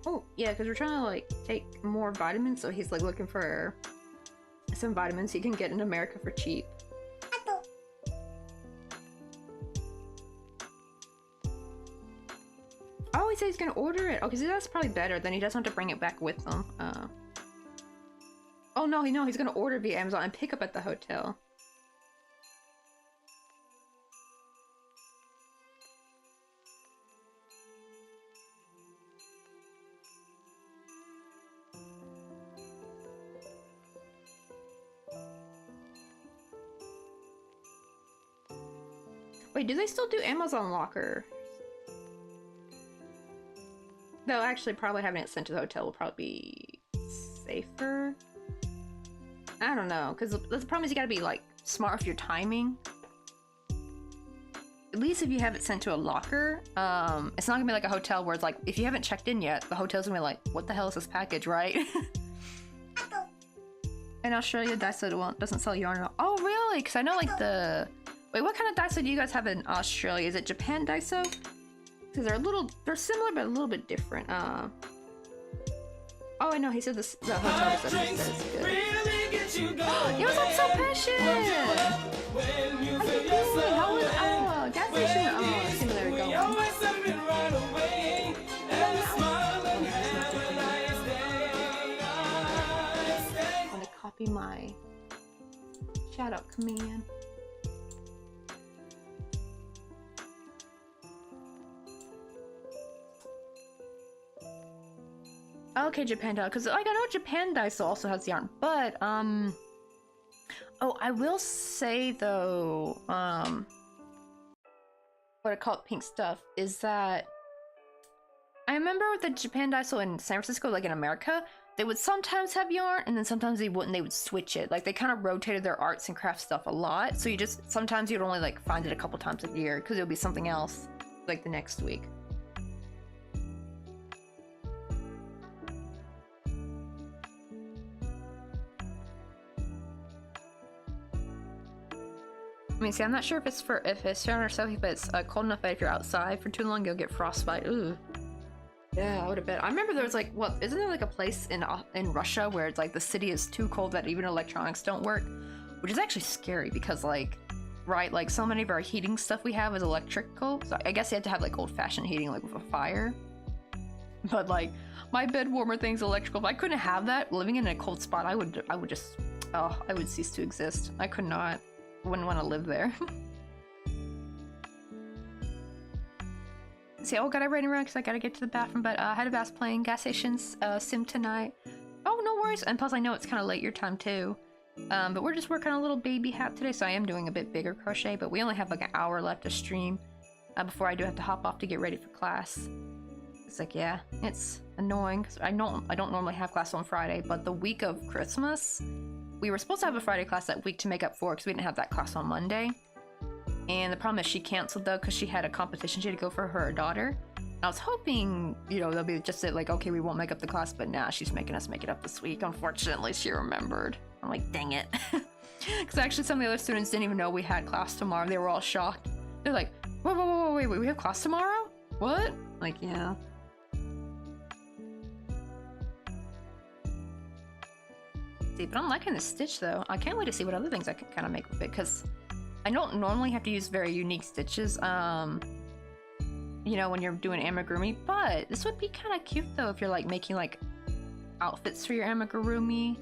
Oh, yeah, because we're trying to, like, take more vitamins, so he's, like, looking for some vitamins he can get in America for cheap. Oh, he said he's gonna order it! Okay, so that's probably better, then he doesn't have to bring it back with him. Oh, no, he's gonna order via Amazon and pick up at the hotel. Wait, do they still do Amazon Locker? Though actually probably having it sent to the hotel will probably be safer. I don't know, because the problem is you gotta be like smart with your timing. least if you have it sent to a locker, it's not gonna be like a hotel where it's like, if you haven't checked in yet, the hotel's gonna be like, what the hell is this package, right? In Australia, Daiso doesn't sell yarn at all. Oh, really? Because I know like the... Wait, what kind of Daiso do you guys have in Australia? Is it Japan Daiso? Because they're similar but a little bit different. Oh, I know, he said the hotel reception said it's good. Yo, I'm so passionate! How you doing? How was gas station simulator going? I'm gonna copy my shout out command. Okay, Japan Daiso, because like I know Japan Daiso also has yarn, but oh, I will say though, what I call it pink stuff is that I remember with the Japan Daiso in San Francisco, like in America, they would sometimes have yarn and then sometimes they wouldn't. They would switch it. Like they kind of rotated their arts and crafts stuff a lot. So you just sometimes you'd only like find it a couple times a year because it would be something else like the next week. I mean, see, I'm not sure if it's yarn or something, but it's cold enough that if you're outside for too long, you'll get frostbite. Ooh. Yeah, I would have bet. I remember there was like, what, isn't there like a place in Russia where it's like the city is too cold that even electronics don't work? Which is actually scary because like, right, like so many of our heating stuff we have is electrical. So I guess you had to have like old-fashioned heating like with a fire. But like, my bed warmer thing's electrical. If I couldn't have that, living in a cold spot, I would just, oh, I would cease to exist. I could not. Wouldn't want to live there. See, oh god, I ran around because I gotta get to the bathroom, but I had a blast playing gas stations sim tonight. Oh, no worries. And plus I know it's kind of late your time too. But we're just working on a little baby hat today, so I am doing a bit bigger crochet, but we only have like an hour left to stream before I do have to hop off to get ready for class. It's like, yeah, it's annoying because I don't normally have class on Friday, but the week of Christmas, we were supposed to have a Friday class that week to make up for it because we didn't have that class on Monday. And the problem is she canceled though because she had a competition she had to go for her daughter. I was hoping, you know, they'll be just like, okay, we won't make up the class, but nah, she's making us make it up this week. Unfortunately, she remembered. I'm like, dang it. Because actually some of the other students didn't even know we had class tomorrow. They were all shocked. They're like, wait, we have class tomorrow? What? I'm like, yeah. See, but I'm liking this stitch though. I can't wait to see what other things I can kind of make with it because I don't normally have to use very unique stitches, you know, when you're doing amigurumi, but this would be kind of cute though if you're like making like outfits for your amigurumi.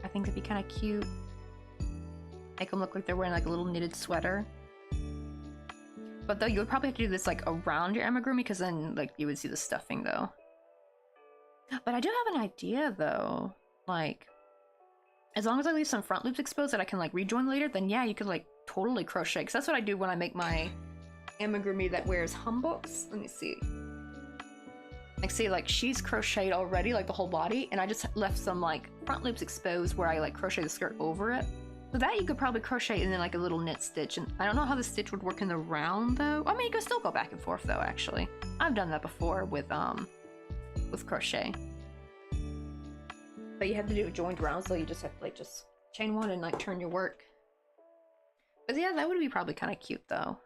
I think that'd be kind of cute. Make them look like they're wearing like a little knitted sweater. But though you would probably have to do this like around your amigurumi because then like you would see the stuffing though. But I do have an idea though, like as long as I leave some front loops exposed that I can like rejoin later, then yeah, you could like totally crochet. Because that's what I do when I make my amigurumi that wears humbucks. Let me see. Like see, like she's crocheted already, like the whole body, and I just left some like front loops exposed where I like crochet the skirt over it. So that you could probably crochet and then like a little knit stitch. And I don't know how the stitch would work in the round though. I mean, you could still go back and forth though, actually. I've done that before with crochet. But you have to do joined rounds, so you just have to like just chain one and like turn your work. But yeah, that would be probably kind of cute though.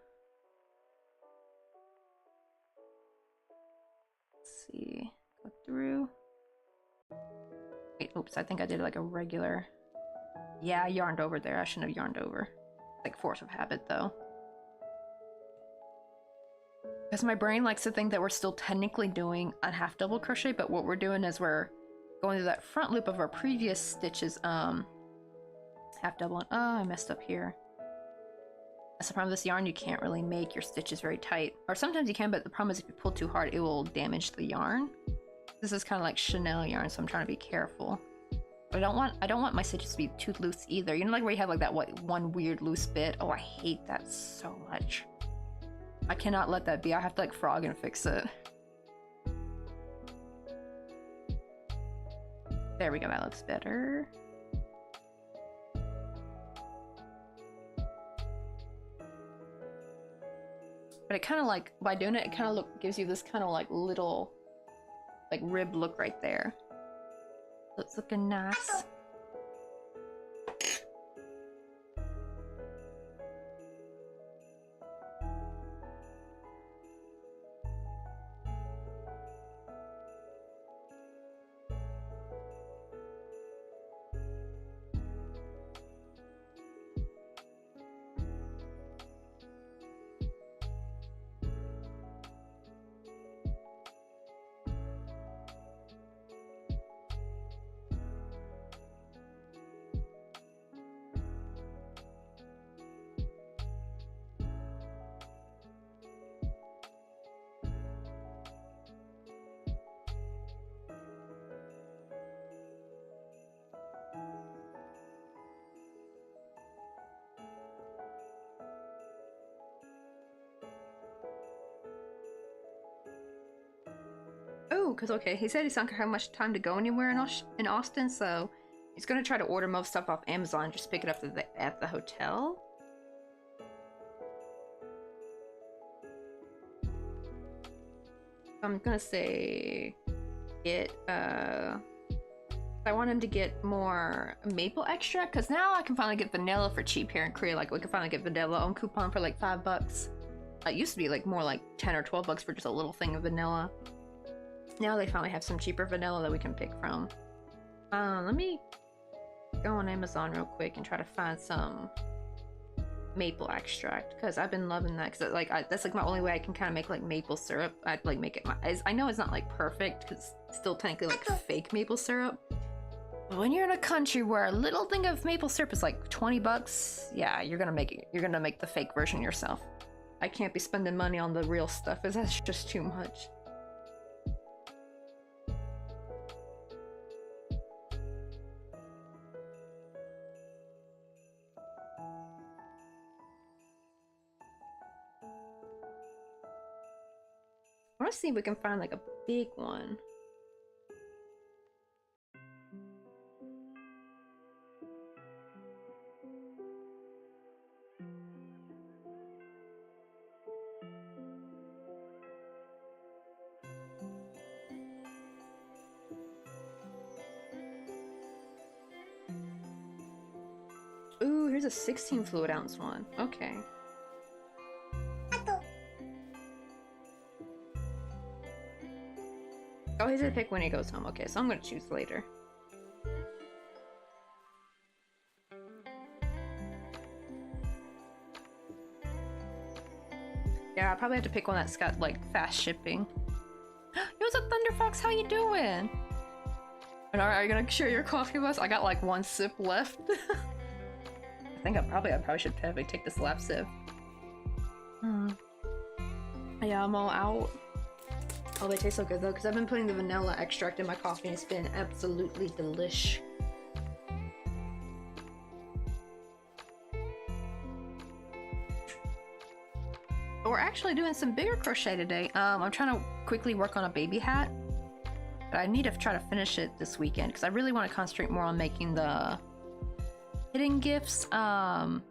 Let's see, go through. Wait, oops, I think I did like a regular. Yeah, I yarned over there. I shouldn't have yarned over. Like force of habit though. Because my brain likes to think that we're still technically doing a half double crochet, but what we're doing is we're going through that front loop of our previous stitches, half double, and oh, I messed up here. That's the problem with this yarn, you can't really make your stitches very tight. Or sometimes you can, but the problem is if you pull too hard, it will damage the yarn. This is kind of like Chanel yarn, so I'm trying to be careful. But I don't want my stitches to be too loose either. You know, like where you have like that one weird loose bit? Oh, I hate that so much. I cannot let that be. I have to like frog and fix it. There we go, that looks better. But it kind of like, by doing it, it kind of gives you this kind of like little, like rib look right there. So it's looking nice. Oh, because okay, he said he's not gonna have much time to go anywhere in Austin, so he's gonna try to order most stuff off Amazon and just pick it up at the hotel. I'm gonna say I want him to get more maple extract, because now I can finally get vanilla for cheap here in Korea. Like, we can finally get vanilla on coupon for like $5. It used to be like more like 10 or 12 bucks for just a little thing of vanilla. Now they finally have some cheaper vanilla that we can pick from. Let me go on Amazon real quick and try to find some maple extract, because I've been loving that, because like that's like my only way I can kind of make like maple syrup. I'd like make it I know it's not like perfect because it's still technically like fake maple syrup, but when you're in a country where a little thing of maple syrup is like 20 bucks, yeah, you're gonna make the fake version yourself. I can't be spending money on the real stuff, because that's just too much. I want to see if we can find like a big one. Ooh, here's a 16 fluid ounce one. Okay. Oh, he's gonna pick when he goes home. Okay, so I'm gonna choose later. Yeah, I probably have to pick one that's got like fast shipping. What's up, Thunder Fox? How you doing? And are you gonna share your coffee with us? I got like one sip left. I probably should probably take this last sip. Yeah, I'm all out. Oh, they taste so good though, because I've been putting the vanilla extract in my coffee and it's been absolutely delish. We're actually doing some bigger crochet today. I'm trying to quickly work on a baby hat, but I need to try to finish it this weekend because I really want to concentrate more on making the hidden gifts for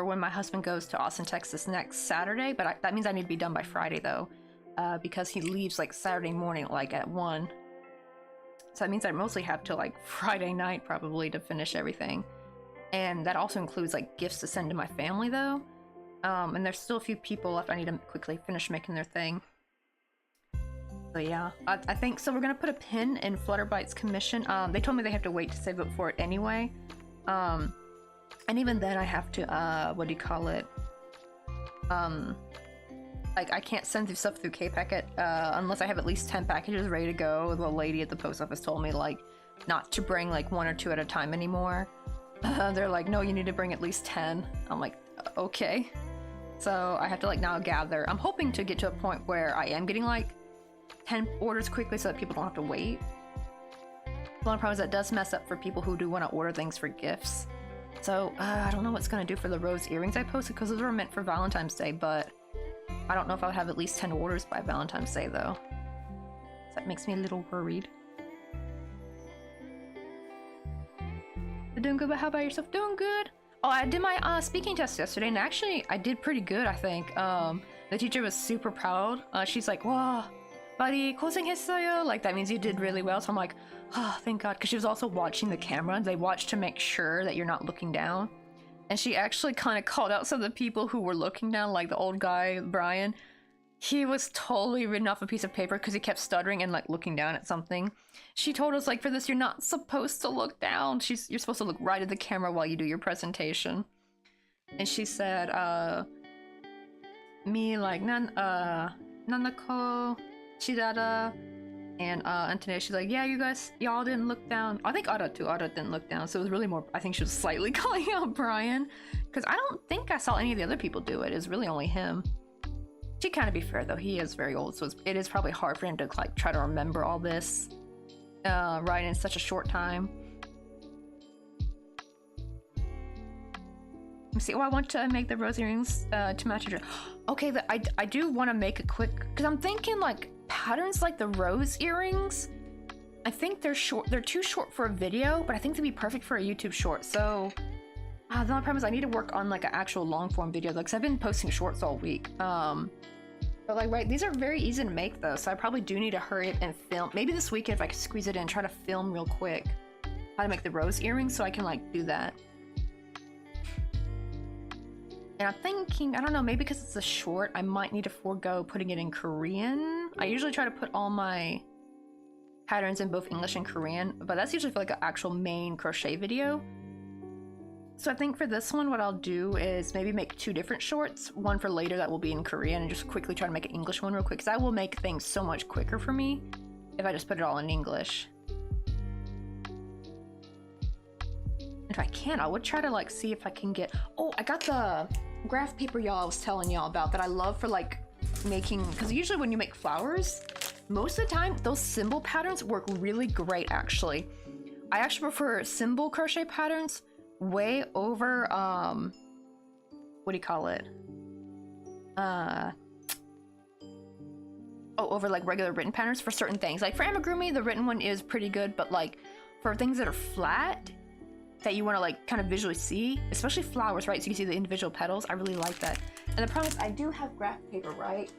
when my husband goes to Austin, Texas next Saturday. But that means I need to be done by Friday though. Because he leaves like Saturday morning, like at 1. So that means I mostly have till like Friday night probably to finish everything. And that also includes like gifts to send to my family though. And there's still a few people left I need to quickly finish making their thing. So yeah, I think, so we're gonna put a pin in Flutterbyte's commission. They told me they have to wait to save up for it anyway. And even then I have to, what do you call it? Like, I can't send through stuff through K-Packet unless I have at least 10 packages ready to go. The lady at the post office told me, like, not to bring, like, 1 or 2 at a time anymore. They're like, no, you need to bring at least 10. I'm like, okay. So I have to, like, now gather. I'm hoping to get to a point where I am getting, like, 10 orders quickly so that people don't have to wait. The only problem is that does mess up for people who do want to order things for gifts. So, I don't know what's going to do for the rose earrings I posted, because those were meant for Valentine's Day, but I don't know if I'll have at least 10 orders by Valentine's Day, though. So that makes me a little worried. But doing good, but how about yourself? Doing good! Oh, I did my speaking test yesterday, and actually, I did pretty good, I think. The teacher was super proud. She's like, "Wow, buddy, 고생했어요." Like, that means you did really well. So I'm like, oh, thank God. Because she was also watching the camera. They watch to make sure that you're not looking down. And she actually kind of called out some of the people who were looking down, like the old guy, Brian. He was totally written off a piece of paper because he kept stuttering and like looking down at something. She told us, like, for this, you're not supposed to look down. You're supposed to look right at the camera while you do your presentation. And she said, me, like, Nanako, Chidara, and Antonia, she's like, yeah, y'all didn't look down. I think Ara too. Ara didn't look down, so it was really more, I think she was slightly calling out Brian. Because I don't think I saw any of the other people do it. It's really only him. To kind of be fair, though, he is very old, so it is probably hard for him to, like, try to remember all this right in such a short time. Let me see. Oh, I want to make the rose earrings to match your dress. Okay, I do want to make a quick, because I'm thinking, like, patterns like the rose earrings, I think they're short. They're too short for a video, but I think they'd be perfect for a YouTube short. So the only problem is I need to work on like an actual long form video, like, 'cause I've been posting shorts all week. But like, right, these are very easy to make though, so I probably do need to hurry up and film. Maybe this weekend if I could squeeze it in, try to film real quick how to make the rose earrings so I can like do that. And I'm thinking, I don't know, maybe because it's a short, I might need to forego putting it in Korean. I usually try to put all my patterns in both English and Korean, but that's usually for like an actual main crochet video. So I think for this one, what I'll do is maybe make 2 different shorts, one for later that will be in Korean, and just quickly try to make an English one real quick, because that will make things so much quicker for me if I just put it all in English. If I can, I would try to like see if I can get, oh, I got the graph paper I was telling y'all about that I love for like making, because usually when you make flowers, most of the time those symbol patterns work really great actually. I actually prefer symbol crochet patterns way over what do you call it, over like regular written patterns for certain things. Like for amigurumi, the written one is pretty good, but like for things that are flat that you want to like kind of visually see, especially flowers, right, so you can see the individual petals, I really like that. And the problem is I do have graph paper, right,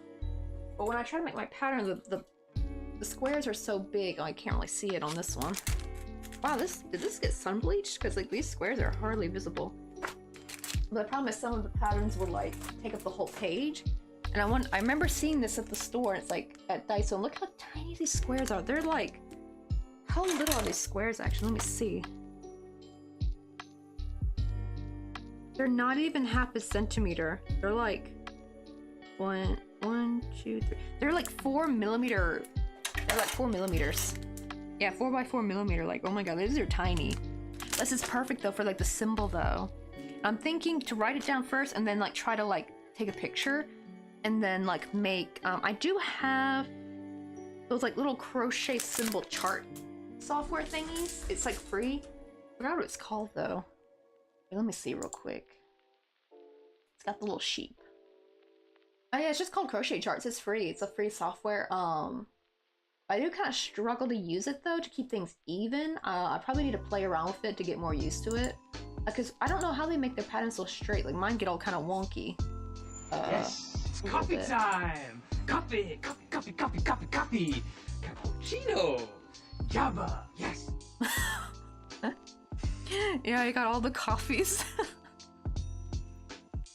but when I try to make my pattern, the squares are so big, I can't really see it on this one. Wow, did this get sun bleached? Because like these squares are hardly visible. But the problem is some of the patterns will like take up the whole page. And I remember seeing this at the store, and it's like at Daiso, and look how tiny these squares are. They're like, how little are these squares actually? Let me see. They're not even half a centimeter. They're like one, two, three. They're like 4 millimeter. They're like 4 millimeters. Yeah, 4 by 4 millimeter. Like, oh my god, these are tiny. This is perfect though for like the symbol though. I'm thinking to write it down first and then like try to like take a picture and then like make. I do have those like little crochet symbol chart software thingies. It's like free. I forgot what it's called though. Let me see real quick. It's got the little sheep. Oh yeah, it's just called Crochet Charts. It's free. It's a free software. I do kind of struggle to use it though to keep things even. I probably need to play around with it to get more used to it. Because I don't know how they make their patterns so straight. Like mine get all kind of wonky. Yes, it's coffee time! Coffee, coffee, coffee, coffee, coffee, coffee! Cappuccino! Java, yes! Yeah, you got all the coffees.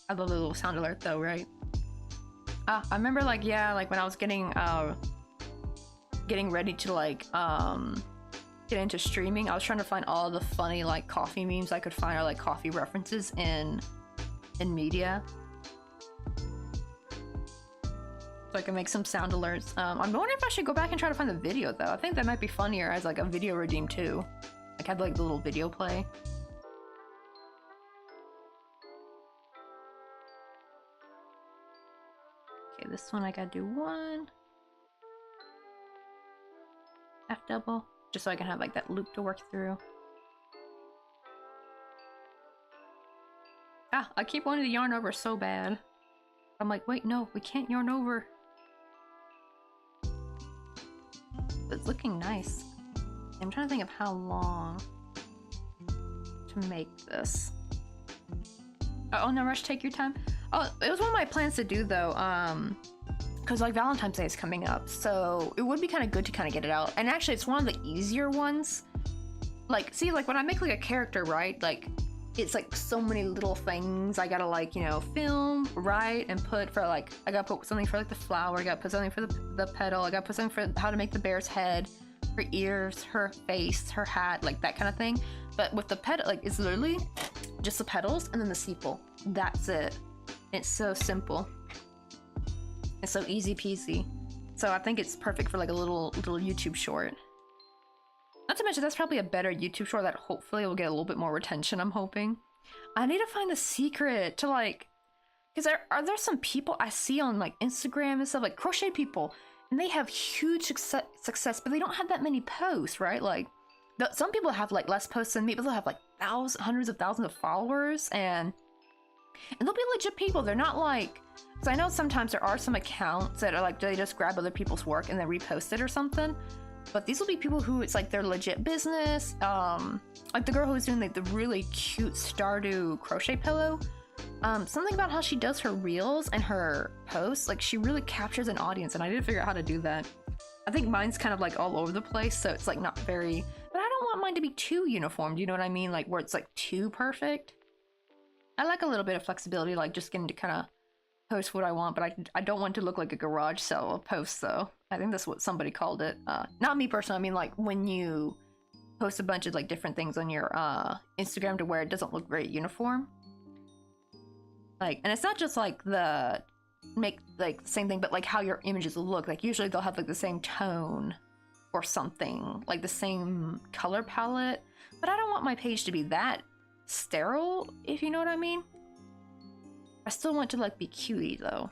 I love the little sound alert though, right? I remember like, yeah, like when I was getting ready to like get into streaming, I was trying to find all the funny like coffee memes I could find, or like coffee references in media, so I can make some sound alerts. I'm wondering if I should go back and try to find the video though. I think that might be funnier as like a video redeem too. Like have like the little video play. Okay, this one I gotta do 1 half double, just so I can have like that loop to work through. I keep wanting to yarn over so bad. I'm like, wait, no, we can't yarn over. It's looking nice. I'm trying to think of how long to make this. Oh, no rush, take your time. Oh, it was one of my plans to do though, because like Valentine's Day is coming up, so it would be kind of good to kind of get it out. And actually, it's one of the easier ones. Like, see, like when I make like a character, right? Like, it's like so many little things I gotta like, you know, film, write, and put for like, I gotta put something for like the flower, I gotta put something for the petal, I gotta put something for how to make the bear's head, her ears, her face, her hat, like that kind of thing. But with the petal, like it's literally just the petals and then the sepal. That's it. It's so simple. It's so easy peasy. So I think it's perfect for like a little YouTube short. Not to mention that's probably a better YouTube short that hopefully will get a little bit more retention, I'm hoping. I need to find the secret to like, because are there some people I see on like Instagram and stuff, like crochet people, and they have huge success, but they don't have that many posts, right? Like some people have like less posts than me, but they'll have like hundreds of thousands of followers, and they'll be legit people. They're not like, because I know sometimes there are some accounts that are like, they just grab other people's work and then repost it or something. But these will be people who it's like their legit business. Like the girl who was doing like the really cute Stardew crochet pillow. Something about how she does her reels and her posts, like she really captures an audience, and I didn't figure out how to do that. I think mine's kind of like all over the place, so it's like not very, but I don't want mine to be too uniform, do you know what I mean? Like where it's like too perfect. I like a little bit of flexibility, like just getting to kind of post what I want, but I don't want to look like a garage sale post though. I think that's what somebody called it. Not me personally, I mean like when you post a bunch of like different things on your Instagram to where it doesn't look very uniform. Like, and it's not just like the make like the same thing, but like how your images look. Like usually they'll have like the same tone or something, like the same color palette. But I don't want my page to be that sterile, if you know what I mean. I still want to like be cutie though.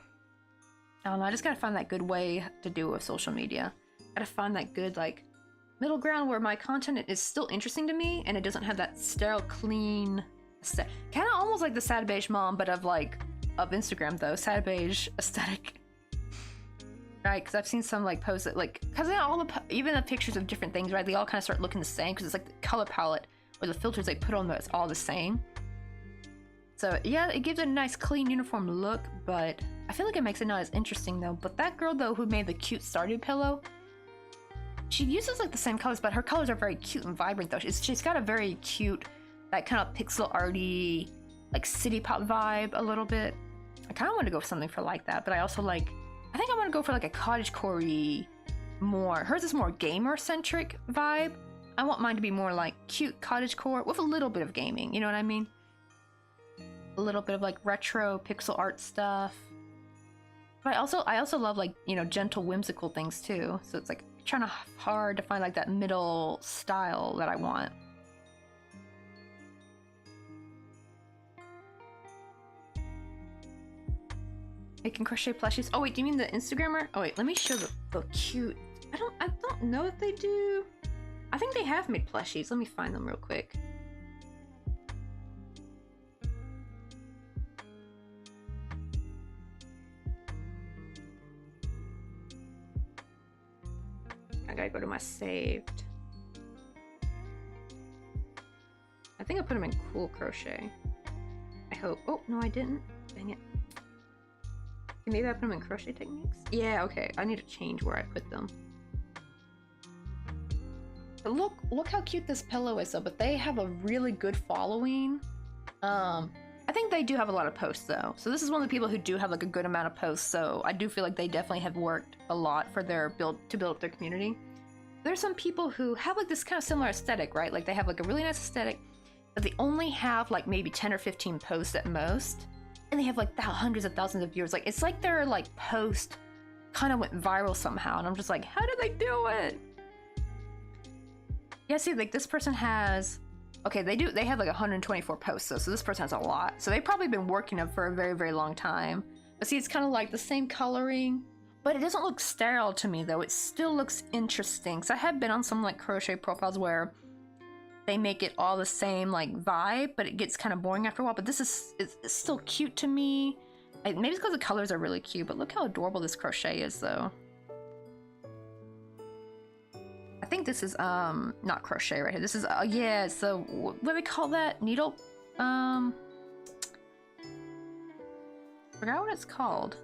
I don't know, I just gotta find that good way to do it with social media. Gotta find that good like middle ground where my content is still interesting to me and it doesn't have that sterile, clean, kind of almost like the sad beige mom, but of Instagram though, sad beige aesthetic. Right, because I've seen some like posts that like, because all even the pictures of different things, right, they all kind of start looking the same because it's like the color palette or the filters they put on them, it's all the same. So yeah, it gives it a nice clean uniform look, but I feel like it makes it not as interesting though. But that girl though who made the cute Stardew pillow, she uses like the same colors, but her colors are very cute and vibrant though. She's got a very cute, that kind of pixel arty, like city pop vibe a little bit. I kind of want to go for something for like that, but I also like, I think I want to go for like a cottagecore-y more. Hers is more gamer-centric vibe. I want mine to be more like cute cottagecore with a little bit of gaming, you know what I mean? A little bit of like retro pixel art stuff. But I also love like, you know, gentle whimsical things too. So it's like trying hard to find like that middle style that I want. Making crochet plushies. Oh wait, do you mean the Instagrammer? Oh wait, let me show the cute. I don't know if they do. I think they have made plushies. Let me find them real quick. I gotta go to my saved. I think I put them in Cool Crochet. I hope. Oh, no, I didn't. Dang it. Maybe I put them in Crochet Techniques? Yeah, okay. I need to change where I put them. But look how cute this pillow is though, but they have a really good following. I think they do have a lot of posts though. So this is one of the people who do have like a good amount of posts, so I do feel like they definitely have worked a lot for their build up their community. There's some people who have like this kind of similar aesthetic, right? Like they have like a really nice aesthetic, but they only have like maybe 10 or 15 posts at most. And they have like hundreds of thousands of viewers. Like it's like their like post kind of went viral somehow. And I'm just like, how did they do it? Yeah, see, like this person has, okay, they have like 124 posts though, so this person has a lot. So they've probably been working up for a very, very long time. But see, it's kind of like the same coloring, but it doesn't look sterile to me though. It still looks interesting. So I have been on some like crochet profiles where they make it all the same like vibe, but it gets kind of boring after a while. But this is it's still cute to me. Maybe it's because the colors are really cute, but look how adorable this crochet is though. I think this is not crochet right here. This is yeah, so what do they call that? Needle Forgot what it's called.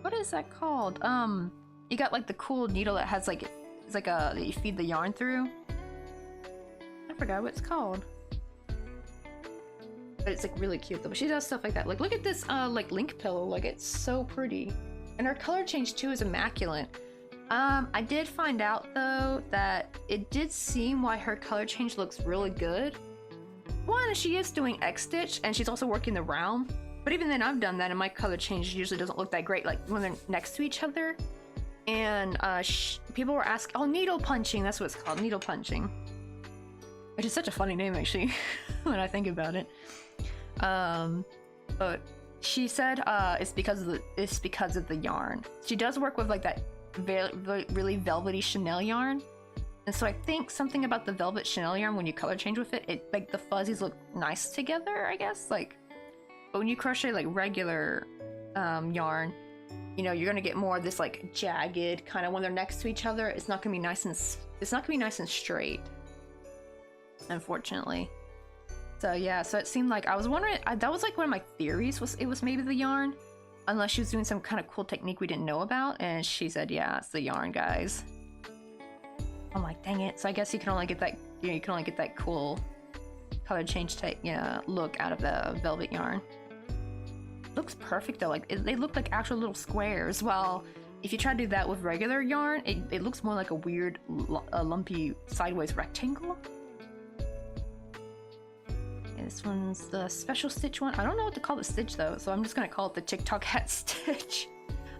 What is that called? You got like the cool needle that has like, it's like a, that you feed the yarn through. I forgot what it's called. But it's like really cute though. But she does stuff like that. Like look at this like link pillow. Like it's so pretty. And her color change too is immaculate. I did find out though that it did seem why her color change looks really good. One, she is doing X stitch and she's also working the round. But even then I've done that and my color change usually doesn't look that great like when they're next to each other. And people were asking, oh, needle punching, that's what it's called, needle punching. Which is such a funny name actually when I think about it. But she said it's because of the yarn. She does work with like that really velvety Chanel yarn, and so I think something about the velvet Chanel yarn when you color change with it like the fuzzies look nice together, I guess. Like, but when you crochet like regular yarn, you know, you're gonna get more of this like jagged kind of when they're next to each other. It's not gonna be nice and straight, unfortunately. So yeah, so it seemed like I was wondering, that was like one of my theories, was it was maybe the yarn, unless she was doing some kind of cool technique we didn't know about. And she said, yeah, it's the yarn, guys. I'm like, dang it. So I guess you can only get that, you know, you can only get that cool color change type, look out of the velvet yarn. Looks perfect though. Like they look like actual little squares. Well, if you try to do that with regular yarn, it looks more like a weird, lumpy sideways rectangle. This one's the special stitch one. I don't know what to call the stitch though, so I'm just gonna call it the TikTok hat stitch.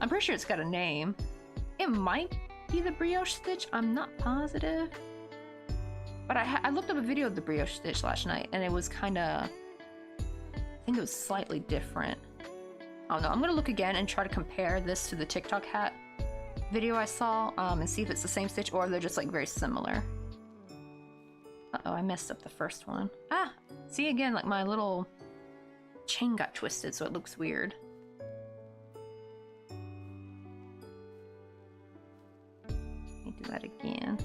I'm pretty sure it's got a name. It might be the brioche stitch, I'm not positive. But I looked up a video of the brioche stitch last night and it was kinda, I think it was slightly different. I don't know, I'm gonna look again and try to compare this to the TikTok hat video I saw and see if it's the same stitch or if they're just like very similar. Uh-oh, I messed up the first one. Ah! See again, like my little chain got twisted, so it looks weird. Let me do that again.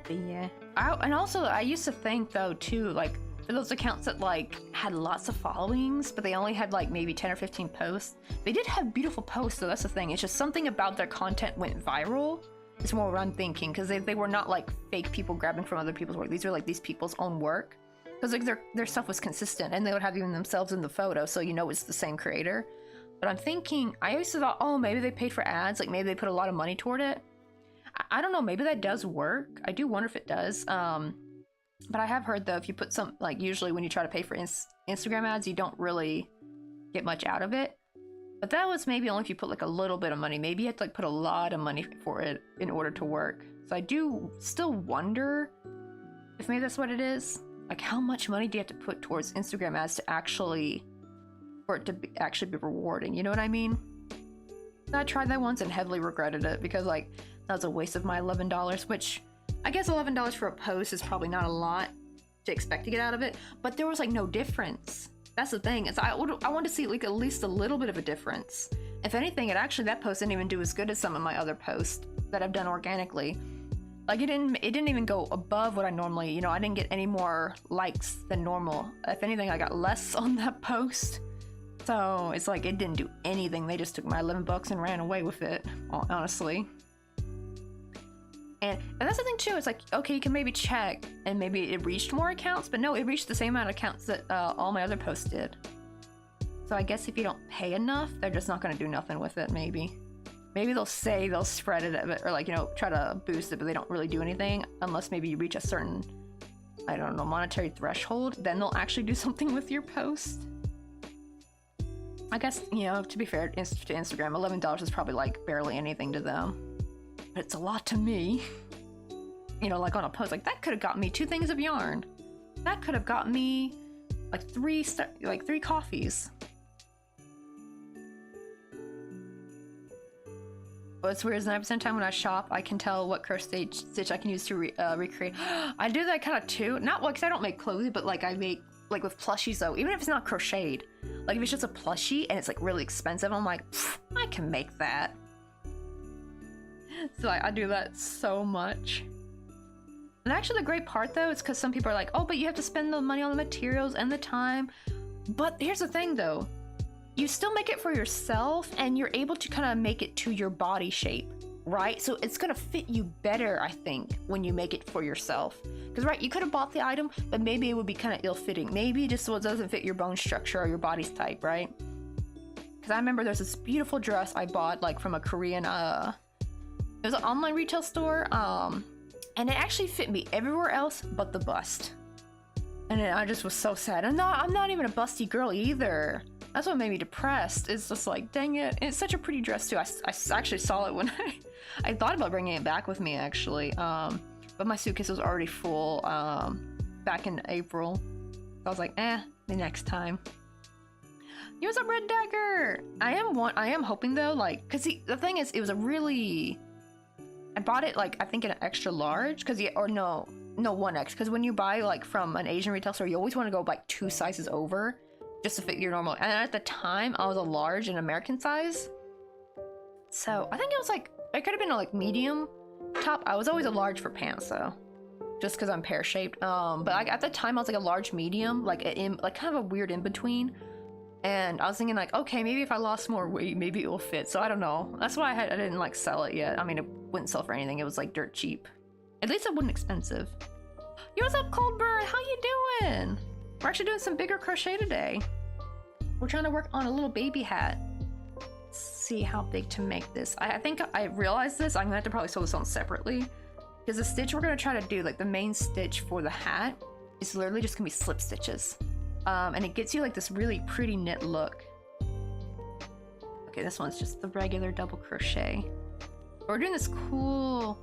But yeah. And also, I used to think though too, like for those accounts that like had lots of followings, but they only had like maybe 10 or 15 posts. They did have beautiful posts, so that's the thing. It's just something about their content went viral. It's more what I'm thinking, because they were not like fake people grabbing from other people's work. These were like these people's own work. Because like their stuff was consistent, and they would have even themselves in the photo, so you know it's the same creator. But I'm thinking, I always thought, oh, maybe they paid for ads, like maybe they put a lot of money toward it. I don't know, maybe that does work. I do wonder if it does. But I have heard though, if you put some, like usually when you try to pay for Instagram ads, you don't really get much out of it. But that was maybe only if you put like a little bit of money. Maybe you have to like put a lot of money for it in order to work. So I do still wonder if maybe that's what it is. Like how much money do you have to put towards Instagram ads to actually, for it to actually be rewarding? You know what I mean? I tried that once and heavily regretted it because like that was a waste of my $11, which I guess $11 for a post is probably not a lot to expect to get out of it, but there was like no difference. That's the thing, is I wanted to see like at least a little bit of a difference. If anything, that post didn't even do as good as some of my other posts that I've done organically. Like it didn't even go above what I normally, I didn't get any more likes than normal. If anything, I got less on that post. So it's like it didn't do anything. They just took my $11 and ran away with it, honestly. And that's the thing too, it's like, okay, you can maybe check and maybe it reached more accounts, but no, it reached the same amount of accounts that all my other posts did. So I guess if you don't pay enough, they're just not going to do nothing with it, maybe. Maybe they'll say they'll spread it, or like, try to boost it, but they don't really do anything unless maybe you reach a certain, I don't know, monetary threshold, then they'll actually do something with your post. I guess, to be fair to Instagram, $11 is probably like barely anything to them. But it's a lot to me. Like on a post, like that could have got me 2 things of yarn. That could have got me like 3 coffees. What's weird is 9% of the time when I shop, I can tell what crochet stitch I can use to recreate. I do that kind of too. Not like, 'cause I don't make clothes, but like I make, like with plushies though, even if it's not crocheted. Like if it's just a plushie and it's like really expensive, I'm like, I can make that. So I do that so much. And actually the great part though is because some people are like, oh, but you have to spend the money on the materials and the time. But here's the thing though, you still make it for yourself and you're able to kind of make it to your body shape, right? So it's gonna fit you better, I think, when you make it for yourself. Because right, you could have bought the item, but maybe it would be kind of ill-fitting. Maybe it just doesn't fit your bone structure or your body's type, right? Because I remember there's this beautiful dress I bought like from a Korean, it was an online retail store, and it actually fit me everywhere else but the bust. And I just was so sad. And I'm not even a busty girl either. That's what made me depressed. It's just like, dang it. And it's such a pretty dress too. I actually saw it when I thought about bringing it back with me actually. But my suitcase was already full back in April. So I was like, the next time. Here's a red dagger. I am hoping though, like, cause the thing is, it was a really, I bought it like, I think in an extra large, cause no 1X, because when you buy like from an Asian retail store, you always want to go like 2 sizes over just to fit your normal. And at the time, I was a large in American size, so I think it was like, it could have been a like medium top. I was always a large for pants though, just because I'm pear shaped. But like at the time, I was like a large medium, like kind of a weird in between. And I was thinking like, okay, maybe if I lost more weight, maybe it will fit. So I don't know. That's why I didn't like sell it yet. I mean, it wouldn't sell for anything. It was like dirt cheap. At least it wasn't expensive. Yo, what's up, Coldburn? How you doing? We're actually doing some bigger crochet today. We're trying to work on a little baby hat. Let's see how big to make this. I think I realized this. I'm gonna have to probably sew this on separately, because the stitch we're gonna try to do, like the main stitch for the hat, is literally just gonna be slip stitches. And it gets you like this really pretty knit look. Okay, this one's just the regular double crochet. We're doing this cool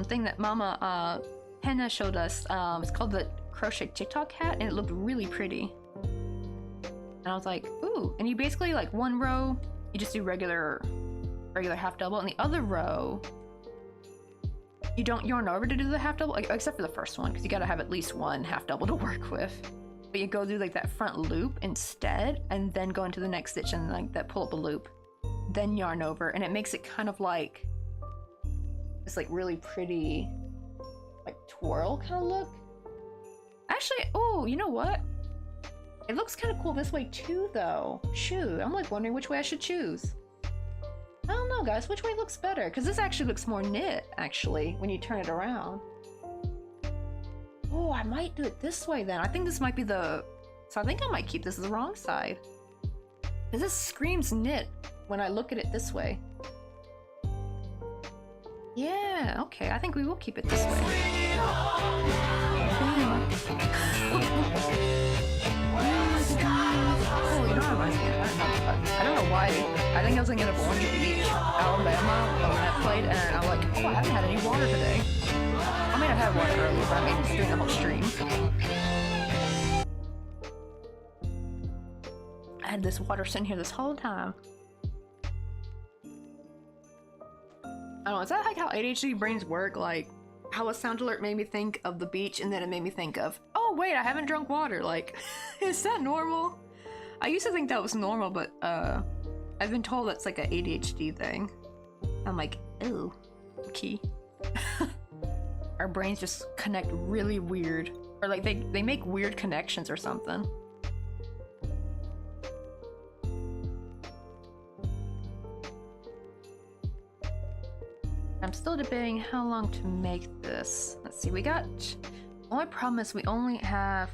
thing that Mama Henna showed us. It's called the crochet TikTok hat, and it looked really pretty. And I was like, ooh. And you basically like one row, you just do regular half double, and the other row, you don't yarn over to do the half double, except for the first one, because you gotta have at least one half double to work with. But you go through like that front loop instead, and then go into the next stitch and like that pull up a loop, then yarn over, and it makes it kind of like this like really pretty like twirl kind of look. Actually, oh, you know what? It looks kind of cool this way too though. Shoot, I'm like wondering which way I should choose. I don't know, guys, which way looks better? Because this actually looks more knit actually when you turn it around. Oh, I might do it this way then. I think this might be the... So I think I might keep this as the wrong side. Because this screams knit when I look at it this way. Yeah, okay. I think we will keep it this way. Oh, you know what reminds me of? I don't know why. I think I was thinking of Orange Beach, Alabama, when that played, and I'm like, oh, I haven't had any water today. I mean, I've had water earlier, but I mean, it's doing the whole stream. I had this water sitting here this whole time. I don't know, is that like how ADHD brains work? Like, how a sound alert made me think of the beach, and then it made me think of, oh wait, I haven't drunk water. Like, is that normal? I used to think that was normal, but I've been told that's like an ADHD thing. I'm like, ew, okay. Our brains just connect really weird, or like they make weird connections or something. I'm still debating how long to make this. Let's see, only problem is we only have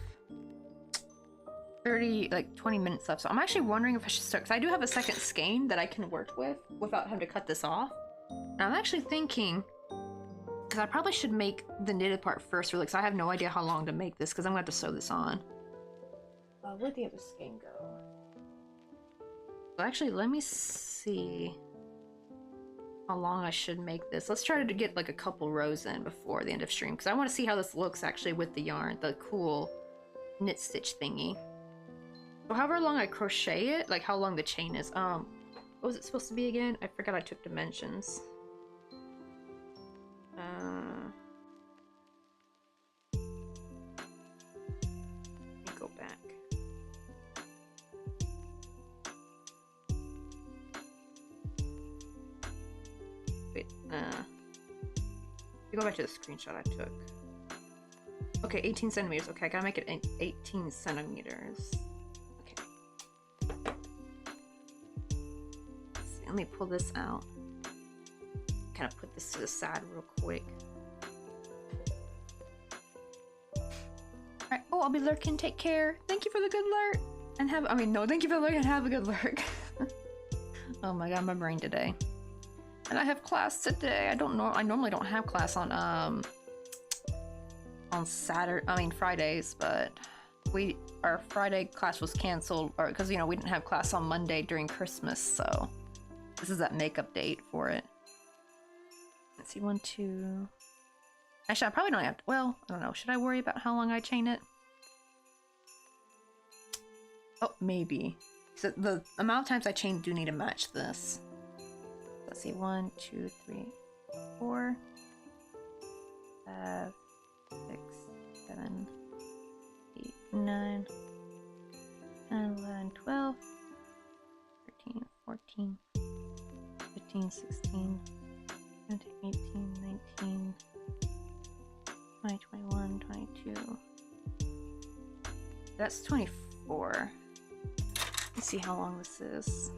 20 minutes left, so I'm actually wondering if I should start, because I do have a second skein that I can work with without having to cut this off. And I'm actually thinking, because I probably should make the knitted part first, really, because I have no idea how long to make this, because I'm going to have to sew this on. Where'd the other skein go? So actually, let me see how long I should make this. Let's try to get like a couple rows in before the end of stream, because I want to see how this looks actually with the yarn, the cool knit stitch thingy. So however long I crochet it, like how long the chain is. What was it supposed to be again? I forgot I took dimensions. Let me go back. Wait, let me go back to the screenshot I took. Okay, 18 centimeters. Okay, I gotta make it 18 centimeters. Okay. Let's see, let me pull this out. Kind of put this to the side real quick. Alright, oh, I'll be lurking. Take care. Thank you for the good lurk. And have, I mean, no, thank you for the lurk and have a good lurk. Oh my god, my brain today. And I have class today. I normally don't have class on Fridays, but our Friday class was canceled, or because, you know, we didn't have class on Monday during Christmas, so this is that makeup date for it. Let's see, 1, 2. Actually, I probably don't have to, well, I don't know. Should I worry about how long I chain it? Oh, maybe. So the amount of times I chain do need to match this. Let's see, 1, 2, 3, 4, 5, 6, 7, 8, 9, 10, 11, 12, 13, 14, 15, 16, 17, 18, 19, 20, 21, 22. That's 24. Let's see how long this is.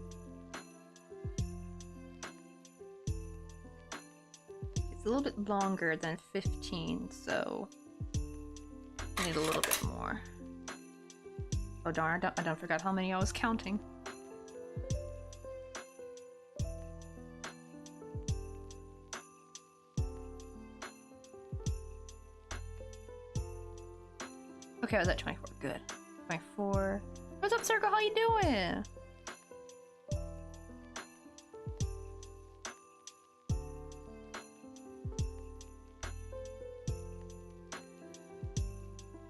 It's a little bit longer than 15, so I need a little bit more. Oh darn, I don't forgot how many I was counting. Okay, I was at 24. Good. 24. What's up, Circle? How you doing?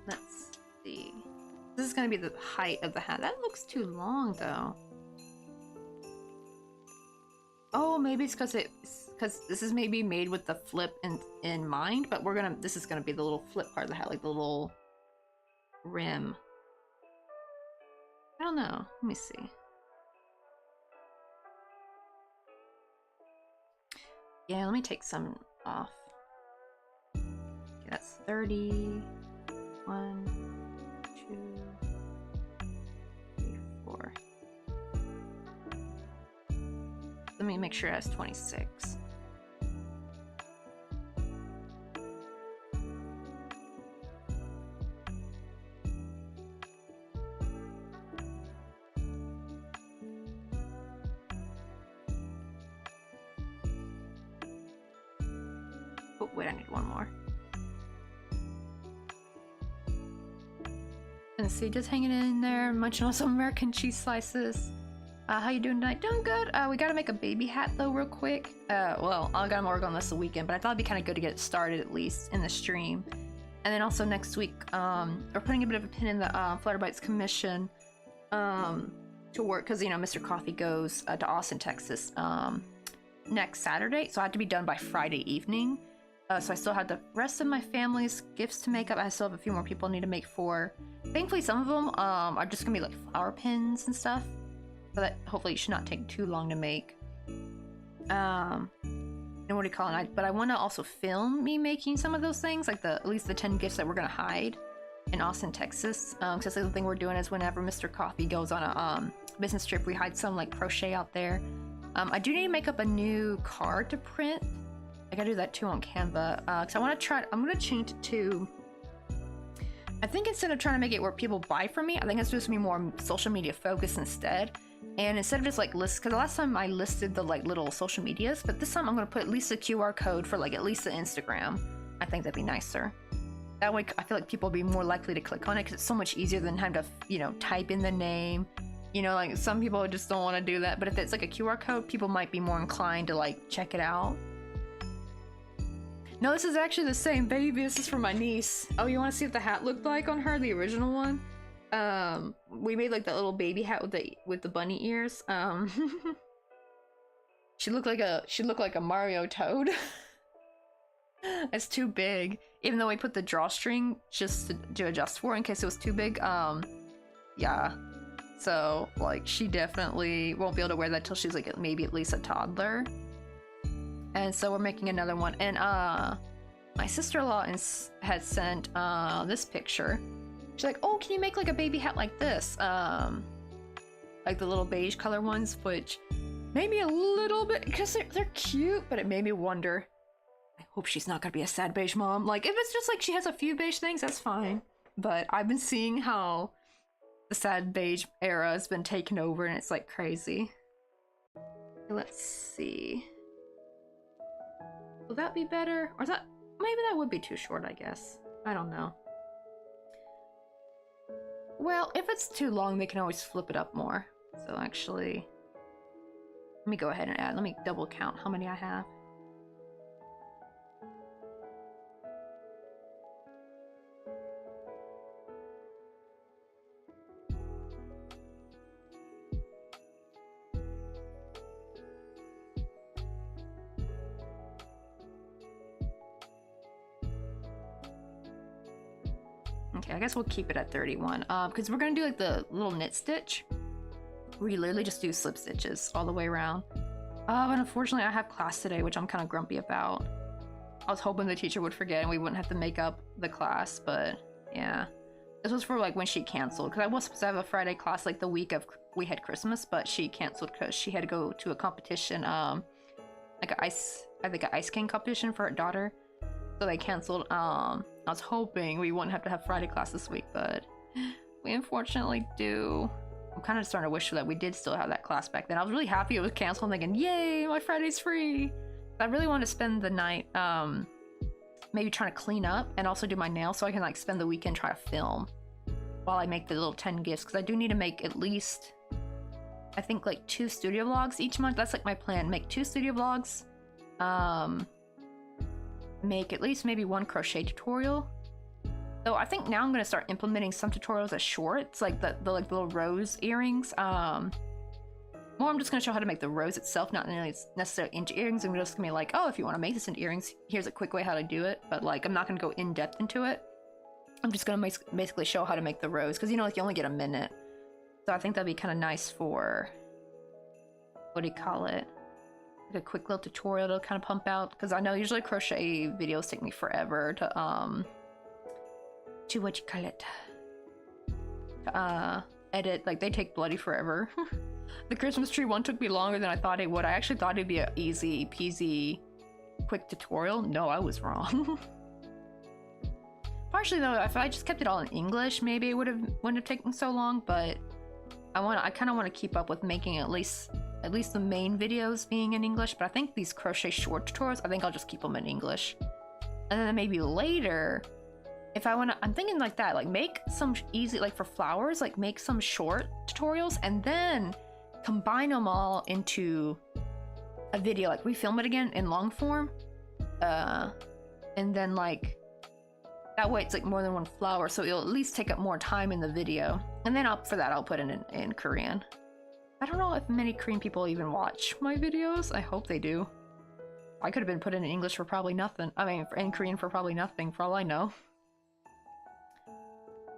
Let's see. This is gonna be the height of the hat. That looks too long, though. Oh, maybe it's because this is maybe made with the flip in mind, but this is gonna be the little flip part of the hat, like the little rim. I don't know. Let me see. Yeah, let me take some off. Okay, that's 30. 1, 2, 3, 4. Let me make sure it has 26. Oh, wait, I need one more. And see, just hanging in there, munching on some American cheese slices. How you doing tonight? Doing good. We gotta make a baby hat though real quick. Well, I gotta work on this the weekend, but I thought it'd be kind of good to get it started at least in the stream. And then also next week, we're putting a bit of a pin in the Flutter Bites commission to work, because, you know, Mr. Coffee goes to Austin, Texas next Saturday, so I have to be done by Friday evening. So I still have the rest of my family's gifts to make up. I still have a few more people I need to make for. Thankfully, some of them are just gonna be like flower pins and stuff. So that hopefully should not take too long to make. And what do you call it? But I want to also film me making some of those things, like at least the 10 gifts that we're gonna hide in Austin, Texas. Because that's the other thing we're doing is whenever Mr. Coffee goes on a business trip, we hide some like crochet out there. I do need to make up a new card to print. I gotta do that too on Canva. Because I want to try. I'm gonna change it to. I think instead of trying to make it where people buy from me, I think it's just gonna be more social media focused instead. And instead of just like list, because the last time I listed the like little social medias, but this time I'm gonna put at least a QR code for like at least the Instagram. I think that'd be nicer. That way, I feel like people will be more likely to click on it because it's so much easier than having to, you know, type in the name. You know, like some people just don't want to do that. But if it's like a QR code, people might be more inclined to like check it out. No, this is actually the same baby. This is for my niece. Oh, you want to see what the hat looked like on her, the original one? We made like that little baby hat with the bunny ears. She looked like a Mario Toad. It's too big. Even though we put the drawstring just to adjust for in case it was too big. Yeah. So like she definitely won't be able to wear that till she's like maybe at least a toddler. And so we're making another one. And my sister-in-law had sent this picture. She's like, oh, can you make like a baby hat like this? Like the little beige color ones, which made me a little bit, because they're cute, but it made me wonder, I hope she's not gonna be a sad beige mom. Like, if it's just like she has a few beige things, that's fine. But I've been seeing how the sad beige era has been taken over, and it's like crazy. Let's see. Will that be better? Or is that, maybe that would be too short, I guess. I don't know. Well, if it's too long, they can always flip it up more. So actually, let me go ahead and add, let me double count how many I have. Okay, I guess we'll keep it at 31, because we're gonna do like the little knit stitch, where you literally just do slip stitches all the way around. But unfortunately I have class today, which I'm kind of grumpy about. I was hoping the teacher would forget and we wouldn't have to make up the class, but yeah. This was for like when she canceled, because I was supposed to have a Friday class like the week of we had Christmas, but she canceled because she had to go to a competition, like I think an ice skating competition for her daughter. So they canceled. I was hoping we wouldn't have to have Friday class this week, but we unfortunately do. I'm kind of starting to wish that we did still have that class back then. I was really happy it was canceled. I'm thinking, yay, my Friday's free. I really want to spend the night, maybe trying to clean up and also do my nails so I can like spend the weekend trying to film while I make the little 10 gifts, because I do need to make at least, I think like 2 studio vlogs each month. That's like my plan. Make 2 studio vlogs. Make at least maybe 1 crochet tutorial. Though I think now I'm gonna start implementing some tutorials as shorts, like the like little rose earrings. More I'm just gonna show how to make the rose itself, not necessarily into earrings. I'm just gonna be like, oh, if you want to make this into earrings, here's a quick way how to do it. But like, I'm not gonna go in depth into it. I'm just gonna basically show how to make the rose, because you know, like you only get a minute. So I think that'd be kind of nice for, what do you call it? Like a quick little tutorial to kind of pump out, because I know usually crochet videos take me forever to what you call it, to edit. Like they take bloody forever. The Christmas tree one took me longer than I thought it would. I actually thought it'd be an easy peasy quick tutorial. No, I was wrong. Partially though, if I just kept it all in English, maybe it wouldn't have taken so long, but I kind of want to keep up with making at least the main videos being in English. But I think these crochet short tutorials, I think I'll just keep them in English. And then maybe later, if I want to, I'm thinking like that, like make some easy, like for flowers, like make some short tutorials and then combine them all into a video, like refilm it again in long form. And then like, that way it's like more than 1 flower, so it'll at least take up more time in the video. And then for that I'll put it in Korean. I don't know if many Korean people even watch my videos. I hope they do. I could have been put in English for probably nothing. I mean, in Korean for probably nothing, for all I know.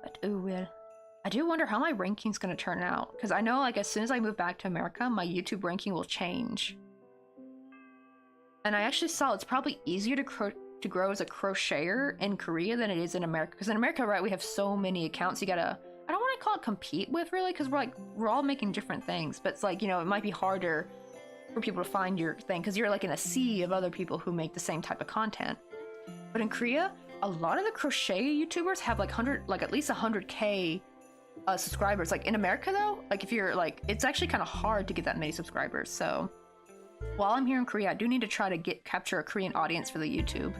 But oh well. I do wonder how my ranking's gonna turn out, because I know like as soon as I move back to America, my YouTube ranking will change. And I actually saw it's probably easier to grow as a crocheter in Korea than it is in America. Because in America, right, we have so many accounts you gotta, I don't want to call it compete with really, because we're all making different things, but it's like, you know, it might be harder for people to find your thing because you're like in a sea of other people who make the same type of content. But in Korea, a lot of the crochet YouTubers have like at least 100K subscribers. Like in America though, like if you're like, it's actually kind of hard to get that many subscribers. So while I'm here in Korea, I do need to try to capture a Korean audience for the YouTube.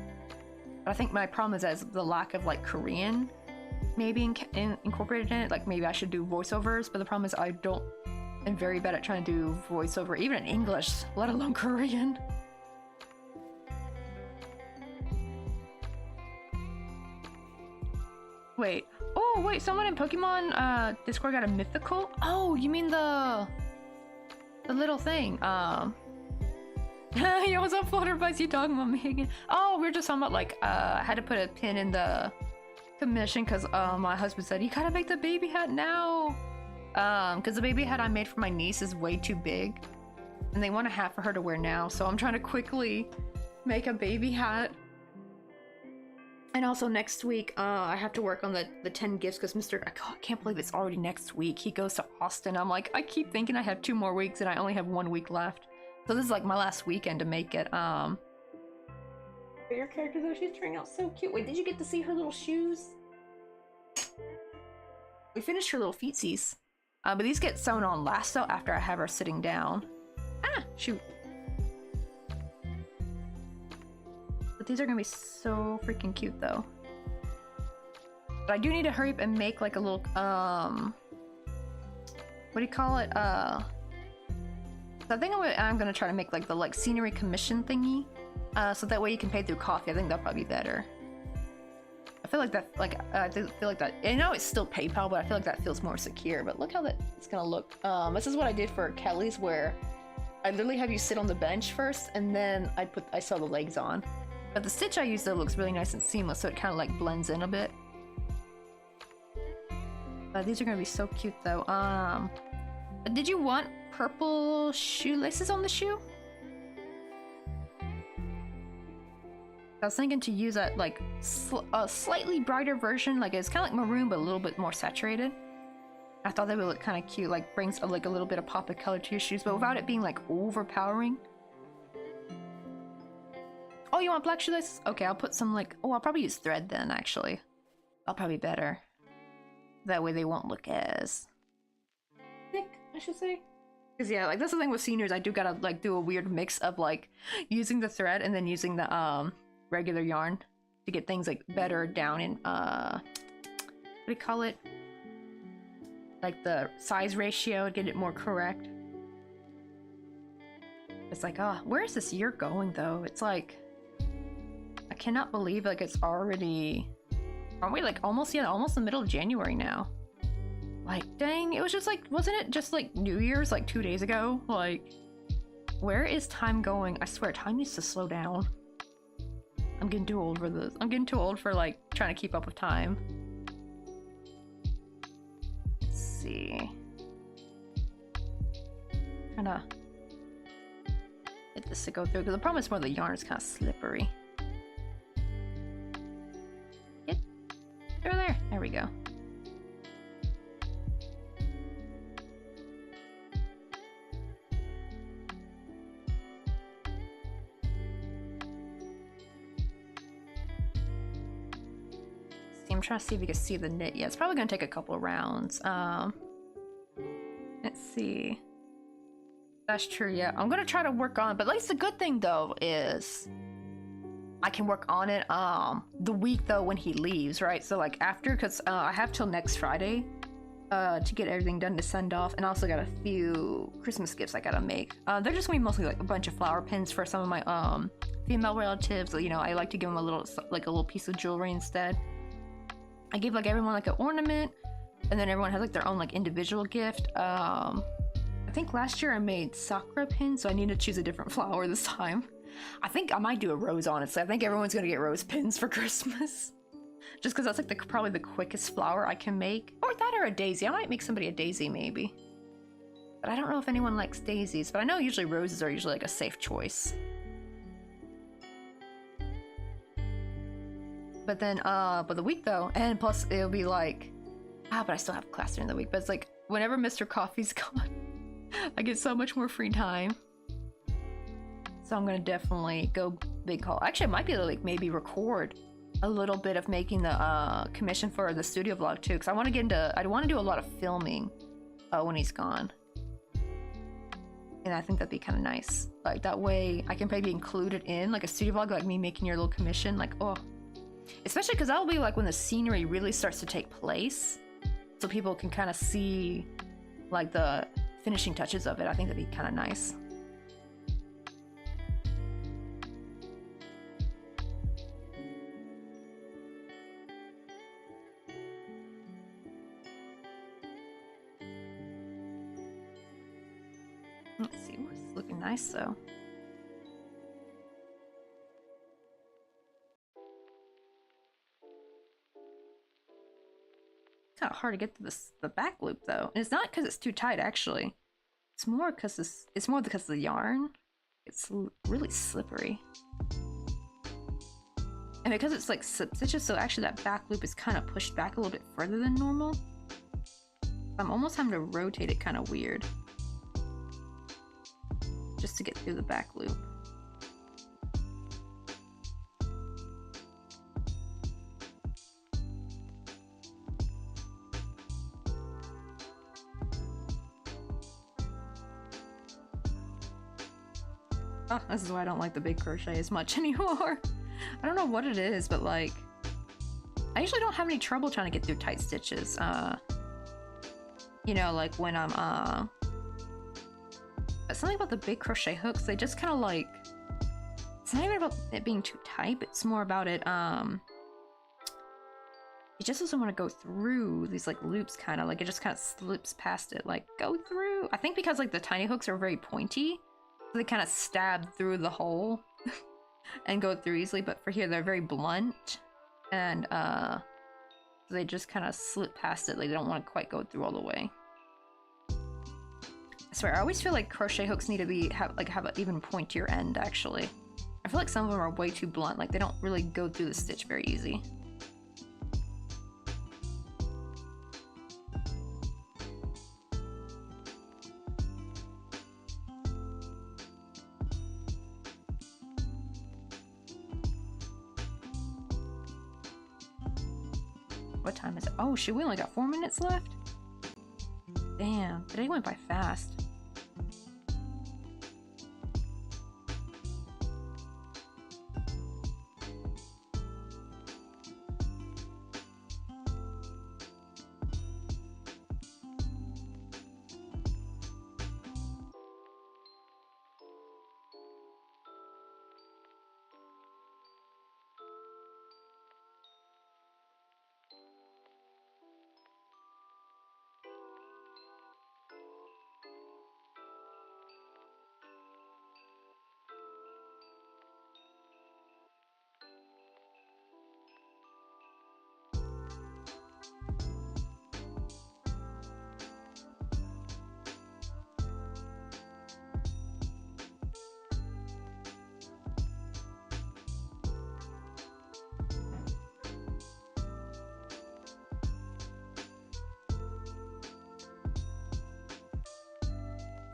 But I think my problem is as the lack of like Korean maybe incorporated in it. Like maybe I should do voiceovers, but the problem is I'm very bad at trying to do voiceover, even in English, let alone Korean. Wait. Oh, wait, someone in Pokemon Discord got a mythical? Oh, you mean the little thing. Yo, what's up, Flutterbytes? You talking about me again? Oh, we were just talking about like I had to put a pin in the commission because my husband said you gotta make the baby hat now. Because the baby hat I made for my niece is way too big, and they want a hat for her to wear now. So I'm trying to quickly make a baby hat And also next week, I have to work on the 10 gifts because I can't believe it's already next week. He goes to Austin. I'm like, I keep thinking I have 2 more weeks and I only have 1 week left. So this is like my last weekend to make it. But your character though, she's turning out so cute. Wait, did you get to see her little shoes? We finished her little feetsies. But these get sewn on last though after I have her sitting down. Ah, shoot. But these are gonna be so freaking cute though. But I do need to hurry up and make like a little, what do you call it? So I think I'm gonna try to make like the scenery commission thingy. So that way you can pay through coffee. I think that'll probably be better. I feel like that, I feel like that, I know it's still PayPal, but I feel like that feels more secure. But look how it's gonna look. This is what I did for Kelly's, where I literally have you sit on the bench first, and then I sew the legs on. But the stitch I use though looks really nice and seamless, so it kind of like blends in a bit. But these are gonna be so cute though. Did you want purple shoelaces on the shoe? I was thinking to use a slightly brighter version, like it's kind of like maroon but a little bit more saturated. I thought that would look kind of cute, like brings like a little bit of pop of color to your shoes, but without it being like overpowering. Oh, you want black shoelaces? Okay, I'll put some I'll probably use thread then, actually. That'll probably be better. That way they won't look as thick, I should say. Because yeah, that's the thing with seniors, I do gotta do a weird mix of using the thread and then using the regular yarn to get things better down in what do you call it? Like the size ratio, get it more correct. It's oh, where is this year going though? It's I cannot believe it's already, aren't we almost the middle of January now? Dang, it was just wasn't it just New Year's 2 days ago? Where is time going? I swear time needs to slow down. I'm getting too old for this. I'm getting too old for trying to keep up with time. Let's see. Kinda get this to go through, because the problem is more the yarn is kind of slippery. Get through there. There we go. I'm trying to see if we can see the knit. Yeah, it's probably gonna take a couple of rounds. Let's see. That's true, yeah. I'm gonna try to work on it, but at least the good thing though is I can work on it the week though when he leaves, right? So after, because I have till next Friday to get everything done to send off, and I also got a few Christmas gifts I gotta make. They're just gonna be mostly a bunch of flower pins for some of my female relatives. You know, I like to give them a little piece of jewelry instead. I gave everyone an ornament, and then everyone has their own individual gift. I think last year I made sakura pins, so I need to choose a different flower this time. I think I might do a rose on it, so I think everyone's gonna get rose pins for Christmas. Just because that's probably the quickest flower I can make. Or that or a daisy. I might make somebody a daisy maybe. But I don't know if anyone likes daisies, but I know usually roses are usually a safe choice. But then, but the week though, and plus it'll be but I still have class during the week, but it's whenever Mr. Coffee's gone, I get so much more free time. So I'm gonna definitely go big haul. Actually, I might be able to maybe record a little bit of making the commission for the studio vlog too, because I want to get into, I want to do a lot of filming when he's gone. And I think that'd be kind of nice. That way I can maybe include it in a studio vlog, me making your little commission, oh. Especially because that'll be when the scenery really starts to take place, so people can kind of see the finishing touches of it. I think that'd be kind of nice. Let's see, it's looking nice though. Kind of hard to get to the back loop though, and it's not because it's too tight actually. It's more because it's more because of the yarn. It's really slippery. And because it's like slip stitches, so actually that back loop is kind of pushed back a little bit further than normal. I'm almost having to rotate it kind of weird. Just to get through the back loop. Oh, this is why I don't like the big crochet as much anymore. I don't know what it is, but like, I usually don't have any trouble trying to get through tight stitches. You know, like when I'm, but something about the big crochet hooks, they just kind of like, it's not even about it being too tight, it's more about it, it just doesn't want to go through these like loops, kind of like it just kind of slips past it, like go through. I think because like the tiny hooks are very pointy, so they kind of stab through the hole and go through easily, but for here they're very blunt, and they just kind of slip past it, like they don't want to quite go through all the way. I swear, I always feel like crochet hooks need to be have an even pointier end, actually. I feel like some of them are way too blunt, like they don't really go through the stitch very easy. What time is it? Oh shoot, we only got 4 minutes left? Damn, today went by fast.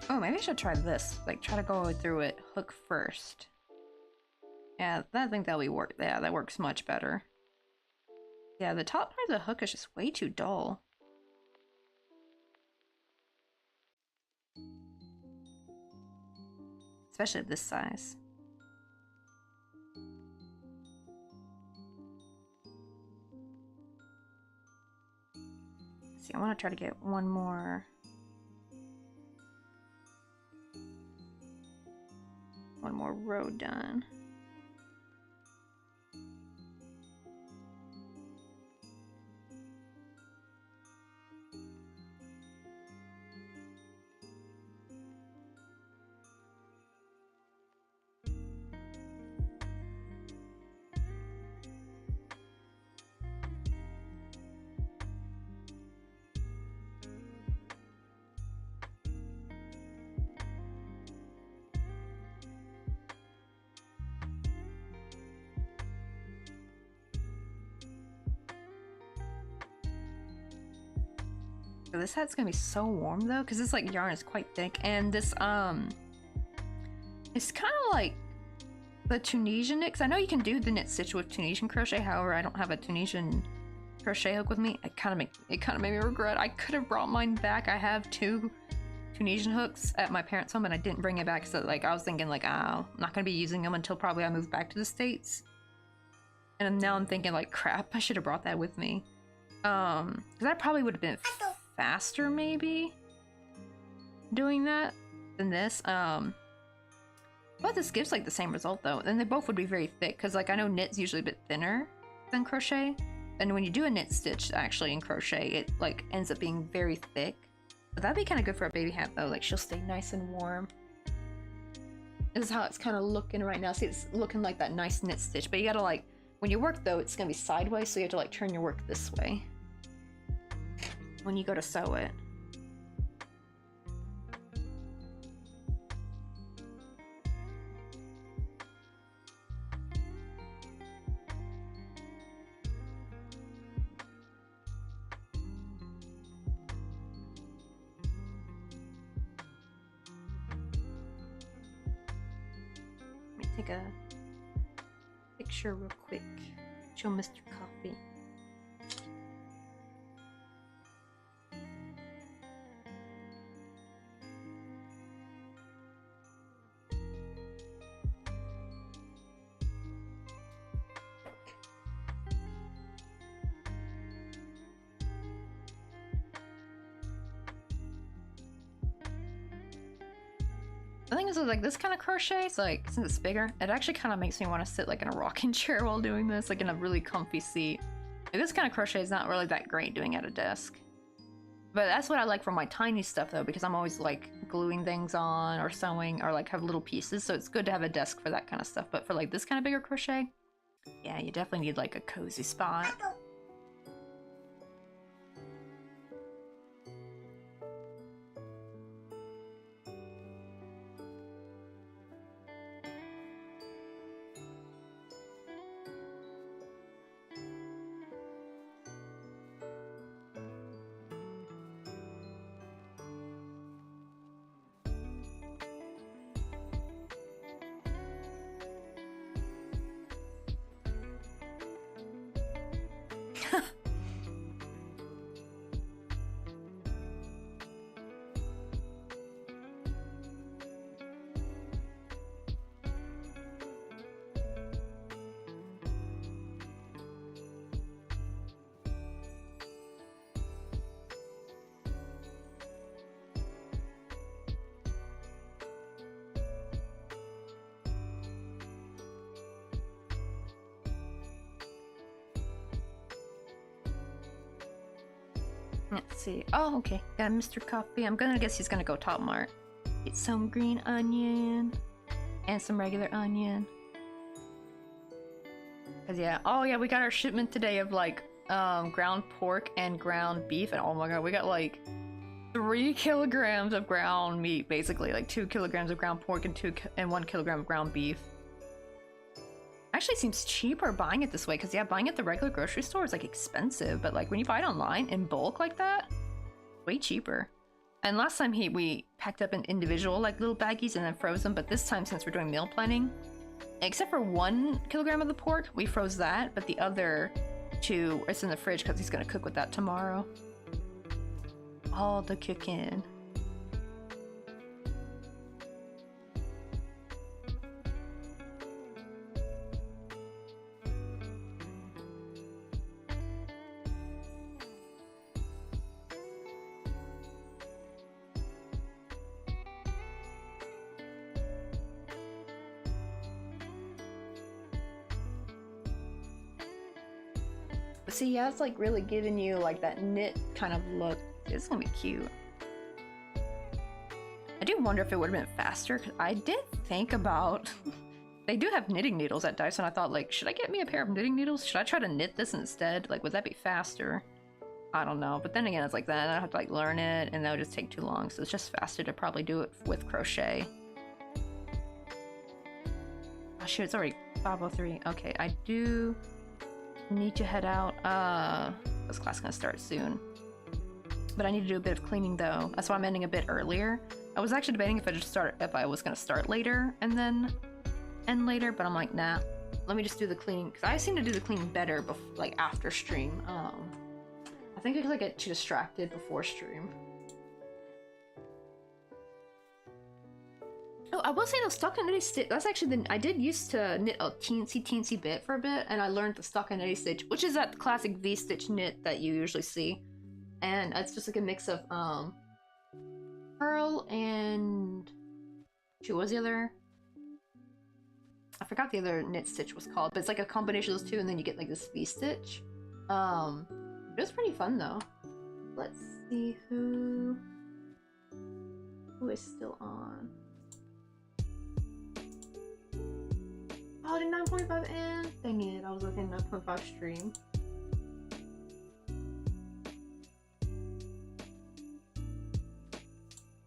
Oh, maybe I should try this. Like, try to go through it hook first. Yeah, I think that'll be work. Yeah, that works much better. Yeah, the top part of the hook is just way too dull. Especially at this size. Let's see, I want to try to get one more row done. So this hat's gonna be so warm though, because this like yarn is quite thick, and this it's kind of like the Tunisian knit. 'Cause I know you can do the knit stitch with Tunisian crochet. However, I don't have a Tunisian crochet hook with me. It kind of made me regret. I could have brought mine back. I have 2 Tunisian hooks at my parents' home, and I didn't bring it back. So like I was thinking like, oh, I'm not gonna be using them until probably I move back to the States. And now I'm thinking like, crap, I should have brought that with me. Because that probably would have been faster maybe doing that than this. But this gives like the same result though, and they both would be very thick, because like I know knit's usually a bit thinner than crochet, and when you do a knit stitch actually in crochet, it like ends up being very thick. But that'd be kind of good for a baby hat though, like she'll stay nice and warm. This is how it's kind of looking right now. See, it's looking like that nice knit stitch, but you gotta like, when you work though, it's gonna be sideways, so you have to like turn your work this way when you go to sew it. take a picture real quick. Show Mr. Coffee. The thing is with like this kind of crochet, it's like since it's bigger, it actually kind of makes me want to sit like in a rocking chair while doing this, like in a really comfy seat. Like, this kind of crochet is not really that great doing at a desk. But that's what I like for my tiny stuff though, because I'm always like gluing things on or sewing or like have little pieces, so it's good to have a desk for that kind of stuff. But for like this kind of bigger crochet, yeah, you definitely need like a cozy spot. Let's see. Oh, okay. Got Mr. Coffee. I'm gonna guess he's gonna go top mart. Get some green onion and some regular onion. Cause yeah. Oh yeah, we got our shipment today of like ground pork and ground beef, and oh my god, we got like 3 kilograms of ground meat, basically like 2 kilograms of ground pork and 1 kilogram of ground beef. Actually seems cheaper buying it this way, because yeah, buying it at the regular grocery store is like expensive, but like when you buy it online in bulk like that, way cheaper. And last time we packed up in individual like little baggies and then froze them, but this time since we're doing meal planning, except for 1 kilogram of the pork, we froze that, but the other 2, it's in the fridge because he's gonna cook with that tomorrow. All the cooking. See, yeah, it's like really giving you like that knit kind of look. It's gonna be cute. I do wonder if it would have been faster, because I did think about they do have knitting needles at Dyson. I thought like, should I get me a pair of knitting needles? Should I try to knit this instead? Like, would that be faster? I don't know. But then again, it's like that. I have to like learn it, and that would just take too long. So it's just faster to probably do it with crochet. Oh shoot, it's already 5:03. Okay, I do need to head out. This class is gonna start soon. But I need to do a bit of cleaning though. That's why I'm ending a bit earlier. I was actually debating if I was gonna start later and then end later, but I'm like, nah. Let me just do the cleaning, because I seem to do the cleaning better like after stream. I think because I get too distracted before stream. Oh, I will say those stockinette stitch. That's actually I did used to knit a teensy bit for a bit, and I learned the stockinette stitch, which is that classic V-stitch knit that you usually see, and it's just like a mix of pearl and what was the other? I forgot the other knit stitch was called, but it's like a combination of those two, and then you get like this V-stitch. It was pretty fun though. Let's see who is still on. Oh, did 9.5 end? Dang it, I was looking at 9.5 stream.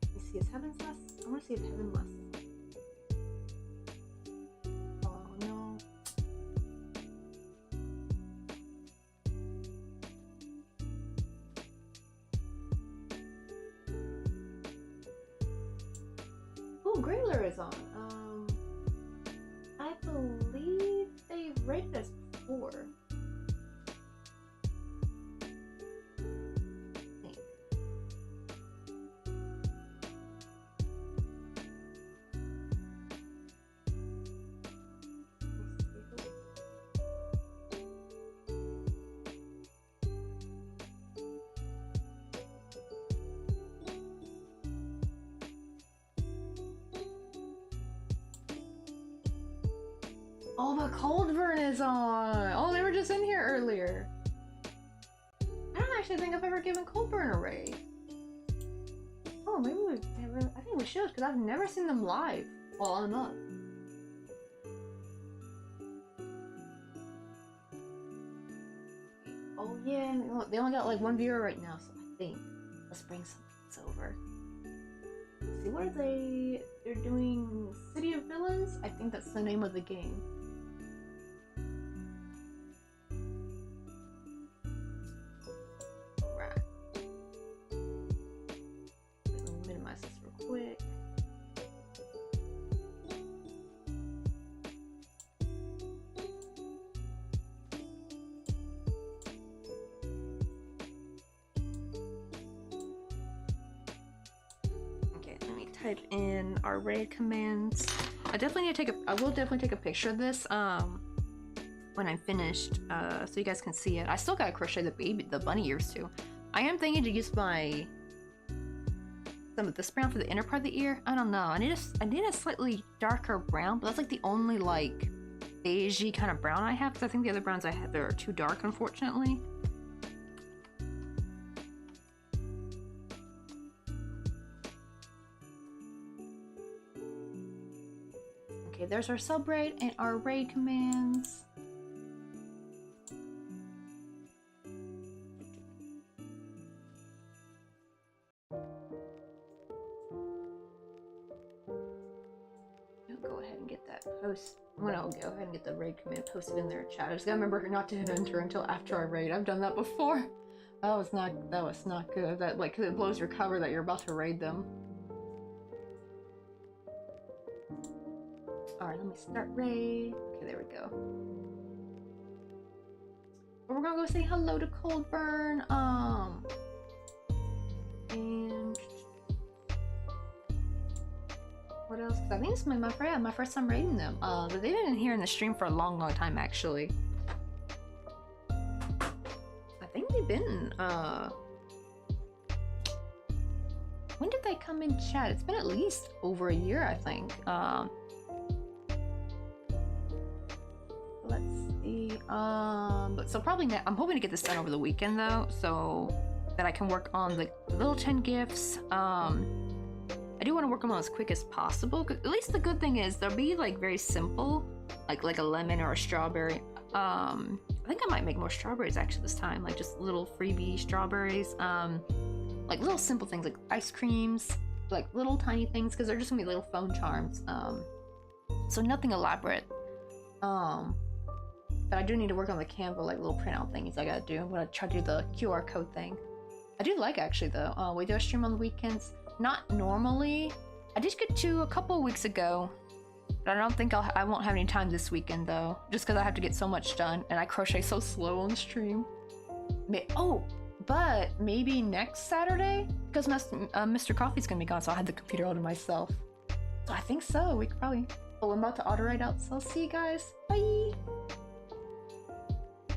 Let me see, is Heaven's last? I want to see if Heaven last. Oh no. Oh, Grayler is on. Oh, the cold burn is on! Oh, they were just in here earlier. I don't actually think I've ever given cold burn a raid. Oh, maybe we've never. I think we should, because I've never seen them live. Well, I'm not. Oh yeah, they only got like one viewer right now, so I think let's bring some things over. Let's see, what are they? They're doing City of Villains? I think that's the name of the game. Right. Let me minimize this real quick. Type in our raid commands. I will definitely take a picture of this when I'm finished, so you guys can see it. I still gotta crochet the bunny ears too. I am thinking to use some of this brown for the inner part of the ear. I don't know. I need a slightly darker brown, but that's like the only like beigey kind of brown I have, because I think the other browns I have are too dark, unfortunately. Okay, there's our sub raid and our raid commands. I'll go ahead and get that post. Well, I'll go ahead and get the raid command posted in their chat. I just gotta remember not to hit enter until after I raid. I've done that before. That was not good. That like, 'cause it blows your cover that you're about to raid them. Alright, let me start raid. Okay, there we go. We're gonna go say hello to Coldburn. And what else? 'Cause I think this is my first time raiding them. But they've been here in the stream for a long time actually. I think they've been when did they come in chat? It's been at least over a year, I think. Let's see. But so probably I'm hoping to get this done over the weekend though, so that I can work on the little 10 gifts. I do want to work on them as quick as possible. 'Cause at least the good thing is they'll be like very simple, like a lemon or a strawberry. I think I might make more strawberries actually this time, like just little freebie strawberries. Like little simple things like ice creams, like little tiny things, because they're just gonna be little phone charms. So nothing elaborate. But I do need to work on the Canva, like little printout things I gotta do. I'm gonna try to do the QR code thing. I do like actually though. We do a stream on the weekends. Not normally. I did get to a couple weeks ago, but I don't think I won't have any time this weekend though, just because I have to get so much done and I crochet so slow on the stream. But maybe next Saturday, because Mr. Coffee's gonna be gone, so I had the computer all to myself. So I think so. We could probably. Oh, I'm about to auto write out, so I'll see you guys. Bye.